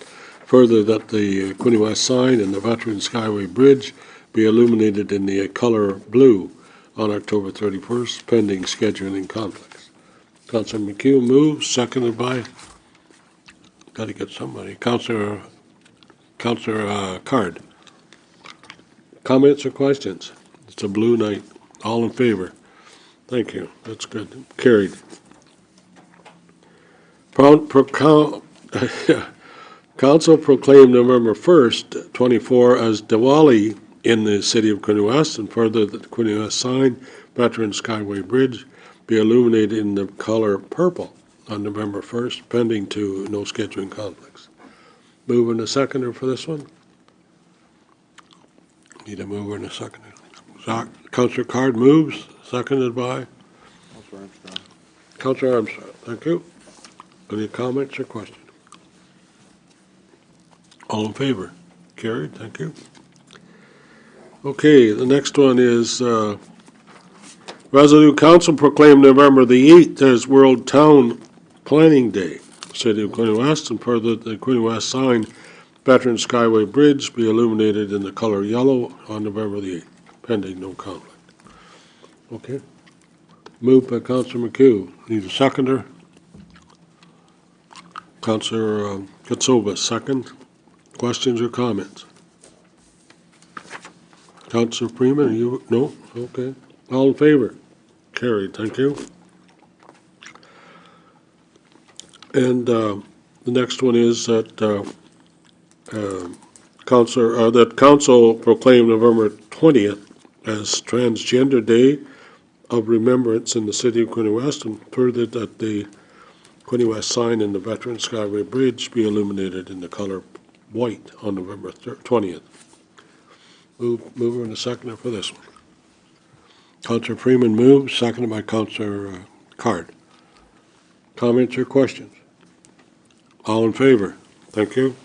Speaker 1: Further, that the Quinte West sign and the Veterans Skyway Bridge be illuminated in the color blue on October 31st, pending scheduling conflicts. Councilor McHugh moves, seconded by, got to get somebody, Councilor Card. Comments or questions? It's a blue night. All in favor? Thank you. That's good. Carried. Council proclaimed November 1st, 24 as Diwali in the city of Quinte West, and further that the Quinte West sign, Veterans Skyway Bridge, be illuminated in the color purple on November 1st, pending to no scheduling conflicts. Moving a seconder for this one? Need a mover and a seconder. Councilor Card moves, seconded by? Councilor Armstrong. Thank you. Any comments or questions? All in favor? Carried, thank you. Okay, the next one is Resolute Council proclaimed November the 8th as World Town Planning Day, City of Quinte West, and further the Quinte West sign, Veterans Skyway Bridge, be illuminated in the color yellow on November the 8th, pending no conflict. Okay. Moved by Councilor McHugh. Need a seconder? Councilor Katsouba, second. Questions or comments? Councilor Freeman, are you, no? Okay. All in favor? Carried, thank you. And the next one is that council proclaimed November 20th as Transgender Day of Remembrance in the city of Quinte West, and further that the Quinte West sign and the Veterans Skyway Bridge be illuminated in the color white on November 20th. Mover and a seconder for this one. Councilor Freeman moves, seconded by Councilor Card. Comments or questions? All in favor? Thank you.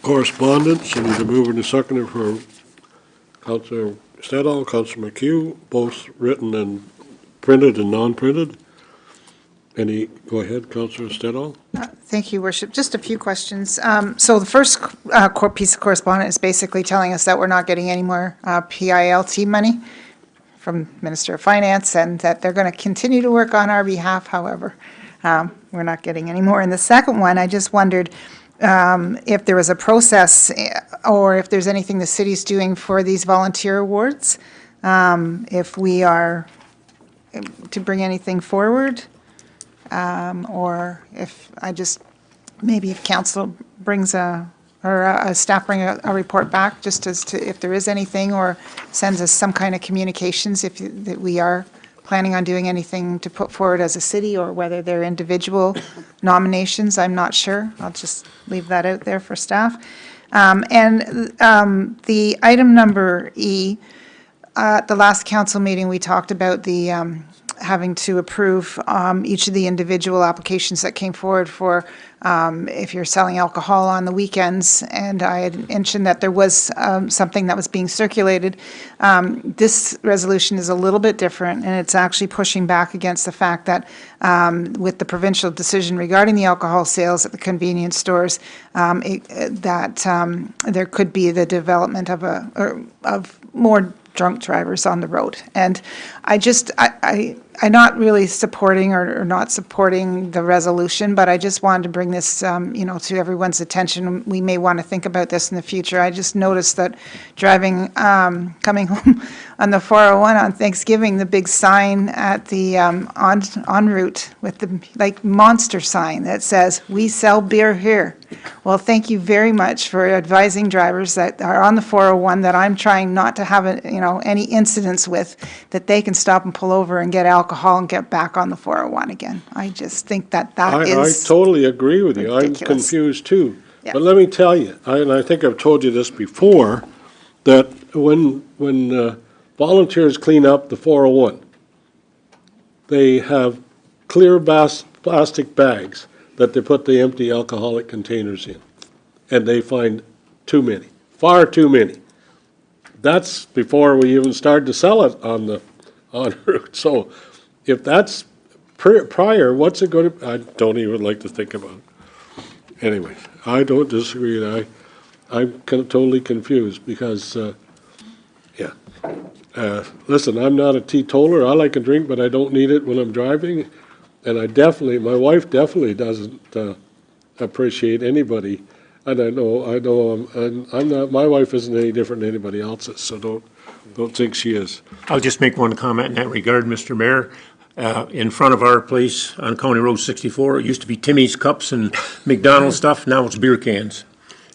Speaker 1: Correspondence, I need a mover and a seconder for Councilor Stedall, Councilor McHugh, both written and printed and non-printed. Go ahead, Councilor Stedall.
Speaker 5: Thank you, Worship. Just a few questions. So the first piece of correspondence is basically telling us that we're not getting any more PILT money from Minister of Finance, and that they're going to continue to work on our behalf, however. We're not getting any more. And the second one, I just wondered if there was a process or if there's anything the city's doing for these volunteer awards, if we are to bring anything forward, or if maybe if council brings or staff bring a report back just as to if there is anything, or sends us some kind of communications that we are planning on doing anything to put forward as a city, or whether they're individual nominations, I'm not sure. I'll just leave that out there for staff. The item number E, at the last council meeting, we talked about the having to approve each of the individual applications that came forward for if you're selling alcohol on the weekends, and I had mentioned that there was something that was being circulated. This resolution is a little bit different, and it's actually pushing back against the fact that with the provincial decision regarding the alcohol sales at the convenience stores, there could be the development of more drunk drivers on the road. And I'm not really supporting or not supporting the resolution, but I just wanted to bring this, to everyone's attention. We may want to think about this in the future. I just noticed that driving, coming home on the 401 on Thanksgiving, the big sign at the en route with the monster sign that says, "We sell beer here." Well, thank you very much for advising drivers that are on the 401 that I'm trying not to have any incidents with, that they can stop and pull over and get alcohol and get back on the 401 again. I just think that is
Speaker 1: I totally agree with you.
Speaker 5: ridiculous.
Speaker 1: I'm confused too.
Speaker 5: Yeah.
Speaker 1: But let me tell you, and I think I've told you this before, that when volunteers clean up the 401, they have clear plastic bags that they put the empty alcoholic containers in, and they find too many, far too many. That's before we even start to sell it on the en route. So if that's prior, what's it going to, I don't even like to think about it. Anyway, I don't disagree. I'm totally confused because, listen, I'm not a teetotaler. I like a drink, but I don't need it when I'm driving. And my wife definitely doesn't appreciate anybody. And I know, I'm not, my wife isn't any different than anybody else's, so don't think she is.
Speaker 9: I'll just make one comment in that regard, Mr. Mayor. In front of our place on County Road 64, it used to be Timmy's cups and McDonald's stuff. Now it's beer cans.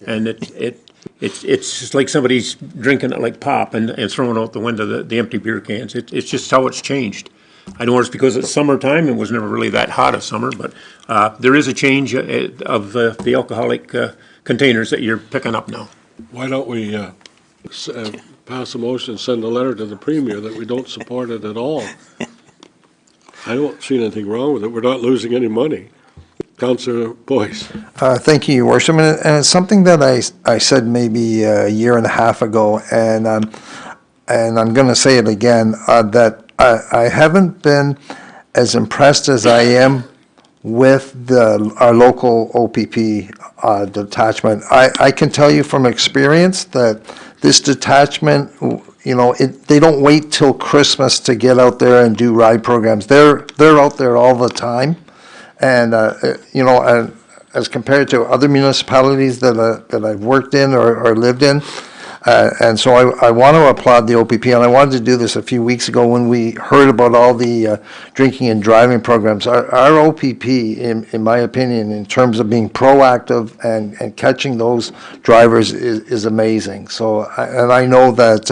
Speaker 9: And it's just like somebody's drinking it like pop and throwing out the window the empty beer cans. It's just how it's changed. I know it's because it's summertime. It was never really that hot a summer, but there is a change of the alcoholic containers that you're picking up now.
Speaker 1: Why don't we pass a motion and send a letter to the Premier that we don't support it at all? I don't see anything wrong with it. We're not losing any money. Councillor Boyce.
Speaker 13: Thank you, Your Worship. And it's something that I said maybe a year and a half ago, and I'm going to say it again, that I haven't been as impressed as I am with our local OPP detachment. I can tell you from experience that this detachment, they don't wait till Christmas to get out there and do ride programs. They're out there all the time, and as compared to other municipalities that I've worked in or lived in. And so I want to applaud the OPP, and I wanted to do this a few weeks ago when we heard about all the drinking and driving programs. Our OPP, in my opinion, in terms of being proactive and catching those drivers is amazing. So, and I know that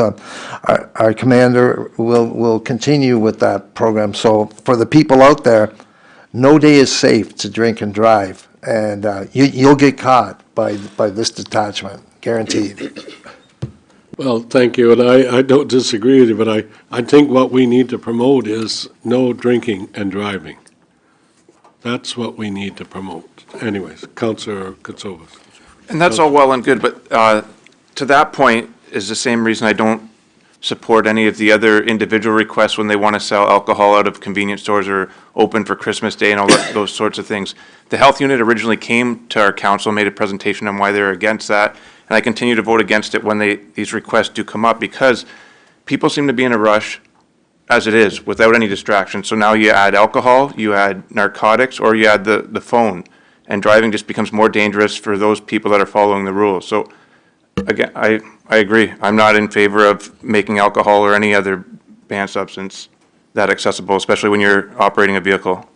Speaker 13: our commander will continue with that program. So for the people out there, no day is safe to drink and drive, and you'll get caught by this detachment, guaranteed.
Speaker 1: Well, thank you, and I don't disagree with you, but I think what we need to promote is no drinking and driving. That's what we need to promote. Anyways, Councillor Katsovas.
Speaker 11: And that's all well and good, but to that point is the same reason I don't support any of the other individual requests when they want to sell alcohol out of convenience stores or open for Christmas Day and all those sorts of things. The health unit originally came to our council, made a presentation on why they're against that, and I continue to vote against it when these requests do come up, because people seem to be in a rush. as it is, without any distraction. So now you add alcohol, you add narcotics, or you add the phone, and driving just becomes more dangerous for those people that are following the rules. So again, I agree. I'm not in favor of making alcohol or any other banned substance that accessible, especially when you're operating a vehicle.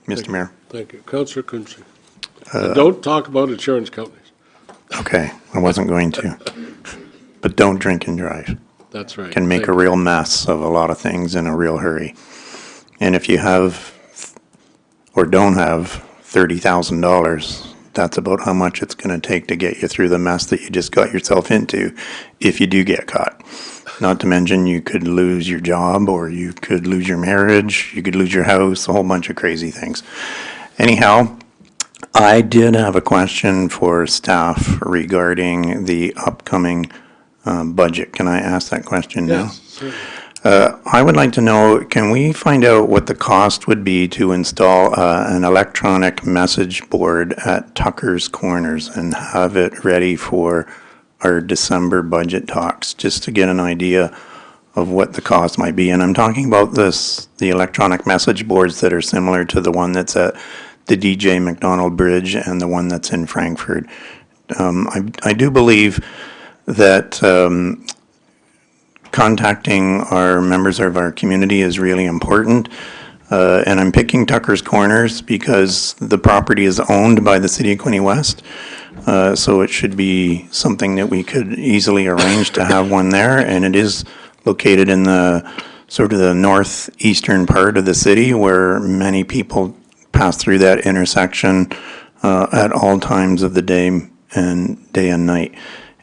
Speaker 3: Mr. Mayor.
Speaker 1: Thank you. Councillor Quinte. Don't talk about insurance companies.
Speaker 3: Okay, I wasn't going to. But don't drink and drive.
Speaker 1: That's right.
Speaker 3: Can make
Speaker 1: Thank
Speaker 3: a
Speaker 1: you.
Speaker 3: real mess of a lot of things in a real hurry. And if you have or don't have $30,000, that's about how much it's going to take to get you through the mess that you just got yourself into if you do get caught. Not to mention you could lose your job, or you could lose your marriage, you could lose your house, a whole bunch of crazy things. Anyhow, I did have a question for staff regarding the upcoming budget. Can I ask that question now?
Speaker 1: Yes, certainly.
Speaker 3: I would like to know, can we find out what the cost would be to install an electronic message board at Tucker's Corners and have it ready for our December budget talks, just to get an idea of what the cost might be? And I'm talking about the electronic message boards that are similar to the one that's at the DJ McDonald Bridge and the one that's in Frankfurt. I do believe that contacting our members of our community is really important. And I'm picking Tucker's Corners because the property is owned by the City of Quinte West. So it should be something that we could easily arrange to have one there. And it is located in the sort of the northeastern part of the city, where many people pass through that intersection at all times of the day and night.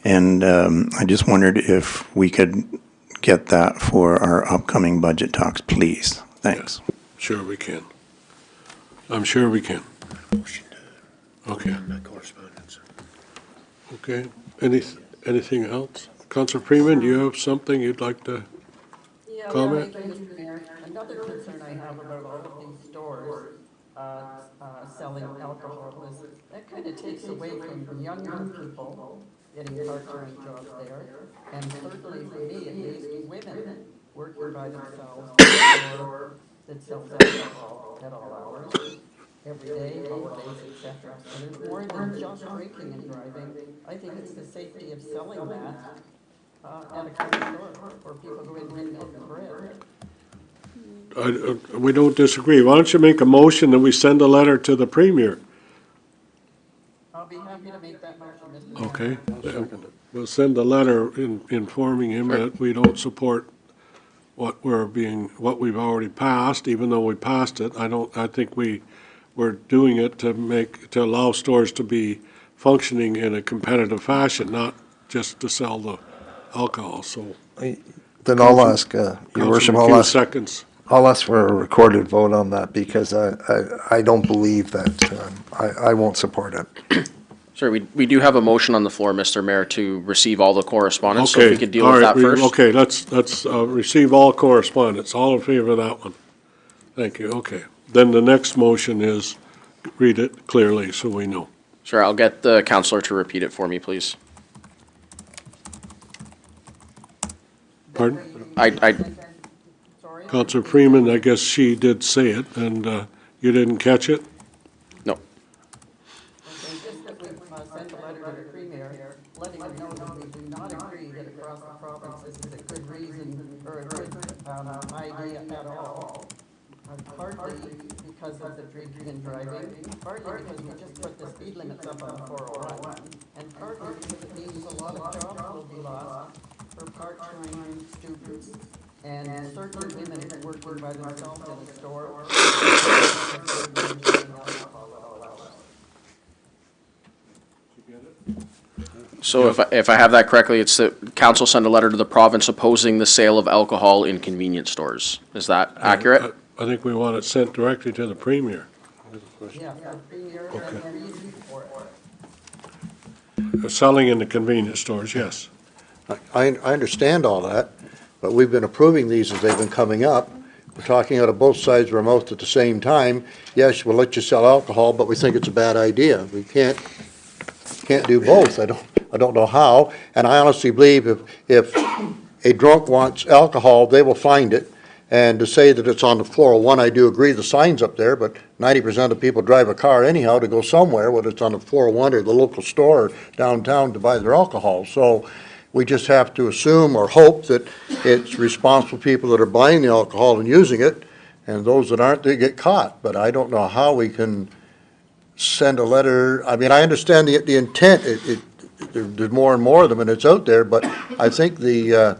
Speaker 3: And I just wondered if we could get that for our upcoming budget talks, please. Thanks.
Speaker 1: Sure we can. I'm sure we can. Okay. Okay. Anything else? Councillor Freeman, do you have something you'd like to comment?
Speaker 20: Thank you, Mr. Mayor. Another concern I have about all of these stores selling alcohol is that kind of takes away from younger people getting part-time jobs there. And certainly for me, at least, women working by themselves or that sells alcohol at all hours, every day, holidays, etc. So there's more than just drinking and driving. I think it's the safety of selling that at a county store where people go in and milk bread.
Speaker 1: We don't disagree. Why don't you make a motion that we send a letter to the Premier?
Speaker 20: I'll be happy to make that motion, Mr. Mayor.
Speaker 1: Okay. We'll send a letter informing him that we don't support what we've already passed, even though we passed it. I think we're doing it to allow stores to be functioning in a competitive fashion, not just to sell the alcohol, so.
Speaker 13: Then I'll ask, Your Worship, I'll ask for a recorded vote on that, because I don't believe that, I won't support it.
Speaker 21: Sorry, we do have a motion on the floor, Mr. Mayor, to receive all the correspondence, so if we could deal with that first.
Speaker 1: Okay, let's receive all correspondence. All in favor of that one? Thank you, okay. Then the next motion is, read it clearly so we know.
Speaker 21: Sure, I'll get the counselor to repeat it for me, please.
Speaker 1: Pardon?
Speaker 20: Sorry?
Speaker 1: Councillor Freeman, I guess she did say it, and you didn't catch it?
Speaker 21: No.
Speaker 20: Okay, just that we send a letter to the Premier, letting him know that we do not agree that across the province this is a good reason or a good idea at all. Partly because of the drinking and driving, partly because we just put the speed limits up on 401, and partly because it means a lot of jobs will be lost for part-time students and certain women working by themselves in a store.
Speaker 21: So if I have that correctly, it's that council sent a letter to the province opposing the sale of alcohol in convenience stores. Is that accurate?
Speaker 1: I think we want it sent directly to the Premier.
Speaker 20: Yeah, the Premier and the reason for it.
Speaker 1: Selling in the convenience stores, yes.
Speaker 7: I understand all that, but we've been approving these as they've been coming up. We're talking out of both sides of our mouth at the same time. Yes, we'll let you sell alcohol, but we think it's a bad idea. We can't do both. I don't know how. And I honestly believe if a drunk wants alcohol, they will find it. And to say that it's on the 401, I do agree, the sign's up there, but 90% of people drive a car anyhow to go somewhere, whether it's on the 401 or the local store downtown to buy their alcohol. So we just have to assume or hope that it's responsible people that are buying the alcohol and using it, and those that aren't, they get caught. But I don't know how we can send a letter. I mean, I understand the intent. There's more and more of them, and it's out there, but I think the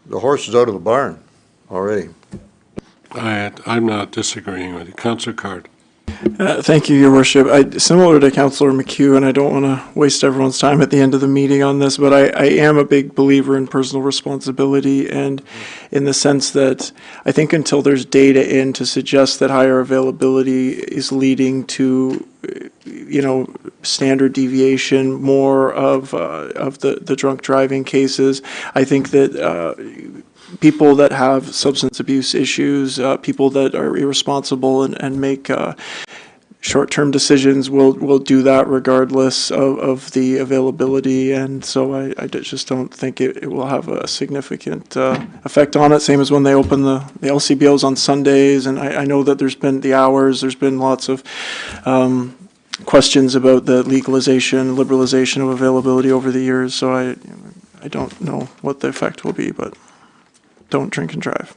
Speaker 7: horse is out of the barn already.
Speaker 1: I'm not disagreeing with you. Councillor Card.
Speaker 10: Thank you, Your Worship. Similar to Councillor McHugh, and I don't want to waste everyone's time at the end of the meeting on this, but I am a big believer in personal responsibility, and in the sense that I think until there's data in to suggest that higher availability is leading to, standard deviation, more of the drunk driving cases, I think that people that have substance abuse issues, people that are irresponsible and make short-term decisions will do that regardless of the availabiliity. And so I just don't think it will have a significant effect on it. Same as when they open the LCBOs on Sundays. And I know that there's been the hours, there's been lots of questions about the legalization, liberalization of availability over the years. So I don't know what the effect will be, but don't drink and drive.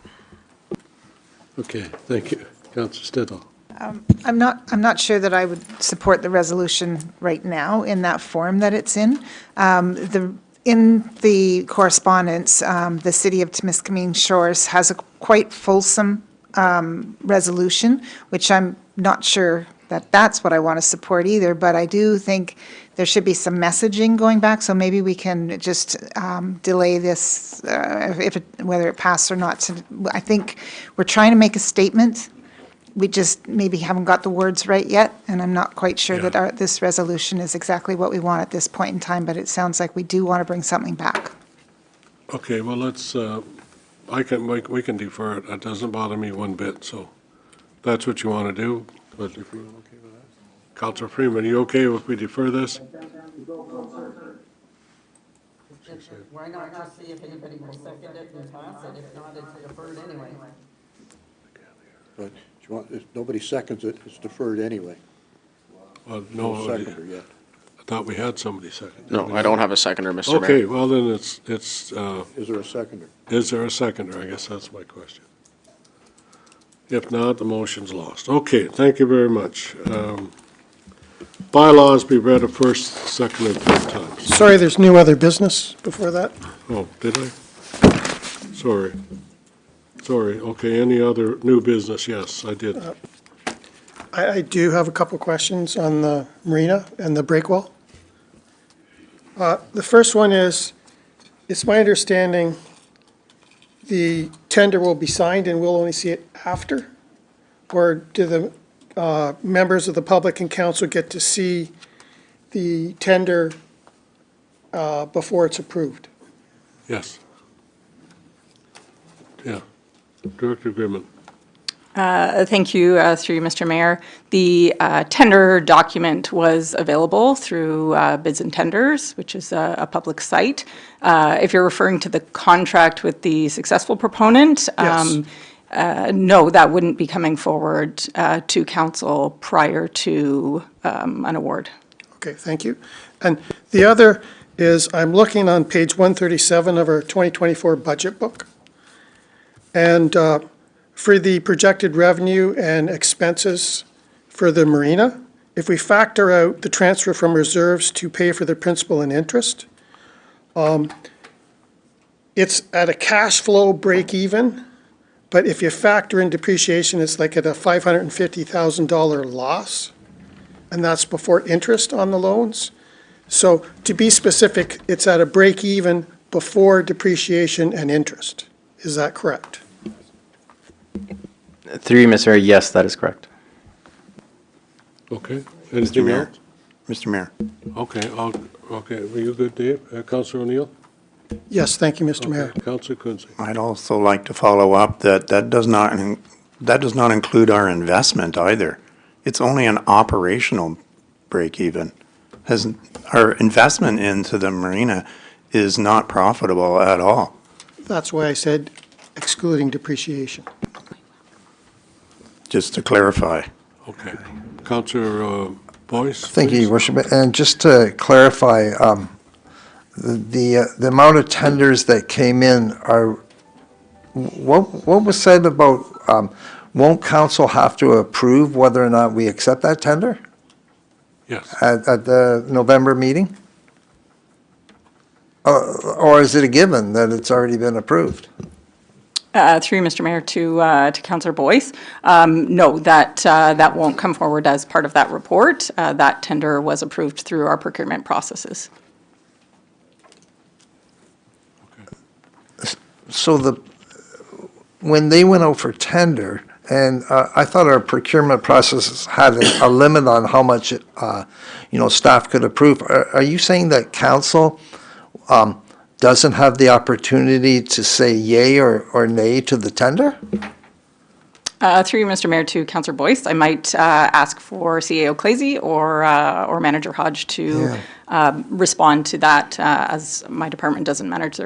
Speaker 1: Okay, thank you. Councillor Stidle.
Speaker 5: I'm not sure that I would support the resolution right now in that form that it's in. In the correspondence, the City of Temiskaming Shores has a quite fulsome resolution, which I'm not sure that that's what I want to support either, but I do think there should be some messaging going back, so maybe we can just delay this, whether it passes or not. So I think we're trying to make a statement. We just maybe haven't got the words right yet, and I'm not quite sure that this resolution is exactly what we want at this point in time, but it sounds like we do want to bring something back.
Speaker 1: Okay, well, let's, we can defer it. That doesn't bother me one bit, so that's what you want to do. But if you're okay with that. Councillor Freeman, are you okay if we defer this?
Speaker 20: Why not just see if anybody will second it and pass it? If not, it's deferred anyway.
Speaker 7: But if nobody seconds it, it's deferred anyway.
Speaker 1: Well,
Speaker 7: No seconder yet.
Speaker 1: I thought we had somebody second.
Speaker 21: No, I don't have a seconder, Mr. Mayor.
Speaker 1: Okay, well then it's.
Speaker 7: Is there a seconder?
Speaker 1: Is there a seconder? I guess that's my question. If not, the motion's lost. Okay, thank you very much. Bylaws be read a first, second, and third times.
Speaker 6: Sorry, there's no other business before that?
Speaker 1: Oh, did I? Sorry. Okay, any other new business? Yes, I did.
Speaker 6: I do have a couple questions on the marina and the break wall. The first one is, it's my understanding the tender will be signed and we'll only see it after? Or do the members of the public and council get to see the tender before it's approved?
Speaker 1: Yes. Yeah. Director Goodman.
Speaker 17: Thank you, through you, Mr. Mayor. The tender document was available through Bids and Tenders, which is a public site. If you're referring to the contract with the successful proponent,
Speaker 6: Yes.
Speaker 17: No, that wouldn't be coming forward to council prior to an award.
Speaker 6: Okay, thank you. And the other is, I'm looking on page 137 of our 2024 budget book. And for the projected revenue and expenses for the marina, if we factor out the transfer from reserves to pay for the principal and interest, it's at a cash flow break even, but if you factor in depreciation, it's like at a $550,000 loss, and that's before interest on the loans. So to be specific, it's at a break even before depreciation and interest. Is that correct?
Speaker 15: Through you, Mr. Mayor, yes, that is correct.
Speaker 1: Okay.
Speaker 3: Mr.
Speaker 1: Anything
Speaker 3: Mayor?
Speaker 1: else?
Speaker 3: Mr. Mayor?
Speaker 1: Okay, were you good, Dave? Councillor O'Neill?
Speaker 6: Yes, thank you, Mr. Mayor.
Speaker 1: Councillor Quinte.
Speaker 3: I'd also like to follow up that does not include our investment either. It's only an operational break even. Our investment into the marina is not profitable at all.
Speaker 6: That's why I said excluding depreciation.
Speaker 3: Just to clarify.
Speaker 1: Okay. Councillor Boyce?
Speaker 13: Thank you,
Speaker 1: please.
Speaker 13: Your Worship. And just to clarify, the amount of tenders that came in are, what was said about, won't council have to approve whether or not we accept that tender
Speaker 1: Yes.
Speaker 13: at the November meeting? Or is it a given that it's already been approved?
Speaker 17: Through you, Mr. Mayor, to Councillor Boyce. No, that won't come forward as part of that report. That tender was approved through our procurement processes.
Speaker 13: So when they went out for tender, and I thought our procurement process had a limit on how much, staff could approve. Are you saying that council doesn't have the opportunity to say yay or nay to the tender?
Speaker 17: Through you, Mr. Mayor, to Councillor Boyce, I might ask for CAO Clazy or Manager Hodge to respond to that, as my department doesn't manage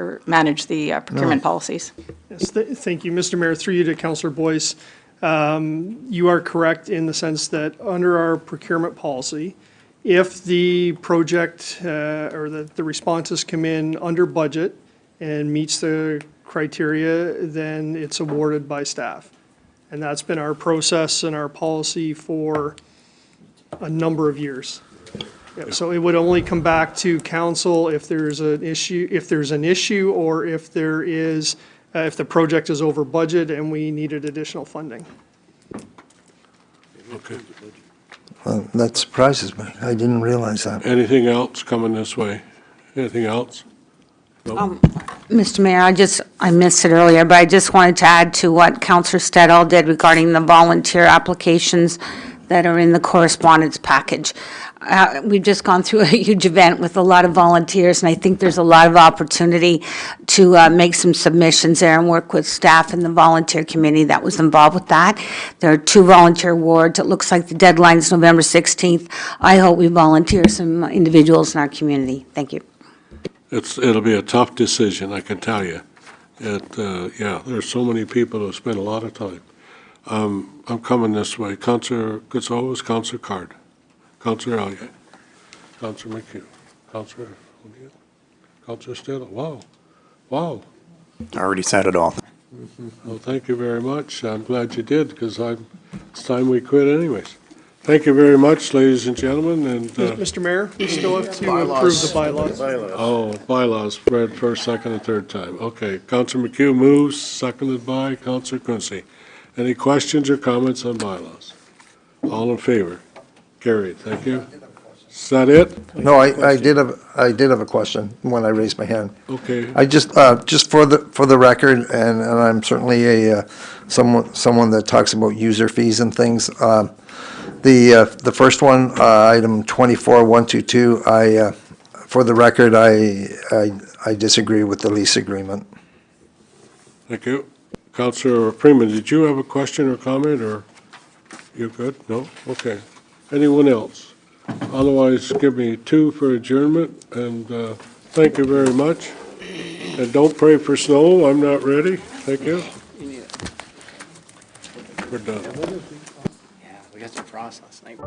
Speaker 17: the procurement policies.
Speaker 14: Yes, thank you, Mr. Mayor. Through you to Councillor Boyce. You are correct in the sense that under our procurement policy, if the project or the responses come in under budget and meets the criteria, then it's awarded by staff. And that's been our process and our policy for a number of years. Yeah, so it would only come back to council if there's an issue, or if there is, if the project is over budget and we needed additional funding.
Speaker 1: Okay.
Speaker 13: That surprises me. I didn't realize that.
Speaker 1: Anything else coming this way? Anything else? No?
Speaker 12: Mr. Mayor, I missed it earlier, but I just wanted to add to what Councillor Stedall did regarding the volunteer applications that are in the correspondence package. We've just gone through a huge event with a lot of volunteers, and I think there's a lot of opportunity to make some submissions there and work with staff and the volunteer committee that was involved with that. There are 2 volunteer awards. It looks like the deadline is November 16th. I hope we volunteer some individuals in our community. Thank you.
Speaker 1: It'll be a tough decision, I can tell you. There's so many people who spend a lot of time. I'm coming this way. Councillor Gonzalez, Councillor Card, Councillor Elliott, Councillor McHugh, Councillor O'Neill, Councillor Stedall. Wow.
Speaker 3: I already said it all.
Speaker 1: Well, thank you very much. I'm glad you did, because it's time we quit anyways. Thank you very much, ladies and gentlemen, and.
Speaker 14: Mr. Mayor, we still have to approve the bylaws.
Speaker 1: Oh, bylaws, read first, second, and third time. Okay, Councillor McHugh moves, seconded by Councillor Quinte. Any questions or comments on bylaws? All in favor? Carried, thank you. Is that it?
Speaker 13: No, I did have a question when I raised my hand.
Speaker 1: Okay.
Speaker 13: I just for the record, and I'm certainly someone that talks about user fees and things. The first one, item 24122, for the record, I disagree with the lease agreement.
Speaker 1: Thank you. Councillor Freeman, did you have a question or comment, or you good? No? Okay. Anyone else? Otherwise, give me 2 for adjournment, and thank you very much. And don't pray for snow, I'm not ready. Thank you. We're done.
Speaker 15: Yeah, we got some frost last night.